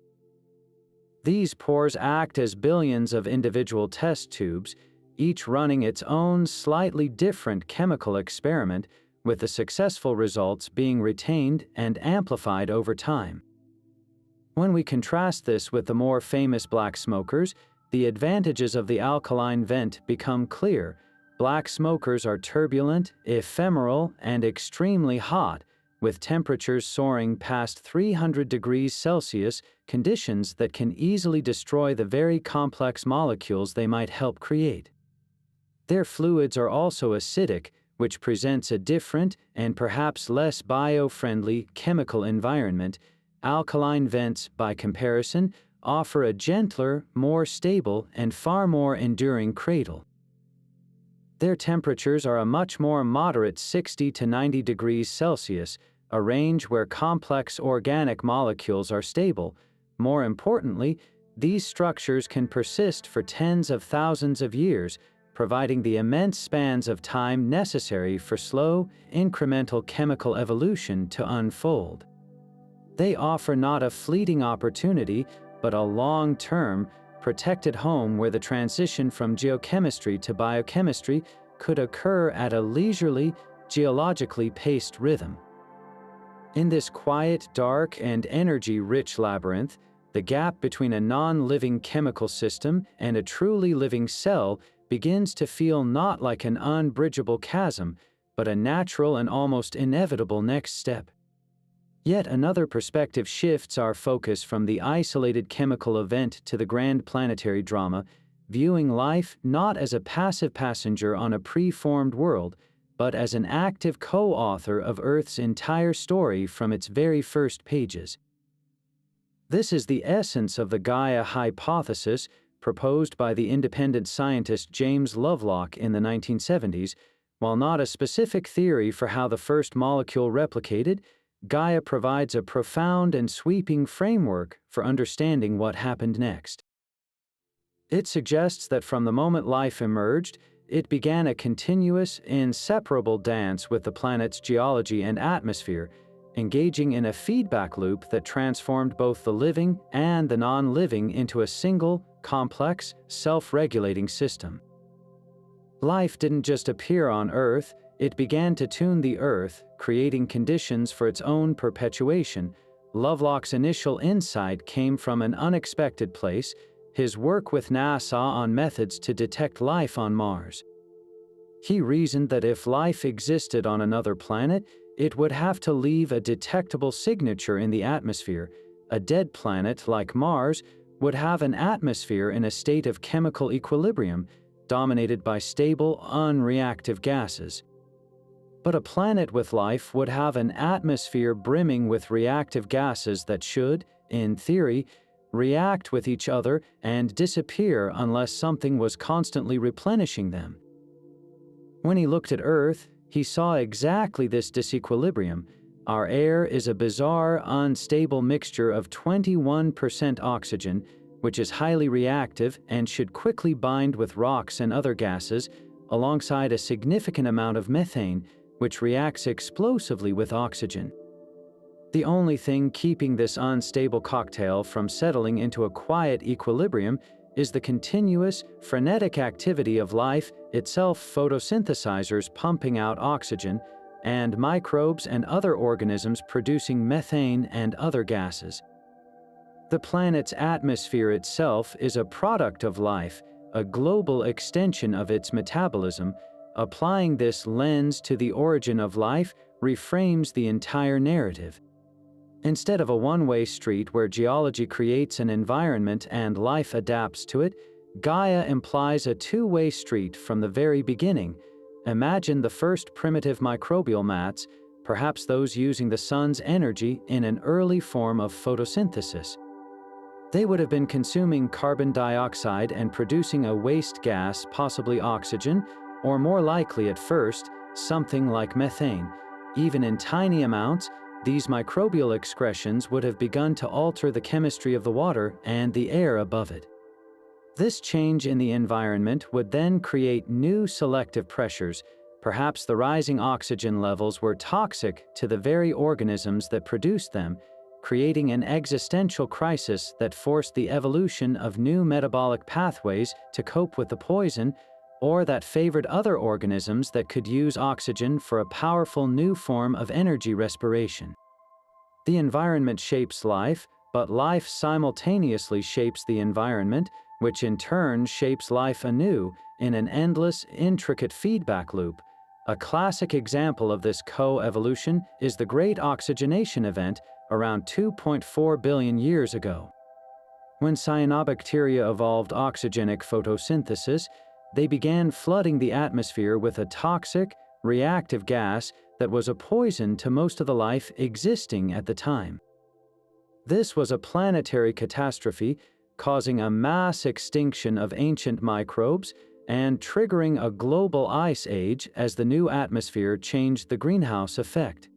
These pores act as billions of individual test tubes, each running its own slightly different chemical experiment, with the successful results being retained and amplified over time. When we contrast this with the more famous black smokers, the advantages of the alkaline vent become clear. Black smokers are turbulent, ephemeral, and extremely hot, with temperatures soaring past 300 degrees Celsius, conditions that can easily destroy the very complex molecules they might help create. Their fluids are also acidic, which presents a different and perhaps less bio-friendly chemical environment. Alkaline vents, by comparison, offer a gentler, more stable, and far more enduring cradle. Their temperatures are a much more moderate 60 to 90 degrees Celsius, a range where complex organic molecules are stable. More importantly, these structures can persist for tens of thousands of years, providing the immense spans of time necessary for slow, incremental chemical evolution to unfold. They offer not a fleeting opportunity, but a long-term, protected home where the transition from geochemistry to biochemistry could occur at a leisurely, geologically paced rhythm. In this quiet, dark, and energy-rich labyrinth, the gap between a non-living chemical system and a truly living cell begins to feel not like an unbridgeable chasm, but a natural and almost inevitable next step. Yet another perspective shifts our focus from the isolated chemical event to the grand planetary drama, viewing life not as a passive passenger on a preformed world, but as an active co-author of Earth's entire story from its very first pages. This is the essence of the Gaia hypothesis, proposed by the independent scientist James Lovelock in the 1970s, while not a specific theory for how the first molecule replicated, Gaia provides a profound and sweeping framework for understanding what happened next. It suggests that from the moment life emerged, it began a continuous, inseparable dance with the planet's geology and atmosphere, engaging in a feedback loop that transformed both the living and the non-living into a single, complex, self-regulating system. Life didn't just appear on Earth, it began to tune the Earth, creating conditions for its own perpetuation. Lovelock's initial insight came from an unexpected place: his work with NASA on methods to detect life on Mars. He reasoned that if life existed on another planet, it would have to leave a detectable signature in the atmosphere. A dead planet, like Mars, would have an atmosphere in a state of chemical equilibrium, dominated by stable, unreactive gases. But a planet with life would have an atmosphere brimming with reactive gases that should, in theory, react with each other and disappear unless something was constantly replenishing them. When he looked at Earth, he saw exactly this disequilibrium. Our air is a bizarre, unstable mixture of 21% oxygen, which is highly reactive and should quickly bind with rocks and other gases, alongside a significant amount of methane, which reacts explosively with oxygen. The only thing keeping this unstable cocktail from settling into a quiet equilibrium is the continuous, frenetic activity of life itself, photosynthesizers pumping out oxygen, and microbes and other organisms producing methane and other gases. The planet's atmosphere itself is a product of life, a global extension of its metabolism. Applying this lens to the origin of life reframes the entire narrative. Instead of a one-way street where geology creates an environment and life adapts to it, Gaia implies a two-way street from the very beginning. Imagine the first primitive microbial mats, perhaps those using the sun's energy in an early form of photosynthesis. They would have been consuming carbon dioxide and producing a waste gas, possibly oxygen, or more likely at first, something like methane. Even in tiny amounts, these microbial excretions would have begun to alter the chemistry of the water and the air above it. This change in the environment would then create new selective pressures. Perhaps the rising oxygen levels were toxic to the very organisms that produced them, creating an existential crisis that forced the evolution of new metabolic pathways to cope with the poison, or that favored other organisms that could use oxygen for a powerful new form of energy respiration. The environment shapes life, but life simultaneously shapes the environment, which in turn shapes life anew in an endless, intricate feedback loop. A classic example of this co-evolution is the Great Oxygenation Event around 2.4 billion years ago. When cyanobacteria evolved oxygenic photosynthesis, they began flooding the atmosphere with a toxic, reactive gas that was a poison to most of the life existing at the time. This was a planetary catastrophe, causing a mass extinction of ancient microbes and triggering a global ice age as the new atmosphere changed the greenhouse effect.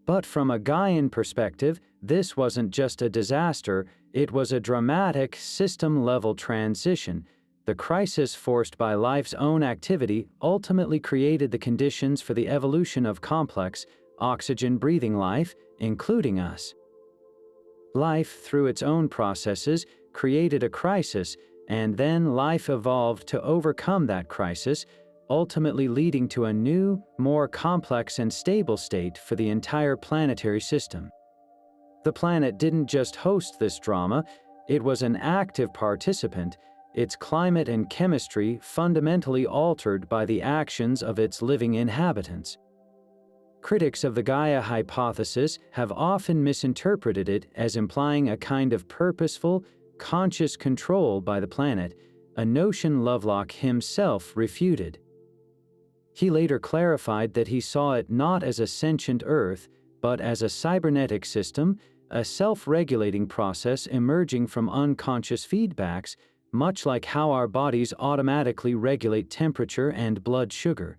But from a Gaian perspective, this wasn't just a disaster, it was a dramatic, system-level transition. The crisis forced by life's own activity ultimately created the conditions for the evolution of complex, oxygen-breathing life, including us. Life, through its own processes, created a crisis, and then life evolved to overcome that crisis, ultimately leading to a new, more complex and stable state for the entire planetary system. The planet didn't just host this drama, it was an active participant, its climate and chemistry fundamentally altered by the actions of its living inhabitants. Critics of the Gaia hypothesis have often misinterpreted it as implying a kind of purposeful, conscious control by the planet, a notion Lovelock himself refuted. He later clarified that he saw it not as a sentient Earth, but as a cybernetic system, a self-regulating process emerging from unconscious feedbacks, much like how our bodies automatically regulate temperature and blood sugar.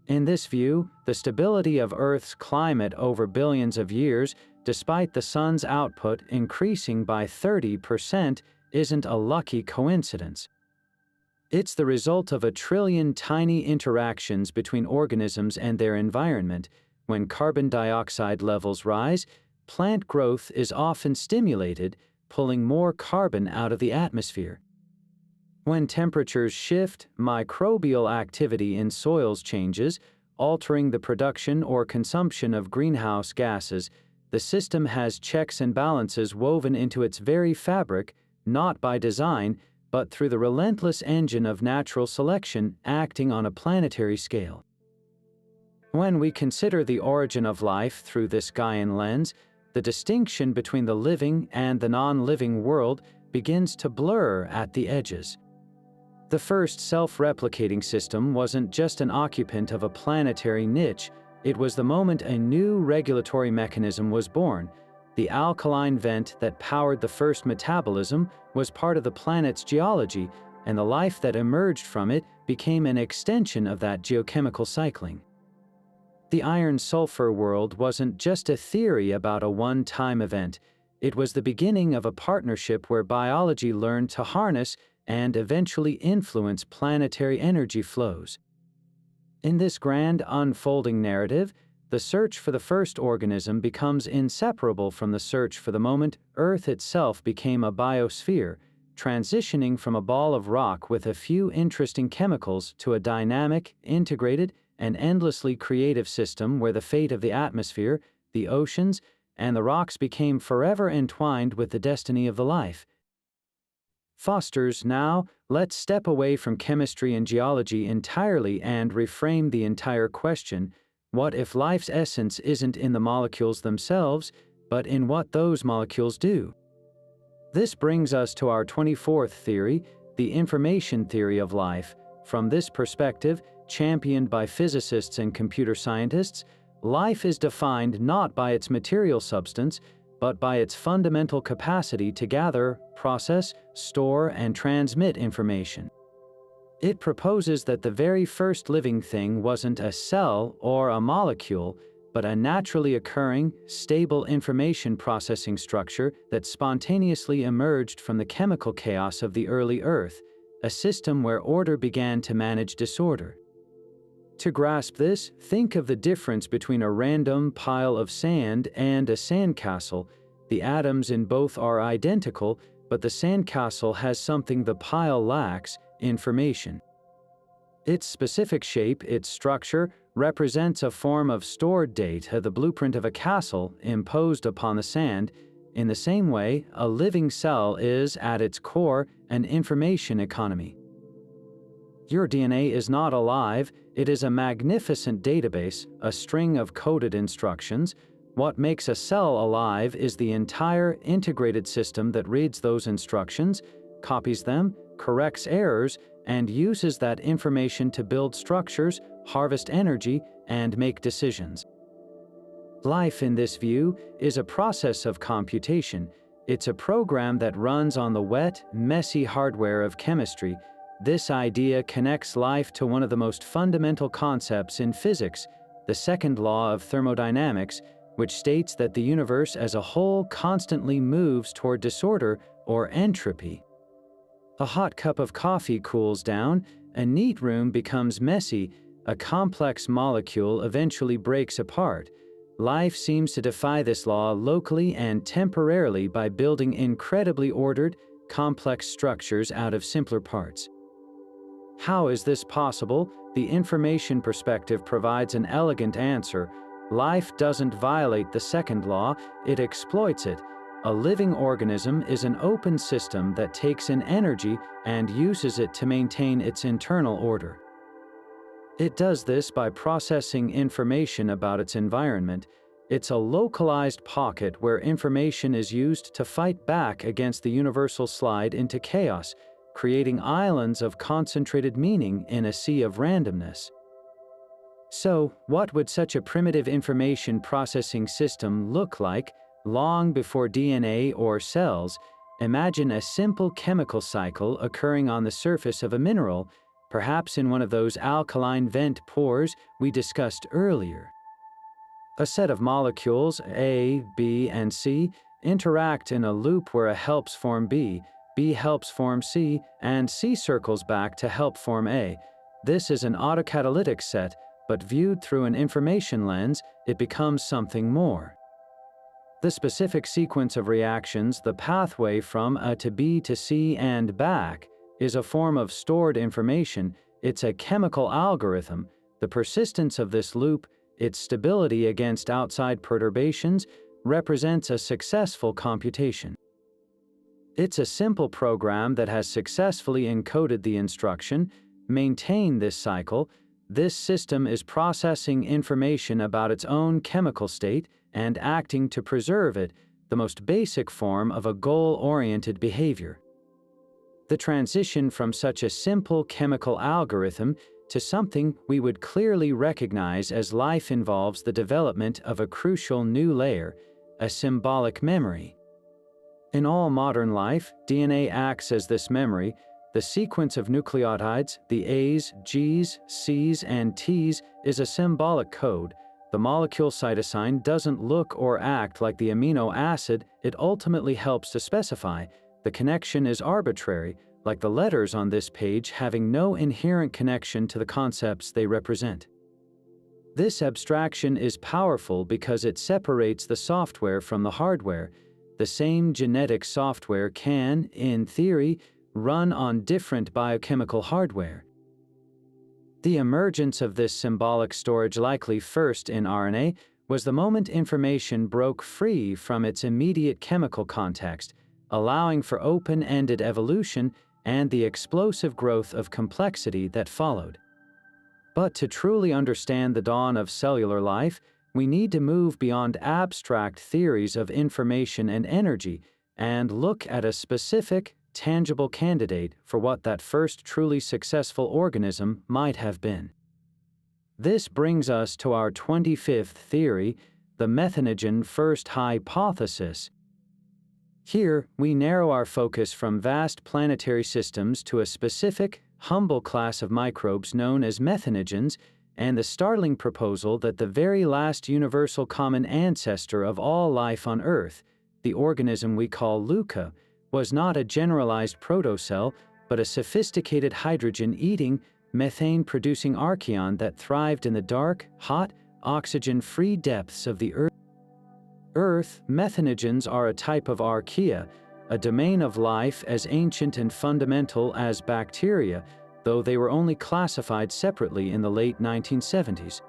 In this view, the stability of Earth's climate over billions of years, despite the Sun's output increasing by 30%, isn't a lucky coincidence. It's the result of a trillion tiny interactions between organisms and their environment. When carbon dioxide levels rise, plant growth is often stimulated, pulling more carbon out of the atmosphere. When temperatures shift, microbial activity in soils changes, altering the production or consumption of greenhouse gases. The system has checks and balances woven into its very fabric, not by design, but through the relentless engine of natural selection acting on a planetary scale. When we consider the origin of life through this Gaian lens, the distinction between the living and the non-living world begins to blur at the edges. The first self-replicating system wasn't just an occupant of a planetary niche, it was the moment a new regulatory mechanism was born. The alkaline vent that powered the first metabolism was part of the planet's geology, and the life that emerged from it became an extension of that geochemical cycling. The iron-sulfur world wasn't just a theory about a one-time event, it was the beginning of a partnership where biology learned to harness and eventually influence planetary energy flows. In this grand unfolding narrative, the search for the first organism becomes inseparable from the search for the moment Earth itself became a biosphere, transitioning from a ball of rock with a few interesting chemicals to a dynamic, integrated, and endlessly creative system where the fate of the atmosphere, the oceans, and the rocks became forever entwined with the destiny of the life. Fosters, now, let's step away from chemistry and geology entirely and reframe the entire question. What if life's essence isn't in the molecules themselves, but in what those molecules do? This brings us to our 24th theory, the information theory of life. From this perspective, championed by physicists and computer scientists, life is defined not by its material substance, but by its fundamental capacity to gather, process, store, and transmit information. It proposes that the very first living thing wasn't a cell or a molecule, but a naturally occurring, stable information processing structure that spontaneously emerged from the chemical chaos of the early Earth, a system where order began to manage disorder. To grasp this, think of the difference between a random pile of sand and a sandcastle. The atoms in both are identical, but the sandcastle has something the pile lacks: information. Its specific shape, its structure, represents a form of stored data, the blueprint of a castle imposed upon the sand. In the same way, a living cell is, at its core, an information economy. Your DNA is not alive, it is a magnificent database, a string of coded instructions. What makes a cell alive is the entire integrated system that reads those instructions, copies them, corrects errors, and uses that information to build structures, harvest energy, and make decisions. Life, in this view, is a process of computation. It's a program that runs on the wet, messy hardware of chemistry. This idea connects life to one of the most fundamental concepts in physics, the second law of thermodynamics, which states that the universe as a whole constantly moves toward disorder or entropy. A hot cup of coffee cools down, a neat room becomes messy, a complex molecule eventually breaks apart. Life seems to defy this law locally and temporarily by building incredibly ordered, complex structures out of simpler parts. How is this possible? The information perspective provides an elegant answer. Life doesn't violate the second law, it exploits it. A living organism is an open system that takes in energy and uses it to maintain its internal order. It does this by processing information about its environment. It's a localized pocket where information is used to fight back against the universal slide into chaos, creating islands of concentrated meaning in a sea of randomness. So, what would such a primitive information processing system look like long before DNA or cells? Imagine a simple chemical cycle occurring on the surface of a mineral, perhaps in one of those alkaline vent pores we discussed earlier. A set of molecules, A, B, and C, interact in a loop where A helps form B, B helps form C, and C circles back to help form A. This is an autocatalytic set, but viewed through an information lens, it becomes something more. The specific sequence of reactions, the pathway from A to B to C and back, is a form of stored information. It's a chemical algorithm. The persistence of this loop, its stability against outside perturbations, represents a successful computation. It's a simple program that has successfully encoded the instruction, maintain this cycle. This system is processing information about its own chemical state and acting to preserve it, the most basic form of a goal-oriented behavior. The transition from such a simple chemical algorithm to something we would clearly recognize as life involves the development of a crucial new layer, a symbolic memory. In all modern life, DNA acts as this memory. The sequence of nucleotides, the A's, G's, C's, and T's, is a symbolic code. The molecule cytosine doesn't look or act like the amino acid it ultimately helps to specify. The connection is arbitrary, like the letters on this page having no inherent connection to the concepts they represent. This abstraction is powerful because it separates the software from the hardware. The same genetic software can, in theory, run on different biochemical hardware. The emergence of this symbolic storage, likely first in RNA, was the moment information broke free from its immediate chemical context, allowing for open-ended evolution and the explosive growth of complexity that followed. But to truly understand the dawn of cellular life, we need to move beyond abstract theories of information and energy and look at a specific, tangible candidate for what that first truly successful organism might have been. This brings us to our 25th theory, the methanogen first hypothesis. Here, we narrow our focus from vast planetary systems to a specific, humble class of microbes known as methanogens, and the startling proposal that the very last universal common ancestor of all life on Earth, the organism we call LUCA, was not a generalized protocell, but a sophisticated hydrogen-eating, methane-producing archaeon that thrived in the dark, hot, oxygen-free depths of the Earth. Methanogens are a type of archaea, a domain of life as ancient and fundamental as bacteria, though they were only classified separately in the late 1970s.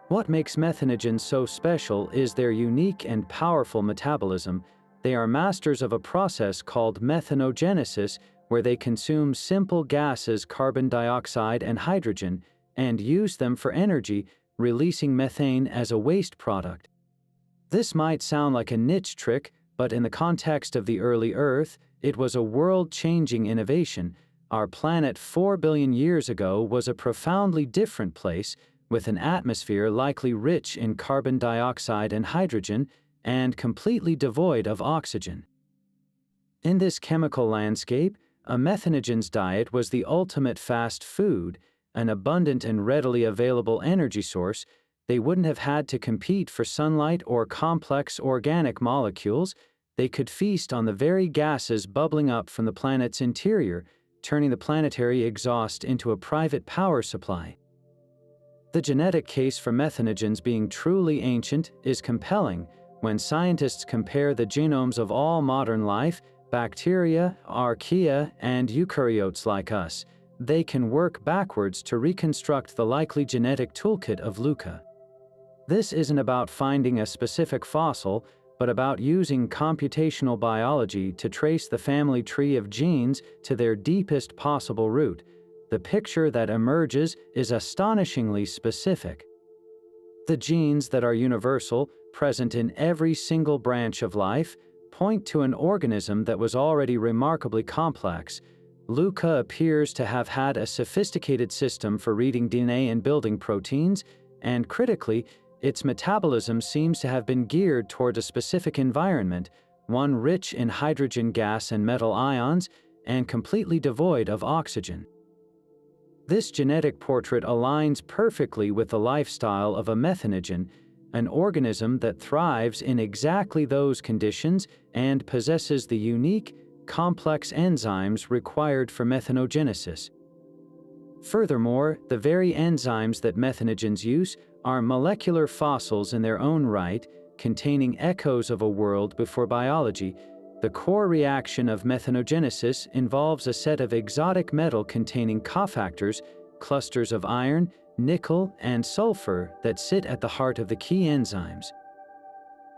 What makes methanogens so special is their unique and powerful metabolism. They are masters of a process called methanogenesis, where they consume simple gases, carbon dioxide and hydrogen, and use them for energy, releasing methane as a waste product. This might sound like a niche trick, but in the context of the early Earth, it was a world-changing innovation. Our planet 4 billion years ago was a profoundly different place, with an atmosphere likely rich in carbon dioxide and hydrogen, and completely devoid of oxygen. In this chemical landscape, a methanogen's diet was the ultimate fast food, an abundant and readily available energy source. They wouldn't have had to compete for sunlight or complex organic molecules. They could feast on the very gases bubbling up from the planet's interior, turning the planetary exhaust into a private power supply. The genetic case for methanogens being truly ancient is compelling when scientists compare the genomes of all modern life, bacteria, archaea, and eukaryotes like us. They can work backwards to reconstruct the likely genetic toolkit of LUCA. This isn't about finding a specific fossil, but about using computational biology to trace the family tree of genes to their deepest possible root. The picture that emerges is astonishingly specific. The genes that are universal, present in every single branch of life, point to an organism that was already remarkably complex. LUCA appears to have had a sophisticated system for reading DNA and building proteins, and critically, its metabolism seems to have been geared toward a specific environment, one rich in hydrogen gas and metal ions, and completely devoid of oxygen. This genetic portrait aligns perfectly with the lifestyle of a methanogen, an organism that thrives in exactly those conditions and possesses the unique, complex enzymes required for methanogenesis. Furthermore, the very enzymes that methanogens use are molecular fossils in their own right, containing echoes of a world before biology. The core reaction of methanogenesis involves a set of exotic metal-containing cofactors, clusters of iron, nickel, and sulfur that sit at the heart of the key enzymes.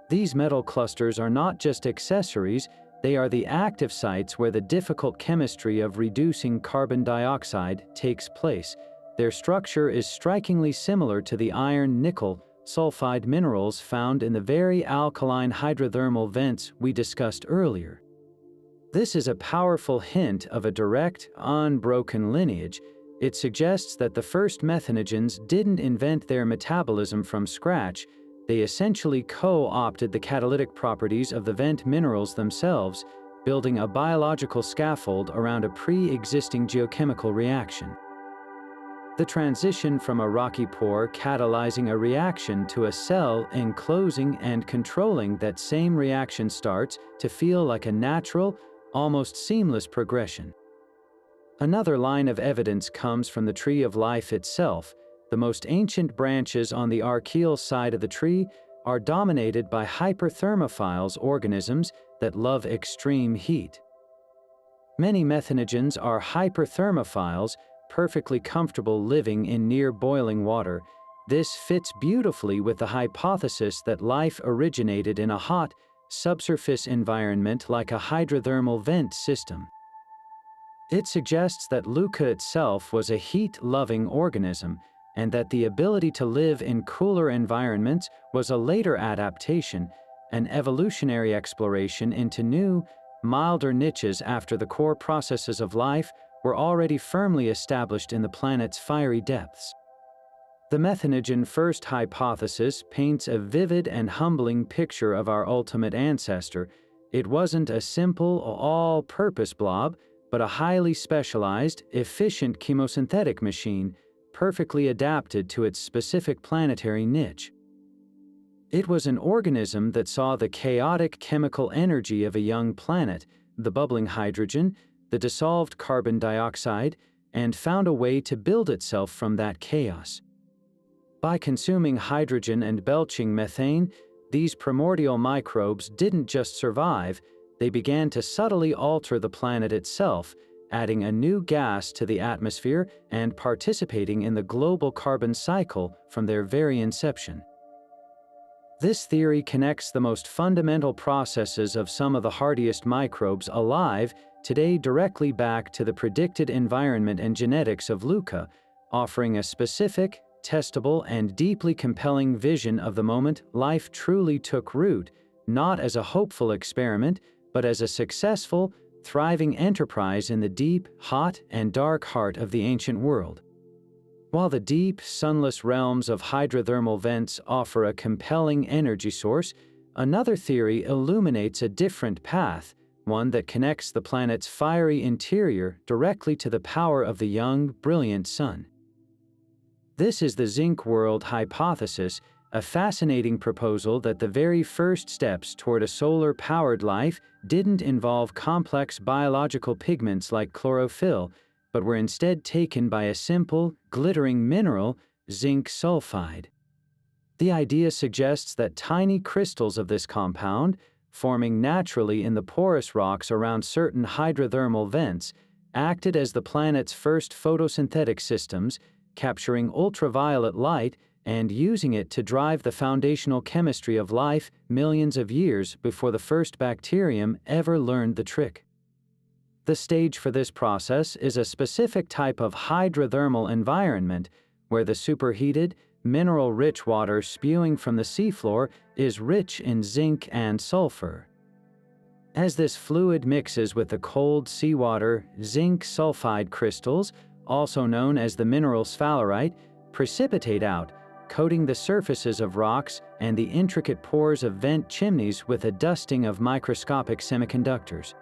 These metal clusters are not just accessories, they are the active sites where the difficult chemistry of reducing carbon dioxide takes place. Their structure is strikingly similar to the iron-nickel sulfide minerals found in the very alkaline hydrothermal vents we discussed earlier. This is a powerful hint of a direct, unbroken lineage. It suggests that the first methanogens didn't invent their metabolism from scratch. They essentially co-opted the catalytic properties of the vent minerals themselves, building a biological scaffold around a pre-existing geochemical reaction. The transition from a rocky pore catalyzing a reaction to a cell enclosing and controlling that same reaction starts to feel like a natural, almost seamless progression. Another line of evidence comes from the tree of life itself. The most ancient branches on the archaeal side of the tree are dominated by hyperthermophiles organisms that love extreme heat. Many methanogens are hyperthermophiles, perfectly comfortable living in near boiling water. This fits beautifully with the hypothesis that life originated in a hot, subsurface environment like a hydrothermal vent system. It suggests that Leuca itself was a heat-loving organism, and that the ability to live in cooler environments was a later adaptation, an evolutionary exploration into new, milder niches after the core processes of life were already firmly established in the planet's fiery depths. The methanogen first hypothesis paints a vivid and humbling picture of our ultimate ancestor. It wasn't a simple, all-purpose blob, but a highly specialized, efficient chemosynthetic machine, perfectly adapted to its specific planetary niche. It was an organism that saw the chaotic chemical energy of a young planet, the bubbling hydrogen, the dissolved carbon dioxide, and found a way to build itself from that chaos. By consuming hydrogen and belching methane, these primordial microbes didn't just survive, they began to subtly alter the planet itself, adding a new gas to the atmosphere and participating in the global carbon cycle from their very inception. This theory connects the most fundamental processes of some of the hardiest microbes alive today directly back to the predicted environment and genetics of Leuca, offering a specific, testable, and deeply compelling vision of the moment life truly took root, not as a hopeful experiment, but as a successful, thriving enterprise in the deep, hot, and dark heart of the ancient world. While the deep, sunless realms of hydrothermal vents offer a compelling energy source, another theory illuminates a different path, one that connects the planet's fiery interior directly to the power of the young, brilliant sun. This is the Zinc World Hypothesis, a fascinating proposal that the very first steps toward a solar-powered life didn't involve complex biological pigments like chlorophyll, but were instead taken by a simple, glittering mineral, zinc sulfide. The idea suggests that tiny crystals of this compound, forming naturally in the porous rocks around certain hydrothermal vents, acted as the planet's first photosynthetic systems, capturing ultraviolet light and using it to drive the foundational chemistry of life millions of years before the first bacterium ever learned the trick. The stage for this process is a specific type of hydrothermal environment where the superheated, mineral-rich water spewing from the seafloor is rich in zinc and sulfur. As this fluid mixes with the cold seawater, zinc sulfide crystals, also known as the mineral sphalerite, precipitate out, coating the surfaces of rocks and the intricate pores of vent chimneys with a dusting of microscopic semiconductors.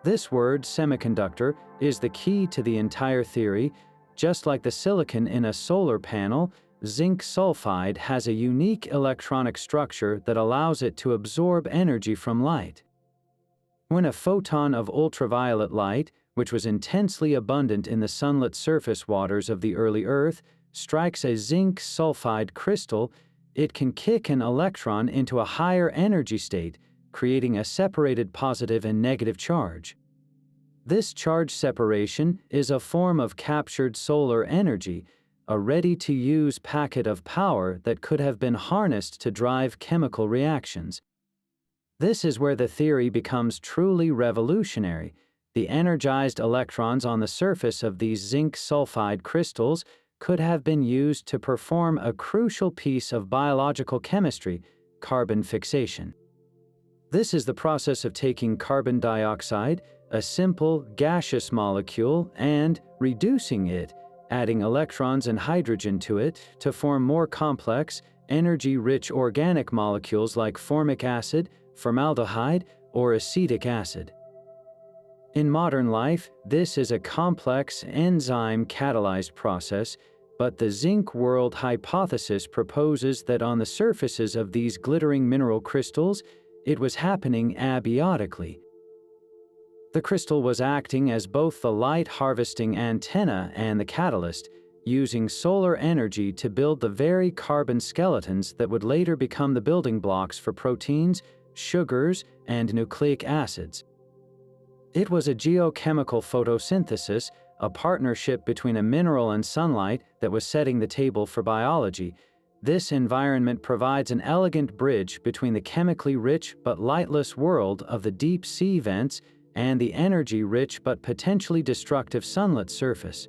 This word, semiconductor, is the key to the entire theory. Just like the silicon in a solar panel, zinc sulfide has a unique electronic structure that allows it to absorb energy from light. When a photon of ultraviolet light, which was intensely abundant in the sunlit surface waters of the early Earth, strikes a zinc sulfide crystal, it can kick an electron into a higher energy state, creating a separated positive and negative charge. This charge separation is a form of captured solar energy, a ready-to-use packet of power that could have been harnessed to drive chemical reactions. This is where the theory becomes truly revolutionary. The energized electrons on the surface of these zinc sulfide crystals could have been used to perform a crucial piece of biological chemistry, carbon fixation. This is the process of taking carbon dioxide, a simple gaseous molecule, and reducing it, adding electrons and hydrogen to it to form more complex, energy-rich organic molecules like formic acid, formaldehyde, or acetic acid. In modern life, this is a complex enzyme-catalyzed process, but the Zinc World Hypothesis proposes that on the surfaces of these glittering mineral crystals, it was happening abiotically. The crystal was acting as both the light-harvesting antenna and the catalyst, using solar energy to build the very carbon skeletons that would later become the building blocks for proteins, sugars, and nucleic acids. It was a geochemical photosynthesis, a partnership between a mineral and sunlight that was setting the table for biology. This environment provides an elegant bridge between the chemically rich but lightless world of the deep sea vents and the energy-rich but potentially destructive sunlit surface.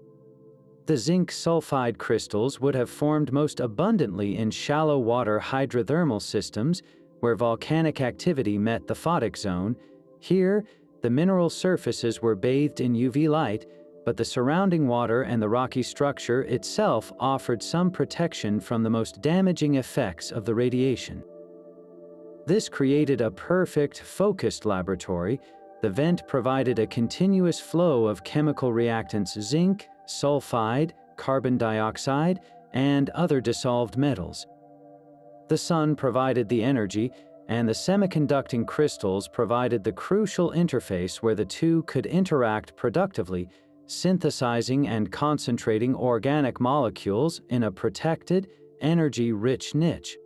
The zinc sulfide crystals would have formed most abundantly in shallow water hydrothermal systems where volcanic activity met the photic zone. Here, the mineral surfaces were bathed in UV light, but the surrounding water and the rocky structure itself offered some protection from the most damaging effects of the radiation. This created a perfect, focused laboratory. The vent provided a continuous flow of chemical reactants zinc, sulfide, carbon dioxide, and other dissolved metals. The sun provided the energy, and the semiconducting crystals provided the crucial interface where the two could interact productively, synthesizing and concentrating organic molecules in a protected, energy-rich niche.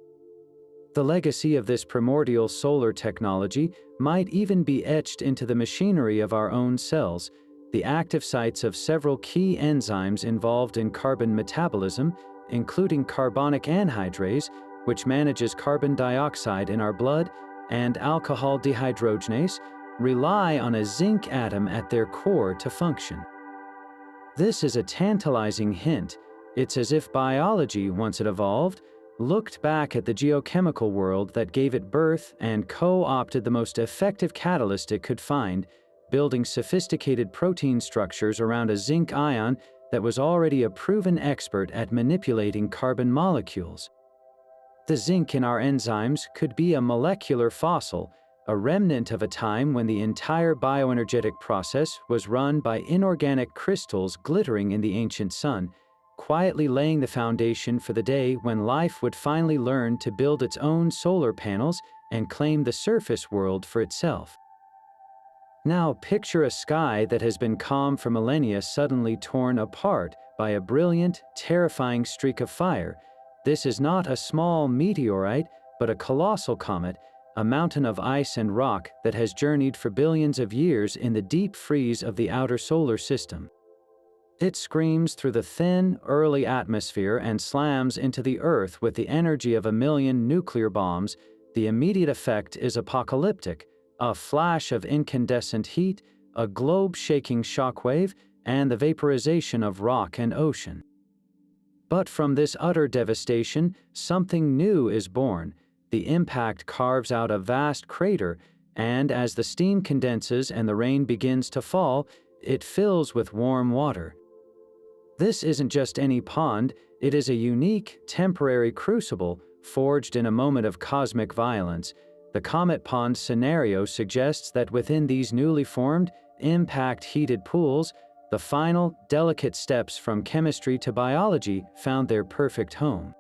The legacy of this primordial solar technology might even be etched into the machinery of our own cells, the active sites of several key enzymes involved in carbon metabolism, including carbonic anhydrase, which manages carbon dioxide in our blood, and alcohol dehydrogenase, rely on a zinc atom at their core to function. This is a tantalizing hint. It's as if biology, once it evolved, looked back at the geochemical world that gave it birth and co-opted the most effective catalyst it could find, building sophisticated protein structures around a zinc ion that was already a proven expert at manipulating carbon molecules. The zinc in our enzymes could be a molecular fossil, a remnant of a time when the entire bioenergetic process was run by inorganic crystals glittering in the ancient sun, quietly laying the foundation for the day when life would finally learn to build its own solar panels and claim the surface world for itself. Now picture a sky that has been calm for millennia suddenly torn apart by a brilliant, terrifying streak of fire. This is not a small meteorite, but a colossal comet, a mountain of ice and rock that has journeyed for billions of years in the deep freeze of the outer solar system. It screams through the thin, early atmosphere and slams into the Earth with the energy of 1,000,000 nuclear bombs. The immediate effect is apocalyptic, a flash of incandescent heat, a globe-shaking shockwave, and the vaporization of rock and ocean. But from this utter devastation, something new is born. The impact carves out a vast crater, and as the steam condenses and the rain begins to fall, it fills with warm water. This isn't just any pond, It is a unique, temporary crucible forged in a moment of cosmic violence. The comet pond scenario suggests that within these newly formed, impact-heated pools, the final, delicate steps from chemistry to biology found their perfect home.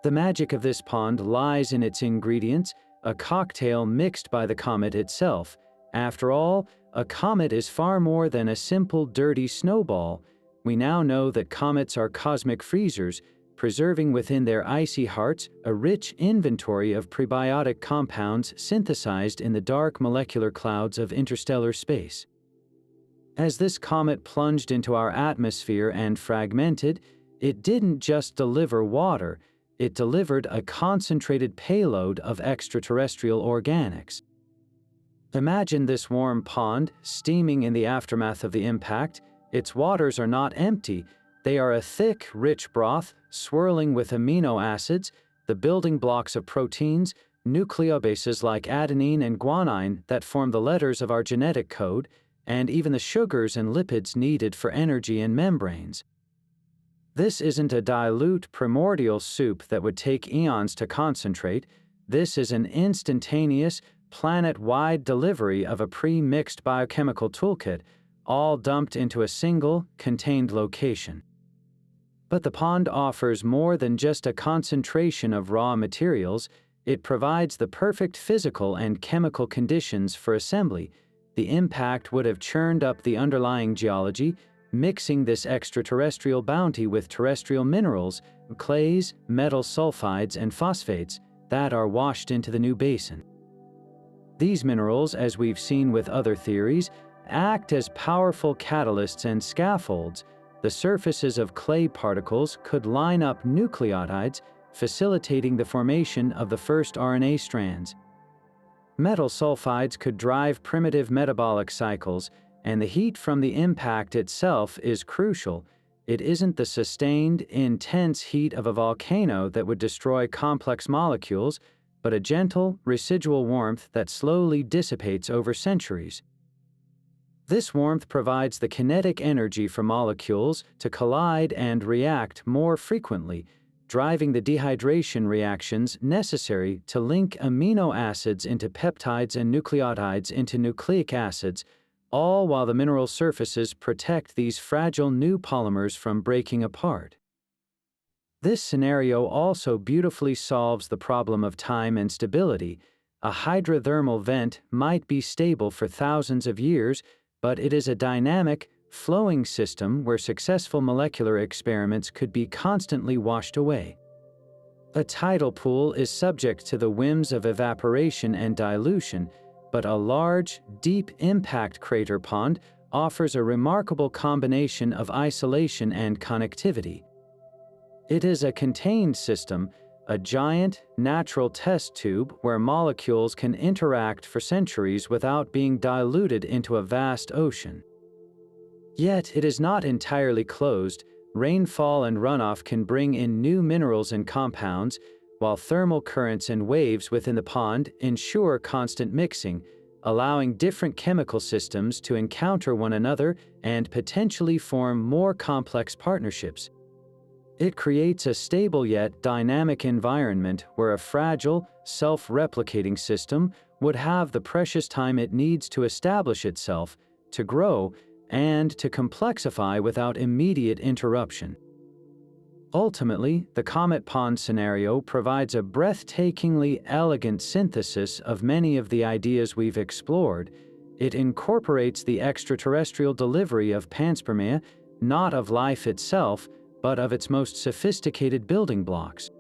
The magic of this pond lies in its ingredients, a cocktail mixed by the comet itself. After all, a comet is far more than a simple dirty snowball. We now know that comets are cosmic freezers, preserving within their icy hearts a rich inventory of prebiotic compounds synthesized in the dark molecular clouds of interstellar space. As this comet plunged into our atmosphere and fragmented, it didn't just deliver water, it delivered a concentrated payload of extraterrestrial organics. Imagine this warm pond, steaming in the aftermath of the impact. Its waters are not empty, they are a thick, rich broth, swirling with amino acids, the building blocks of proteins, nucleobases like adenine and guanine that form the letters of our genetic code, and even the sugars and lipids needed for energy and membranes. This isn't a dilute primordial soup that would take eons to concentrate. This is an instantaneous, planet-wide delivery of a pre-mixed biochemical toolkit, all dumped into a single, contained location. But the pond offers more than just a concentration of raw materials. It provides the perfect physical and chemical conditions for assembly. The impact would have churned up the underlying geology, mixing this extraterrestrial bounty with terrestrial minerals, clays, metal sulfides, and phosphates that are washed into the new basin. These minerals, as we've seen with other theories, act as powerful catalysts and scaffolds. The surfaces of clay particles could line up nucleotides, facilitating the formation of the first RNA strands. Metal sulfides could drive primitive metabolic cycles, and the heat from the impact itself is crucial. It isn't the sustained, intense heat of a volcano that would destroy complex molecules, but a gentle, residual warmth that slowly dissipates over centuries. This warmth provides the kinetic energy for molecules to collide and react more frequently, driving the dehydration reactions necessary to link amino acids into peptides and nucleotides into nucleic acids, all while the mineral surfaces protect these fragile new polymers from breaking apart. This scenario also beautifully solves the problem of time and stability. A hydrothermal vent might be stable for thousands of years, but it is a dynamic, flowing system where successful molecular experiments could be constantly washed away. A tidal pool is subject to the whims of evaporation and dilution, but a large, deep impact crater pond offers a remarkable combination of isolation and connectivity. It is a contained system, a giant, natural test tube where molecules can interact for centuries without being diluted into a vast ocean. Yet it is not entirely closed. Rainfall and runoff can bring in new minerals and compounds, while thermal currents and waves within the pond ensure constant mixing, allowing different chemical systems to encounter one another and potentially form more complex partnerships. It creates a stable yet dynamic environment where a fragile, self-replicating system would have the precious time it needs to establish itself, to grow, and to complexify without immediate interruption. Ultimately, the comet pond scenario provides a breathtakingly elegant synthesis of many of the ideas we've explored. It incorporates the extraterrestrial delivery of Panspermia, not of life itself, but of its most sophisticated building blocks.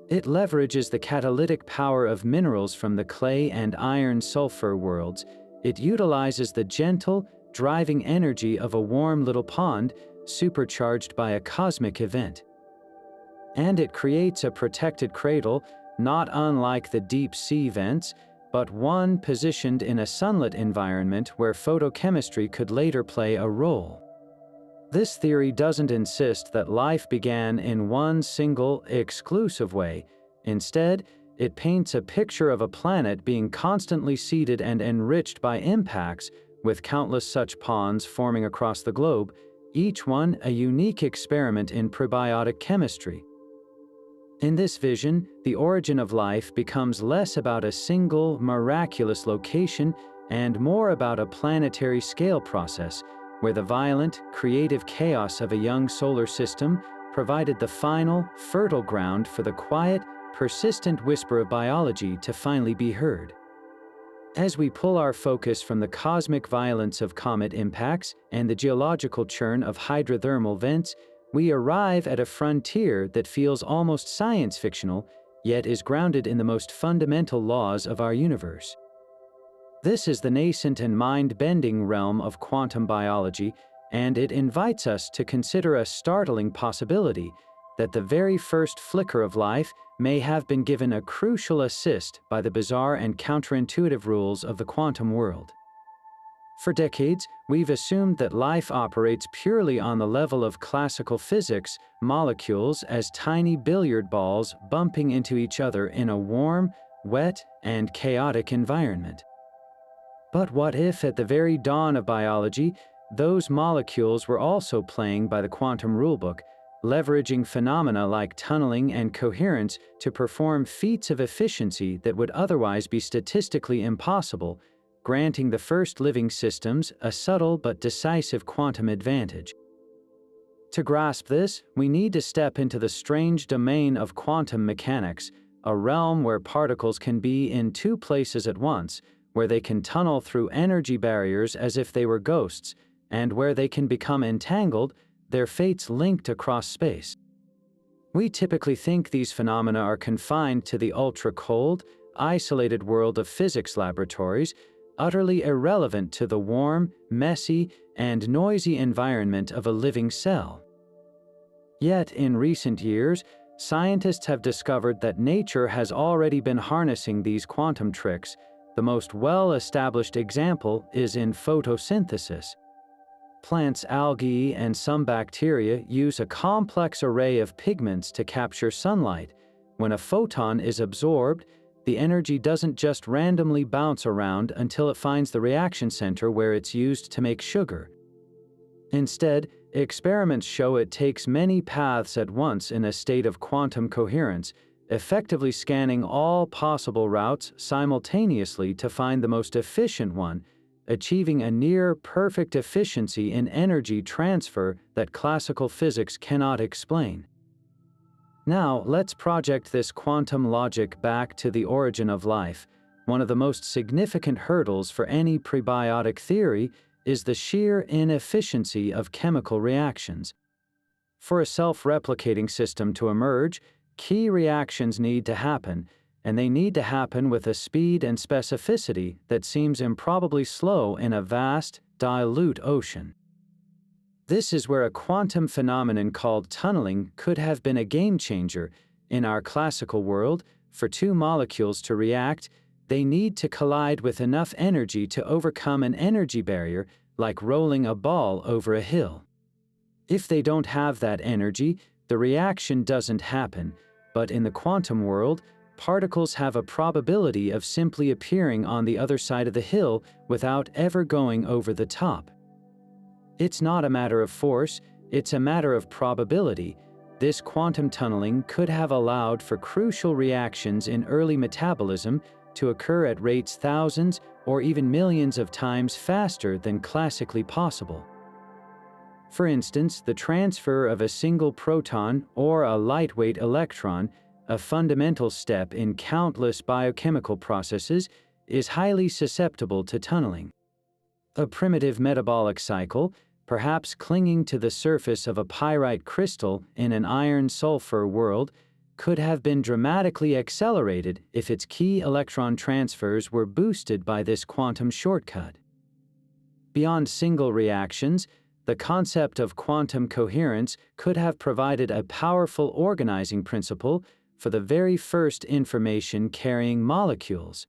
It leverages the catalytic power of minerals from the clay and iron-sulfur worlds. It utilizes the gentle, driving energy of a warm little pond, supercharged by a cosmic event. And it creates a protected cradle, not unlike the deep sea vents, but one positioned in a sunlit environment where photochemistry could later play a role. This theory doesn't insist that life began in one single, exclusive way. Instead, it paints a picture of a planet being constantly seeded and enriched by impacts, with countless such ponds forming across the globe, each one a unique experiment in prebiotic chemistry. In this vision, the origin of life becomes less about a single, miraculous location and more about a planetary scale process, where the violent, creative chaos of a young solar system provided the final, fertile ground for the quiet, persistent whisper of biology to finally be heard. As we pull our focus from the cosmic violence of comet impacts and the geological churn of hydrothermal vents, we arrive at a frontier that feels almost science fictional, yet is grounded in the most fundamental laws of our universe. This is the nascent and mind-bending realm of quantum biology, and it invites us to consider a startling possibility that the very first flicker of life may have been given a crucial assist by the bizarre and counterintuitive rules of the quantum world. For decades, we've assumed that life operates purely on the level of classical physics, molecules as tiny billiard balls bumping into each other in a warm, wet, and chaotic environment. But what if, at the very dawn of biology, those molecules were also playing by the quantum rulebook, leveraging phenomena like tunneling and coherence to perform feats of efficiency that would otherwise be statistically impossible, granting the first living systems a subtle but decisive quantum advantage? To grasp this, we need to step into the strange domain of quantum mechanics, a realm where particles can be in two places at once, where they can tunnel through energy barriers as if they were ghosts, and where they can become entangled, their fates linked across space. We typically think these phenomena are confined to the ultra-cold, isolated world of physics laboratories, utterly irrelevant to the warm, messy, and noisy environment of a living cell. Yet, in recent years, scientists have discovered that nature has already been harnessing these quantum tricks. The most well-established example is in photosynthesis. Plants, algae, and some bacteria use a complex array of pigments to capture sunlight. When a photon is absorbed, the energy doesn't just randomly bounce around until it finds the reaction center where it's used to make sugar. Instead, experiments show it takes many paths at once in a state of quantum coherence, effectively scanning all possible routes simultaneously to find the most efficient one, achieving a near-perfect efficiency in energy transfer that classical physics cannot explain. Now, let's project this quantum logic back to the origin of life. One of the most significant hurdles for any prebiotic theory is the sheer inefficiency of chemical reactions. For a self-replicating system to emerge, key reactions need to happen, and they need to happen with a speed and specificity that seems improbably slow in a vast, dilute ocean. This is where a quantum phenomenon called tunneling could have been a game changer. In our classical world, for two molecules to react, they need to collide with enough energy to overcome an energy barrier, like rolling a ball over a hill. If they don't have that energy, the reaction doesn't happen, but in the quantum world, particles have a probability of simply appearing on the other side of the hill without ever going over the top. It's not a matter of force, it's a matter of probability. This quantum tunneling could have allowed for crucial reactions in early metabolism to occur at rates thousands or even millions of times faster than classically possible. For instance, the transfer of a single proton or a lightweight electron, a fundamental step in countless biochemical processes, is highly susceptible to tunneling. A primitive metabolic cycle, perhaps clinging to the surface of a pyrite crystal in an iron-sulfur world, could have been dramatically accelerated if its key electron transfers were boosted by this quantum shortcut. Beyond single reactions, the concept of quantum coherence could have provided a powerful organizing principle for the very first information-carrying molecules.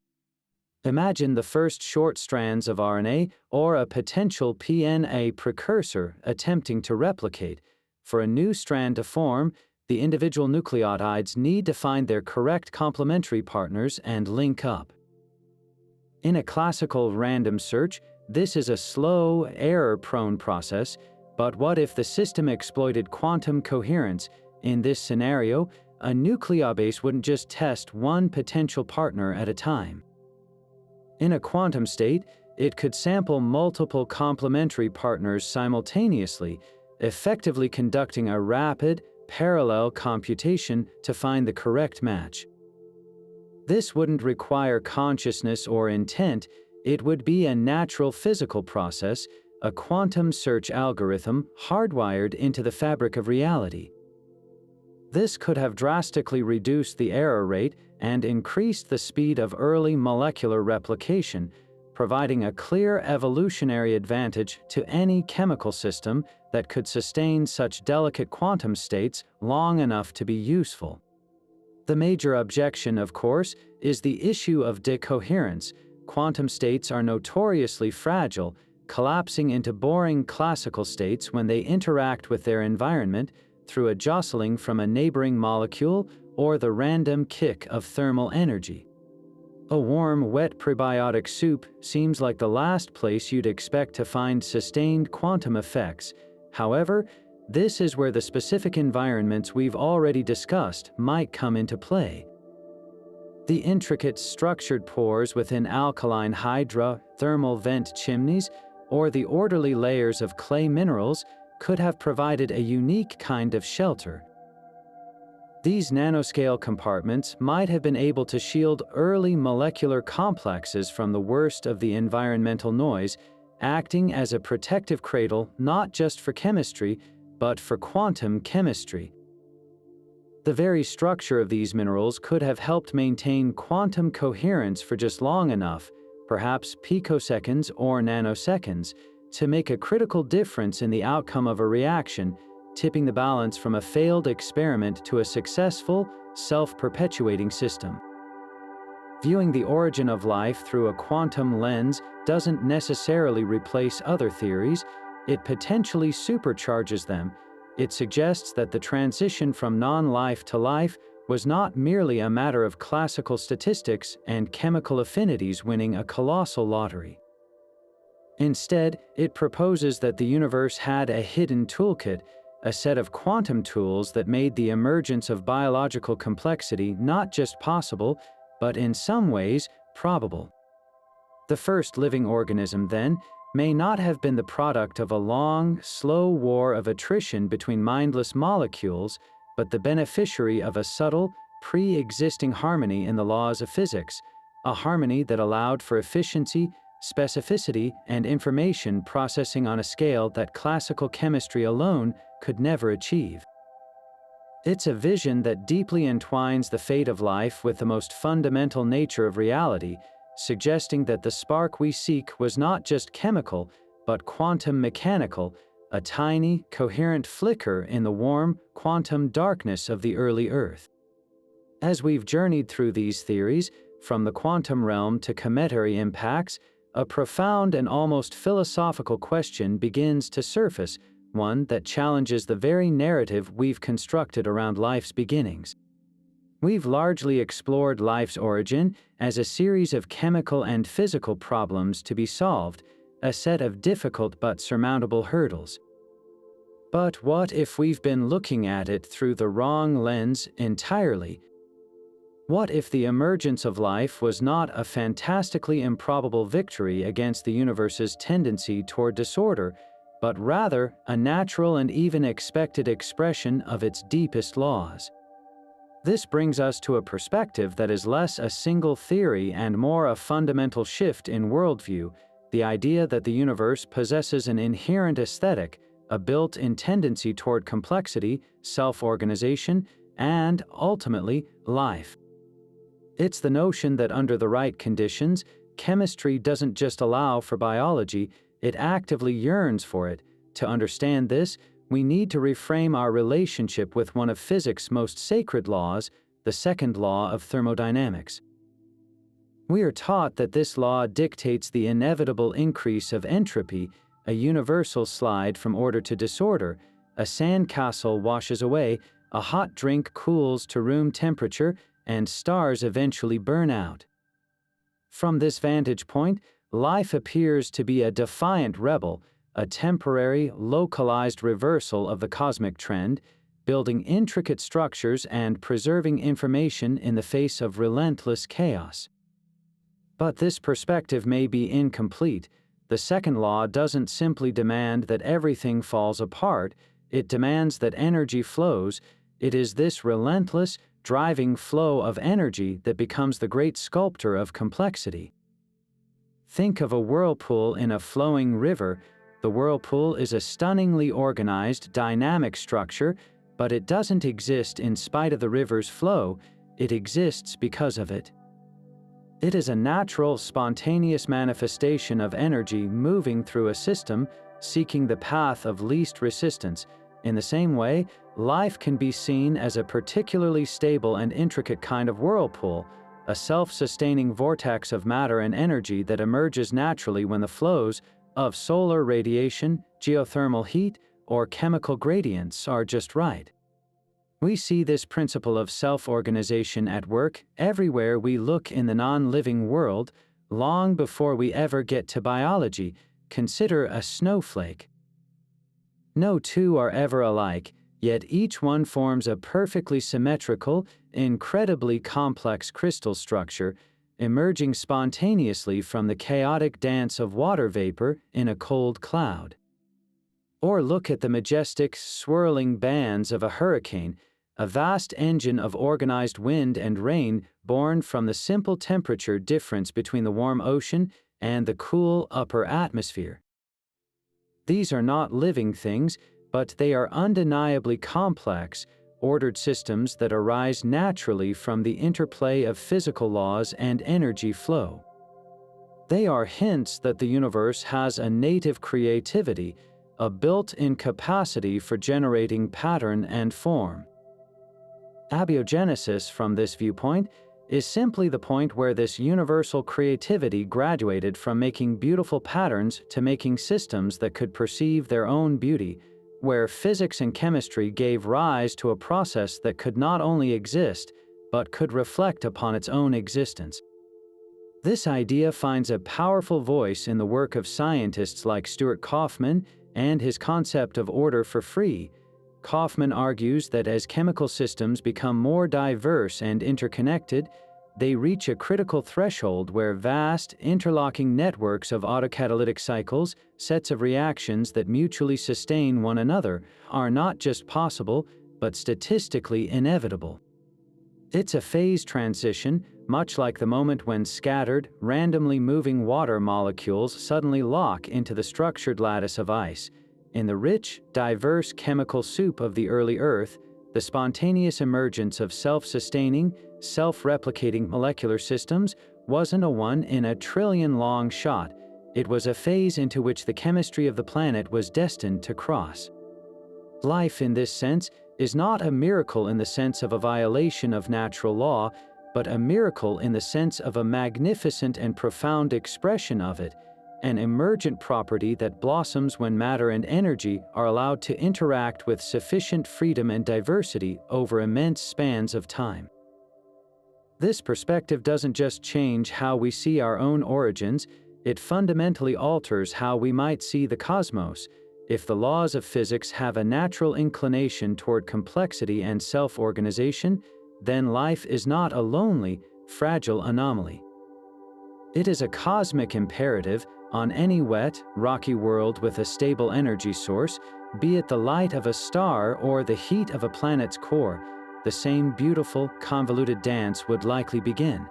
Imagine the first short strands of RNA or a potential PNA precursor attempting to replicate. For a new strand to form, the individual nucleotides need to find their correct complementary partners and link up. In a classical random search, this is a slow, error-prone process, But what if the system exploited quantum coherence? In this scenario, a nucleobase wouldn't just test one potential partner at a time. In a quantum state, it could sample multiple complementary partners simultaneously, effectively conducting a rapid, parallel computation to find the correct match. This wouldn't require consciousness or intent, it would be a natural physical process, a quantum search algorithm hardwired into the fabric of reality. This could have drastically reduced the error rate and increased the speed of early molecular replication, providing a clear evolutionary advantage to any chemical system that could sustain such delicate quantum states long enough to be useful. The major objection, of course, is the issue of decoherence. Quantum states are notoriously fragile, collapsing into boring classical states when they interact with their environment through a jostling from a neighboring molecule or the random kick of thermal energy. A warm, wet prebiotic soup seems like the last place you'd expect to find sustained quantum effects. However, this is where the specific environments we've already discussed might come into play. The intricate structured pores within alkaline hydrothermal vent chimneys or the orderly layers of clay minerals could have provided a unique kind of shelter. These nanoscale compartments might have been able to shield early molecular complexes from the worst of the environmental noise, acting as a protective cradle not just for chemistry, but for quantum chemistry. The very structure of these minerals could have helped maintain quantum coherence for just long enough, perhaps picoseconds or nanoseconds, to make a critical difference in the outcome of a reaction, tipping the balance from a failed experiment to a successful, self-perpetuating system. Viewing the origin of life through a quantum lens doesn't necessarily replace other theories, it potentially supercharges them. It suggests that the transition from non-life to life was not merely a matter of classical statistics and chemical affinities winning a colossal lottery. Instead, it proposes that the universe had a hidden toolkit, a set of quantum tools that made the emergence of biological complexity not just possible, but in some ways, probable. The first living organism, then, may not have been the product of a long, slow war of attrition between mindless molecules, but the beneficiary of a subtle, pre-existing harmony in the laws of physics, a harmony that allowed for efficiency, specificity, and information processing on a scale that classical chemistry alone could never achieve. It's a vision that deeply entwines the fate of life with the most fundamental nature of reality, suggesting that the spark we seek was not just chemical, but quantum mechanical, a tiny, coherent flicker in the warm, quantum darkness of the early Earth. As we've journeyed through these theories, from the quantum realm to cometary impacts, a profound and almost philosophical question begins to surface, one that challenges the very narrative we've constructed around life's beginnings. We've largely explored life's origin as a series of chemical and physical problems to be solved, a set of difficult but surmountable hurdles. But what if we've been looking at it through the wrong lens entirely? What if the emergence of life was not a fantastically improbable victory against the universe's tendency toward disorder, but rather a natural and even expected expression of its deepest laws? This brings us to a perspective that is less a single theory and more a fundamental shift in worldview, the idea that the universe possesses an inherent aesthetic, a built-in tendency toward complexity, self-organization, and, ultimately, life. It's the notion that under the right conditions, chemistry doesn't just allow for biology, it actively yearns for it. To understand this, we need to reframe our relationship with one of physics' most sacred laws, the second law of thermodynamics. We are taught that this law dictates the inevitable increase of entropy, a universal slide from order to disorder, a sandcastle washes away, a hot drink cools to room temperature, and stars eventually burn out. From this vantage point, life appears to be a defiant rebel, a temporary, localized reversal of the cosmic trend, building intricate structures and preserving information in the face of relentless chaos. But this perspective may be incomplete. The second law doesn't simply demand that everything falls apart, it demands that energy flows. It is this relentless, driving flow of energy that becomes the great sculptor of complexity. Think of a whirlpool in a flowing river. The whirlpool is a stunningly organized, dynamic structure, but it doesn't exist in spite of the river's flow, it exists because of it. It is a natural, spontaneous manifestation of energy moving through a system, seeking the path of least resistance. In the same way, life can be seen as a particularly stable and intricate kind of whirlpool, a self-sustaining vortex of matter and energy that emerges naturally when the flows of solar radiation, geothermal heat, or chemical gradients are just right. We see this principle of self-organization at work everywhere we look in the non-living world, long before we ever get to biology. Consider a snowflake. No two are ever alike, yet each one forms a perfectly symmetrical, incredibly complex crystal structure, emerging spontaneously from the chaotic dance of water vapor in a cold cloud. Or look at the majestic, swirling bands of a hurricane, a vast engine of organized wind and rain born from the simple temperature difference between the warm ocean and the cool upper atmosphere. These are not living things, but they are undeniably complex, ordered systems that arise naturally from the interplay of physical laws and energy flow. They are hints that the universe has a native creativity, a built-in capacity for generating pattern and form. Abiogenesis, from this viewpoint, is simply the point where this universal creativity graduated from making beautiful patterns to making systems that could perceive their own beauty, where physics and chemistry gave rise to a process that could not only exist, but could reflect upon its own existence. This idea finds a powerful voice in the work of scientists like Stuart Kauffman and his concept of order for free. Kauffman argues that as chemical systems become more diverse and interconnected, they reach a critical threshold where vast, interlocking networks of autocatalytic cycles, sets of reactions that mutually sustain one another, are not just possible, but statistically inevitable. It's a phase transition, much like the moment when scattered, randomly moving water molecules suddenly lock into the structured lattice of ice. In the rich, diverse chemical soup of the early Earth, the spontaneous emergence of self-sustaining, self-replicating molecular systems wasn't a one-in-a-trillion-long shot. It was a phase into which the chemistry of the planet was destined to cross. Life, in this sense, is not a miracle in the sense of a violation of natural law, but a miracle in the sense of a magnificent and profound expression of it, an emergent property that blossoms when matter and energy are allowed to interact with sufficient freedom and diversity over immense spans of time. This perspective doesn't just change how we see our own origins, it fundamentally alters how we might see the cosmos. If the laws of physics have a natural inclination toward complexity and self-organization, then life is not a lonely, fragile anomaly. It is a cosmic imperative on any wet, rocky world with a stable energy source, be it the light of a star or the heat of a planet's core, the same beautiful, convoluted dance would likely begin.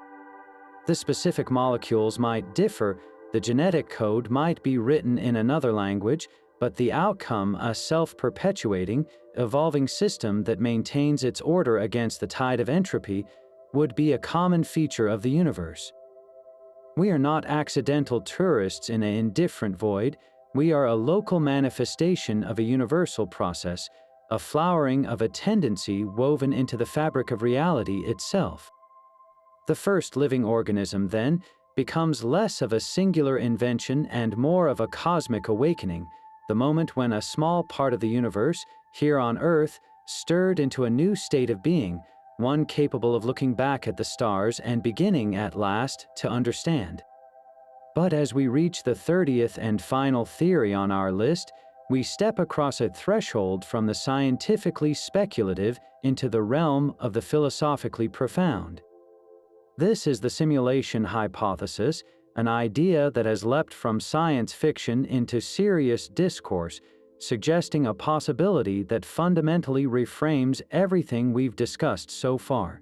The specific molecules might differ, the genetic code might be written in another language, but the outcome, a self-perpetuating, evolving system that maintains its order against the tide of entropy, would be a common feature of the universe. We are not accidental tourists in an indifferent void, we are a local manifestation of a universal process, a flowering of a tendency woven into the fabric of reality itself. The first living organism, then, becomes less of a singular invention and more of a cosmic awakening, the moment when a small part of the universe, here on Earth, stirred into a new state of being, one capable of looking back at the stars and beginning, at last, to understand. But as we reach the 30th and final theory on our list, we step across a threshold from the scientifically speculative into the realm of the philosophically profound. This is the simulation hypothesis, an idea that has leapt from science fiction into serious discourse, suggesting a possibility that fundamentally reframes everything we've discussed so far.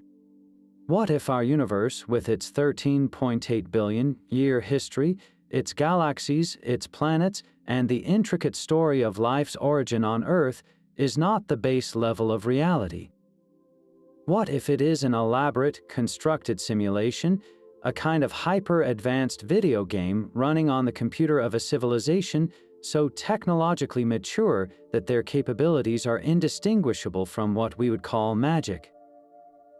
What if our universe, with its 13.8 billion-year history, its galaxies, its planets, and the intricate story of life's origin on Earth, is not the base level of reality? What if it is an elaborate, constructed simulation, a kind of hyper-advanced video game running on the computer of a civilization so technologically mature that their capabilities are indistinguishable from what we would call magic?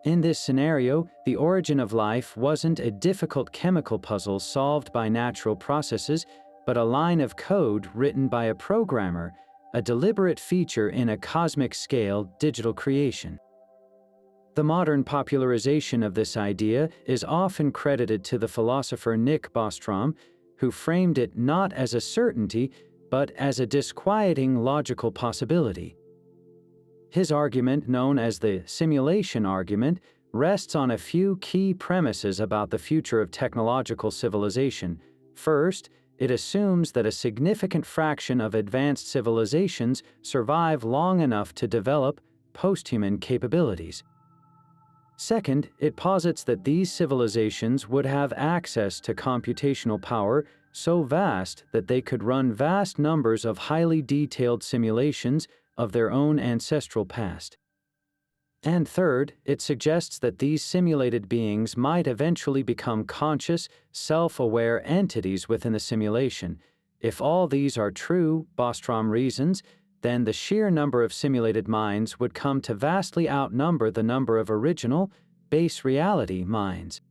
In this scenario, the origin of life wasn't a difficult chemical puzzle solved by natural processes, but a line of code written by a programmer, a deliberate feature in a cosmic-scale digital creation. The modern popularization of this idea is often credited to the philosopher Nick Bostrom, who framed it not as a certainty, but as a disquieting logical possibility. His argument, known as the simulation argument, rests on a few key premises about the future of technological civilization. First, it assumes that a significant fraction of advanced civilizations survive long enough to develop posthuman capabilities. Second, it posits that these civilizations would have access to computational power so vast that they could run vast numbers of highly detailed simulations of their own ancestral past. And third, it suggests that these simulated beings might eventually become conscious, self-aware entities within the simulation. If all these are true, Bostrom reasons, then the sheer number of simulated minds would come to vastly outnumber the number of original, base reality minds.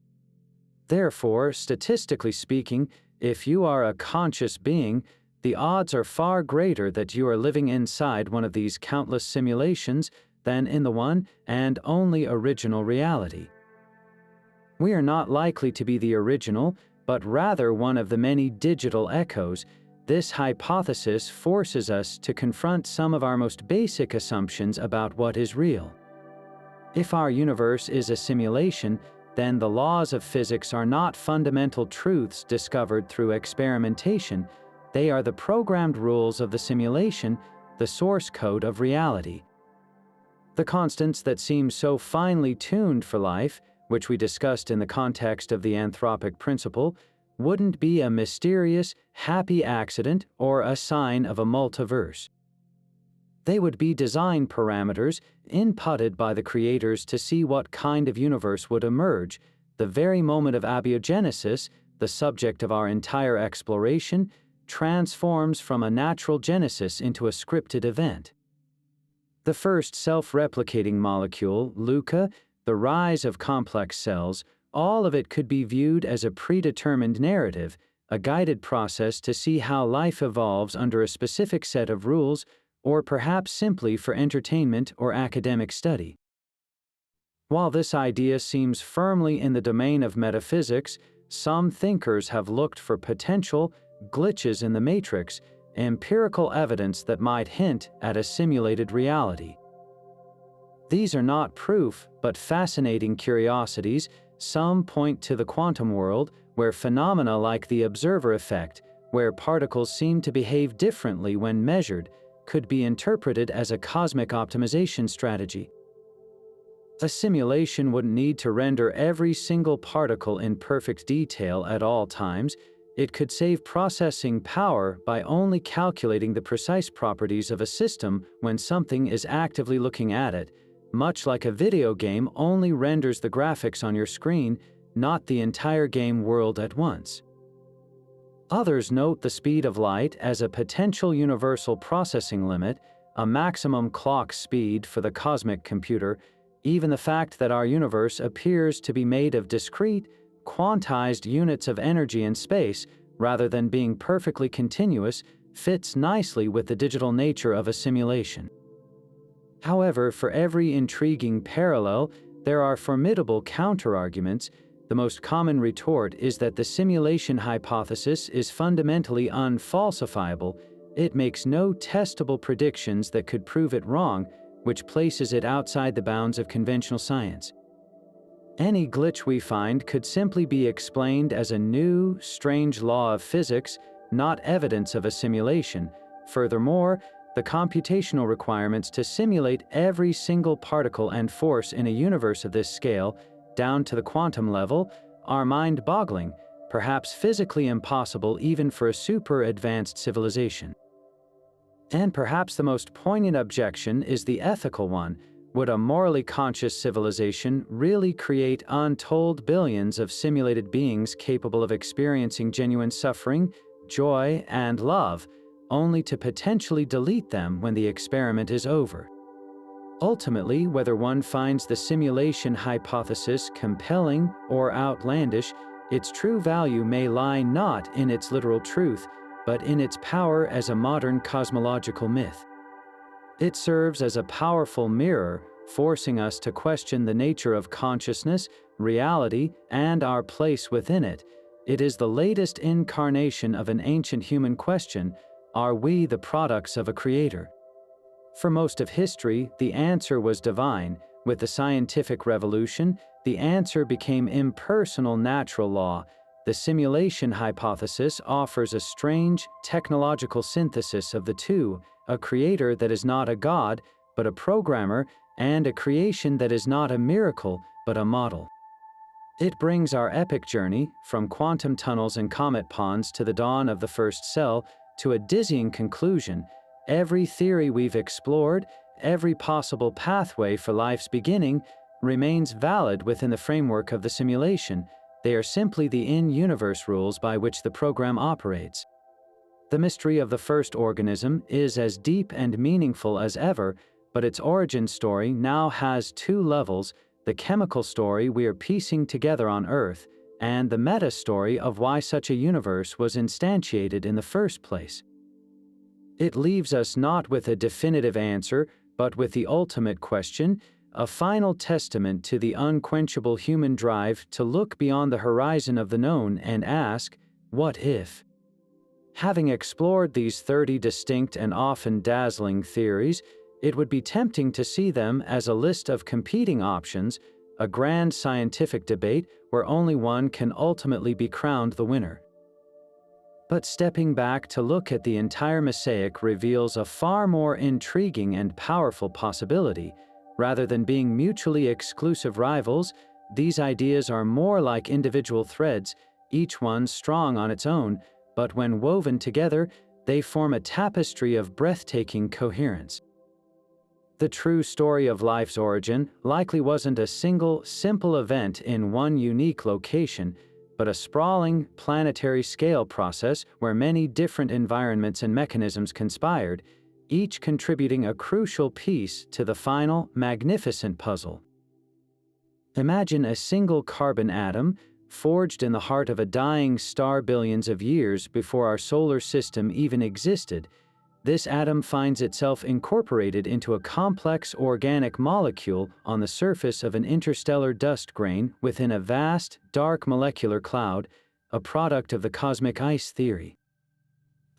Therefore, statistically speaking, if you are a conscious being, the odds are far greater that you are living inside one of these countless simulations than in the one and only original reality. We are not likely to be the original, but rather one of the many digital echoes. This hypothesis forces us to confront some of our most basic assumptions about what is real. If our universe is a simulation, then the laws of physics are not fundamental truths discovered through experimentation. They are the programmed rules of the simulation, the source code of reality. The constants that seem so finely tuned for life, which we discussed in the context of the anthropic principle, wouldn't be a mysterious, happy accident or a sign of a multiverse. They would be design parameters inputted by the creators to see what kind of universe would emerge. The very moment of abiogenesis, the subject of our entire exploration, transforms from a natural genesis into a scripted event. The first self-replicating molecule, LUCA, the rise of complex cells, all of it could be viewed as a predetermined narrative, a guided process to see how life evolves under a specific set of rules, or perhaps simply for entertainment or academic study. While this idea seems firmly in the domain of metaphysics, some thinkers have looked for potential glitches in the matrix, empirical evidence that might hint at a simulated reality. These are not proof, but fascinating curiosities. Some point to the quantum world, where phenomena like the observer effect, where particles seem to behave differently when measured, could be interpreted as a cosmic optimization strategy. A simulation wouldn't need to render every single particle in perfect detail at all times. It could save processing power by only calculating the precise properties of a system when something is actively looking at it, much like a video game only renders the graphics on your screen, not the entire game world at once. Others note the speed of light as a potential universal processing limit, a maximum clock speed for the cosmic computer. Even the fact that our universe appears to be made of discrete, quantized units of energy and space, rather than being perfectly continuous, fits nicely with the digital nature of a simulation. However, for every intriguing parallel, there are formidable counterarguments. The most common retort is that the simulation hypothesis is fundamentally unfalsifiable. It makes no testable predictions that could prove it wrong, which places it outside the bounds of conventional science. Any glitch we find could simply be explained as a new, strange law of physics, not evidence of a simulation. Furthermore, the computational requirements to simulate every single particle and force in a universe of this scale, down to the quantum level, are mind-boggling, perhaps physically impossible even for a super-advanced civilization. And perhaps the most poignant objection is the ethical one. Would a morally conscious civilization really create untold billions of simulated beings capable of experiencing genuine suffering, joy, and love, only to potentially delete them when the experiment is over? Ultimately, whether one finds the simulation hypothesis compelling or outlandish, its true value may lie not in its literal truth, but in its power as a modern cosmological myth. It serves as a powerful mirror, forcing us to question the nature of consciousness, reality, and our place within it. It is the latest incarnation of an ancient human question: are we the products of a creator? For most of history, the answer was divine. With the scientific revolution, the answer became impersonal natural law. The simulation hypothesis offers a strange, technological synthesis of the two: a creator that is not a god, but a programmer, and a creation that is not a miracle, but a model. It brings our epic journey, from quantum tunnels and comet ponds to the dawn of the first cell, to a dizzying conclusion. Every theory we've explored, every possible pathway for life's beginning, remains valid within the framework of the simulation. They are simply the in-universe rules by which the program operates. The mystery of the first organism is as deep and meaningful as ever, but its origin story now has two levels: the chemical story we are piecing together on Earth, and the meta-story of why such a universe was instantiated in the first place. It leaves us not with a definitive answer, but with the ultimate question, a final testament to the unquenchable human drive to look beyond the horizon of the known and ask, what if? Having explored these 30 distinct and often dazzling theories, it would be tempting to see them as a list of competing options, a grand scientific debate where only one can ultimately be crowned the winner. But stepping back to look at the entire mosaic reveals a far more intriguing and powerful possibility. Rather than being mutually exclusive rivals, these ideas are more like individual threads, each one strong on its own, but when woven together, they form a tapestry of breathtaking coherence. The true story of life's origin likely wasn't a single, simple event in one unique location, but a sprawling, planetary-scale process where many different environments and mechanisms conspired, each contributing a crucial piece to the final, magnificent puzzle. Imagine a single carbon atom, forged in the heart of a dying star billions of years before our solar system even existed. This atom finds itself incorporated into a complex organic molecule on the surface of an interstellar dust grain within a vast, dark molecular cloud, a product of the cosmic ice theory.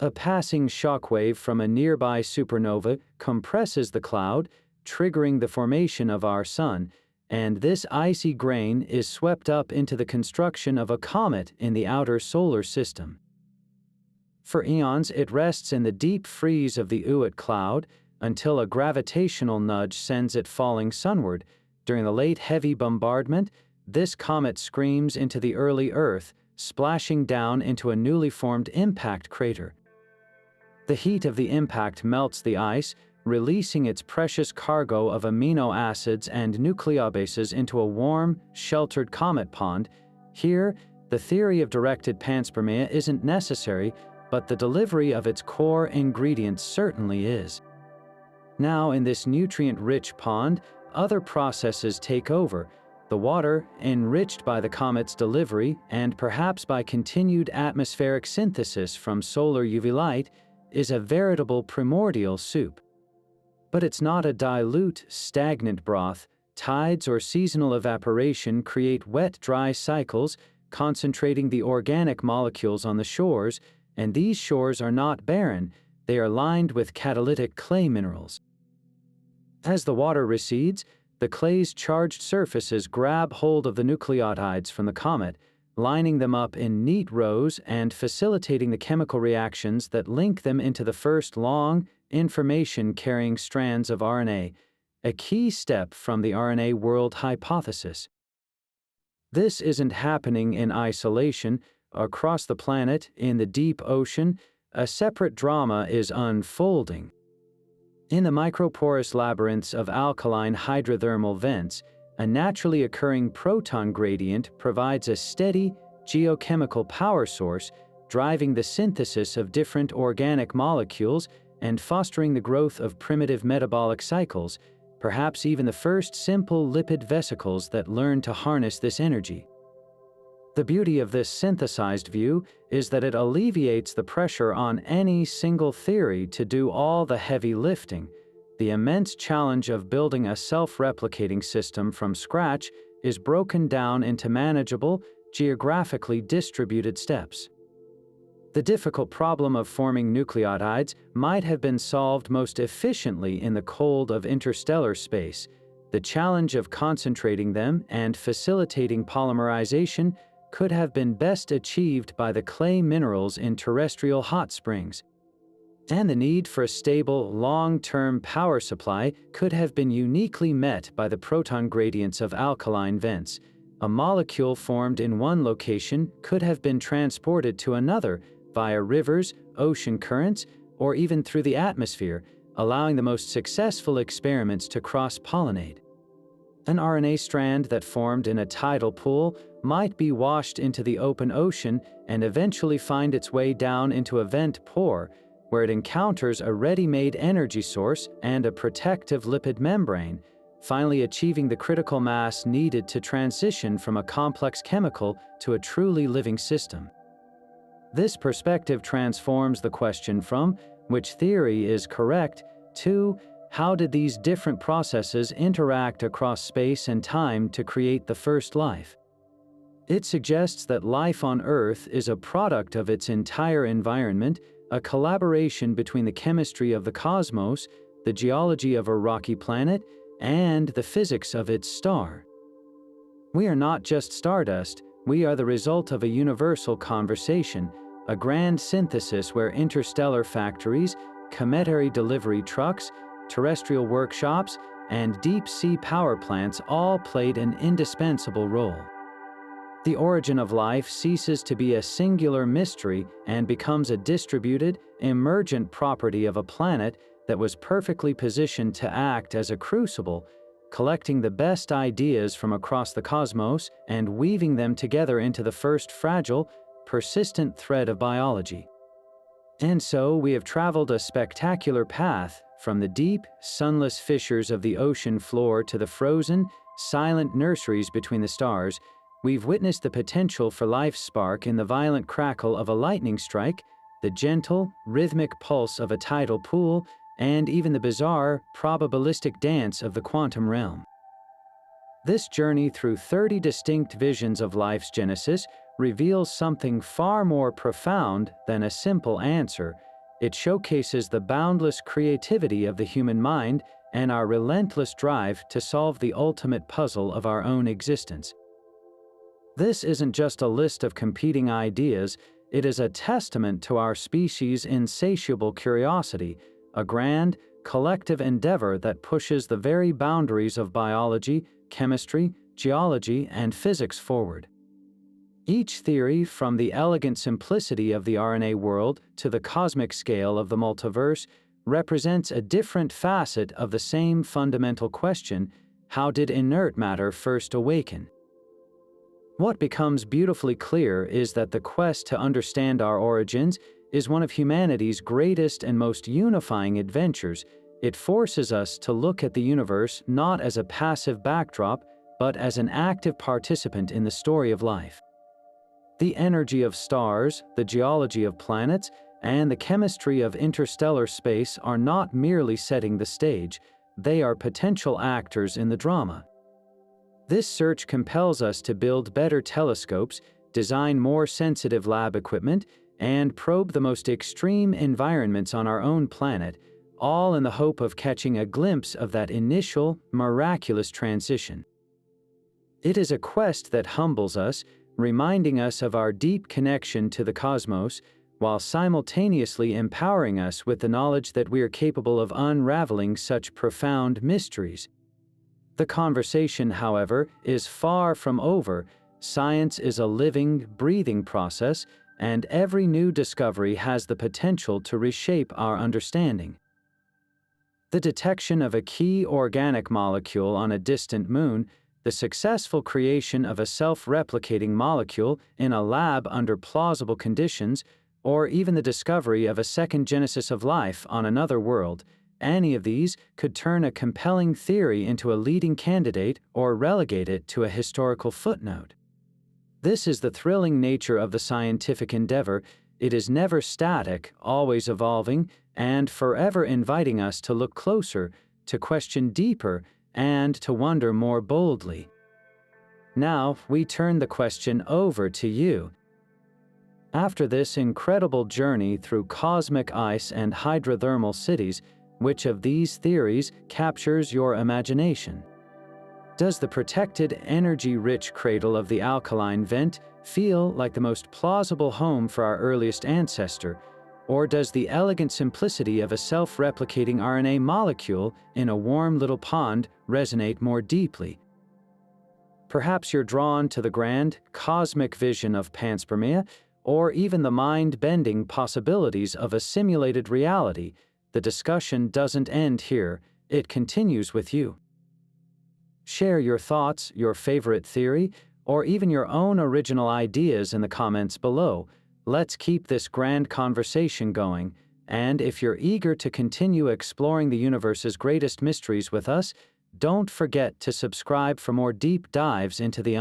A passing shockwave from a nearby supernova compresses the cloud, triggering the formation of our sun, and this icy grain is swept up into the construction of a comet in the outer solar system. For eons, it rests in the deep freeze of the Oort cloud until a gravitational nudge sends it falling sunward. During the late heavy bombardment, this comet screams into the early Earth, splashing down into a newly formed impact crater. The heat of the impact melts the ice, releasing its precious cargo of amino acids and nucleobases into a warm, sheltered comet pond. Here, the theory of directed panspermia isn't necessary, but the delivery of its core ingredients certainly is. Now, in this nutrient-rich pond, other processes take over. The water, enriched by the comet's delivery and perhaps by continued atmospheric synthesis from solar UV light, is a veritable primordial soup. But it's not a dilute, stagnant broth. tides or seasonal evaporation create wet-dry cycles, concentrating the organic molecules on the shores, and these shores are not barren, they are lined with catalytic clay minerals. As the water recedes, the clay's charged surfaces grab hold of the nucleotides from the comet, lining them up in neat rows and facilitating the chemical reactions that link them into the first long, information-carrying strands of RNA, a key step from the RNA World Hypothesis. This isn't happening in isolation. Across the planet, in the deep ocean, a separate drama is unfolding. In the microporous labyrinths of alkaline hydrothermal vents, a naturally occurring proton gradient provides a steady, geochemical power source, driving the synthesis of different organic molecules and fostering the growth of primitive metabolic cycles, perhaps even the first simple lipid vesicles that learn to harness this energy. The beauty of this synthesized view is that it alleviates the pressure on any single theory to do all the heavy lifting. The immense challenge of building a self-replicating system from scratch is broken down into manageable, geographically distributed steps. The difficult problem of forming nucleotides might have been solved most efficiently in the cold of interstellar space. The challenge of concentrating them and facilitating polymerization could have been best achieved by the clay minerals in terrestrial hot springs. And the need for a stable, long-term power supply could have been uniquely met by the proton gradients of alkaline vents. A molecule formed in one location could have been transported to another via rivers, ocean currents, or even through the atmosphere, allowing the most successful experiments to cross-pollinate. An RNA strand that formed in a tidal pool might be washed into the open ocean and eventually find its way down into a vent pore, where it encounters a ready-made energy source and a protective lipid membrane, finally achieving the critical mass needed to transition from a complex chemical to a truly living system. This perspective transforms the question from which theory is correct to how did these different processes interact across space and time to create the first life? It suggests that life on Earth is a product of its entire environment, a collaboration between the chemistry of the cosmos, the geology of a rocky planet, and the physics of its star. We are not just stardust, we are the result of a universal conversation, a grand synthesis where interstellar factories, cometary delivery trucks, terrestrial workshops, and deep-sea power plants all played an indispensable role. The origin of life ceases to be a singular mystery and becomes a distributed, emergent property of a planet that was perfectly positioned to act as a crucible, collecting the best ideas from across the cosmos and weaving them together into the first fragile, persistent thread of biology. And so we have traveled a spectacular path from the deep, sunless fissures of the ocean floor to the frozen, silent nurseries between the stars. We've witnessed the potential for life's spark in the violent crackle of a lightning strike, the gentle, rhythmic pulse of a tidal pool, and even the bizarre, probabilistic dance of the quantum realm. This journey through 30 distinct visions of life's genesis reveals something far more profound than a simple answer. It showcases the boundless creativity of the human mind and our relentless drive to solve the ultimate puzzle of our own existence. This isn't just a list of competing ideas, it is a testament to our species' insatiable curiosity, a grand, collective endeavor that pushes the very boundaries of biology, chemistry, geology, and physics forward. Each theory, from the elegant simplicity of the RNA world to the cosmic scale of the multiverse, represents a different facet of the same fundamental question: how did inert matter first awaken? What becomes beautifully clear is that the quest to understand our origins is one of humanity's greatest and most unifying adventures. It forces us to look at the universe not as a passive backdrop, but as an active participant in the story of life. The energy of stars, the geology of planets, and the chemistry of interstellar space are not merely setting the stage, they are potential actors in the drama. This search compels us to build better telescopes, design more sensitive lab equipment, and probe the most extreme environments on our own planet, all in the hope of catching a glimpse of that initial, miraculous transition. It is a quest that humbles us, reminding us of our deep connection to the cosmos, while simultaneously empowering us with the knowledge that we are capable of unraveling such profound mysteries. The conversation, however, is far from over. Science is a living, breathing process, and every new discovery has the potential to reshape our understanding. The detection of a key organic molecule on a distant moon, the successful creation of a self-replicating molecule in a lab under plausible conditions, or even the discovery of a second genesis of life on another world, any of these could turn a compelling theory into a leading candidate or relegate it to a historical footnote. This is the thrilling nature of the scientific endeavor. It is never static, always evolving, and forever inviting us to look closer, to question deeper, and to wonder more boldly. Now, we turn the question over to you. After this incredible journey through cosmic ice and hydrothermal cities, which of these theories captures your imagination? Does the protected, energy-rich cradle of the alkaline vent feel like the most plausible home for our earliest ancestor, or does the elegant simplicity of a self-replicating RNA molecule in a warm little pond resonate more deeply? Perhaps you're drawn to the grand, cosmic vision of Panspermia, or even the mind-bending possibilities of a simulated reality. The discussion doesn't end here, it continues with you. Share your thoughts, your favorite theory, or even your own original ideas in the comments below. Let's keep this grand conversation going, and if you're eager to continue exploring the universe's greatest mysteries with us, don't forget to subscribe for more deep dives into the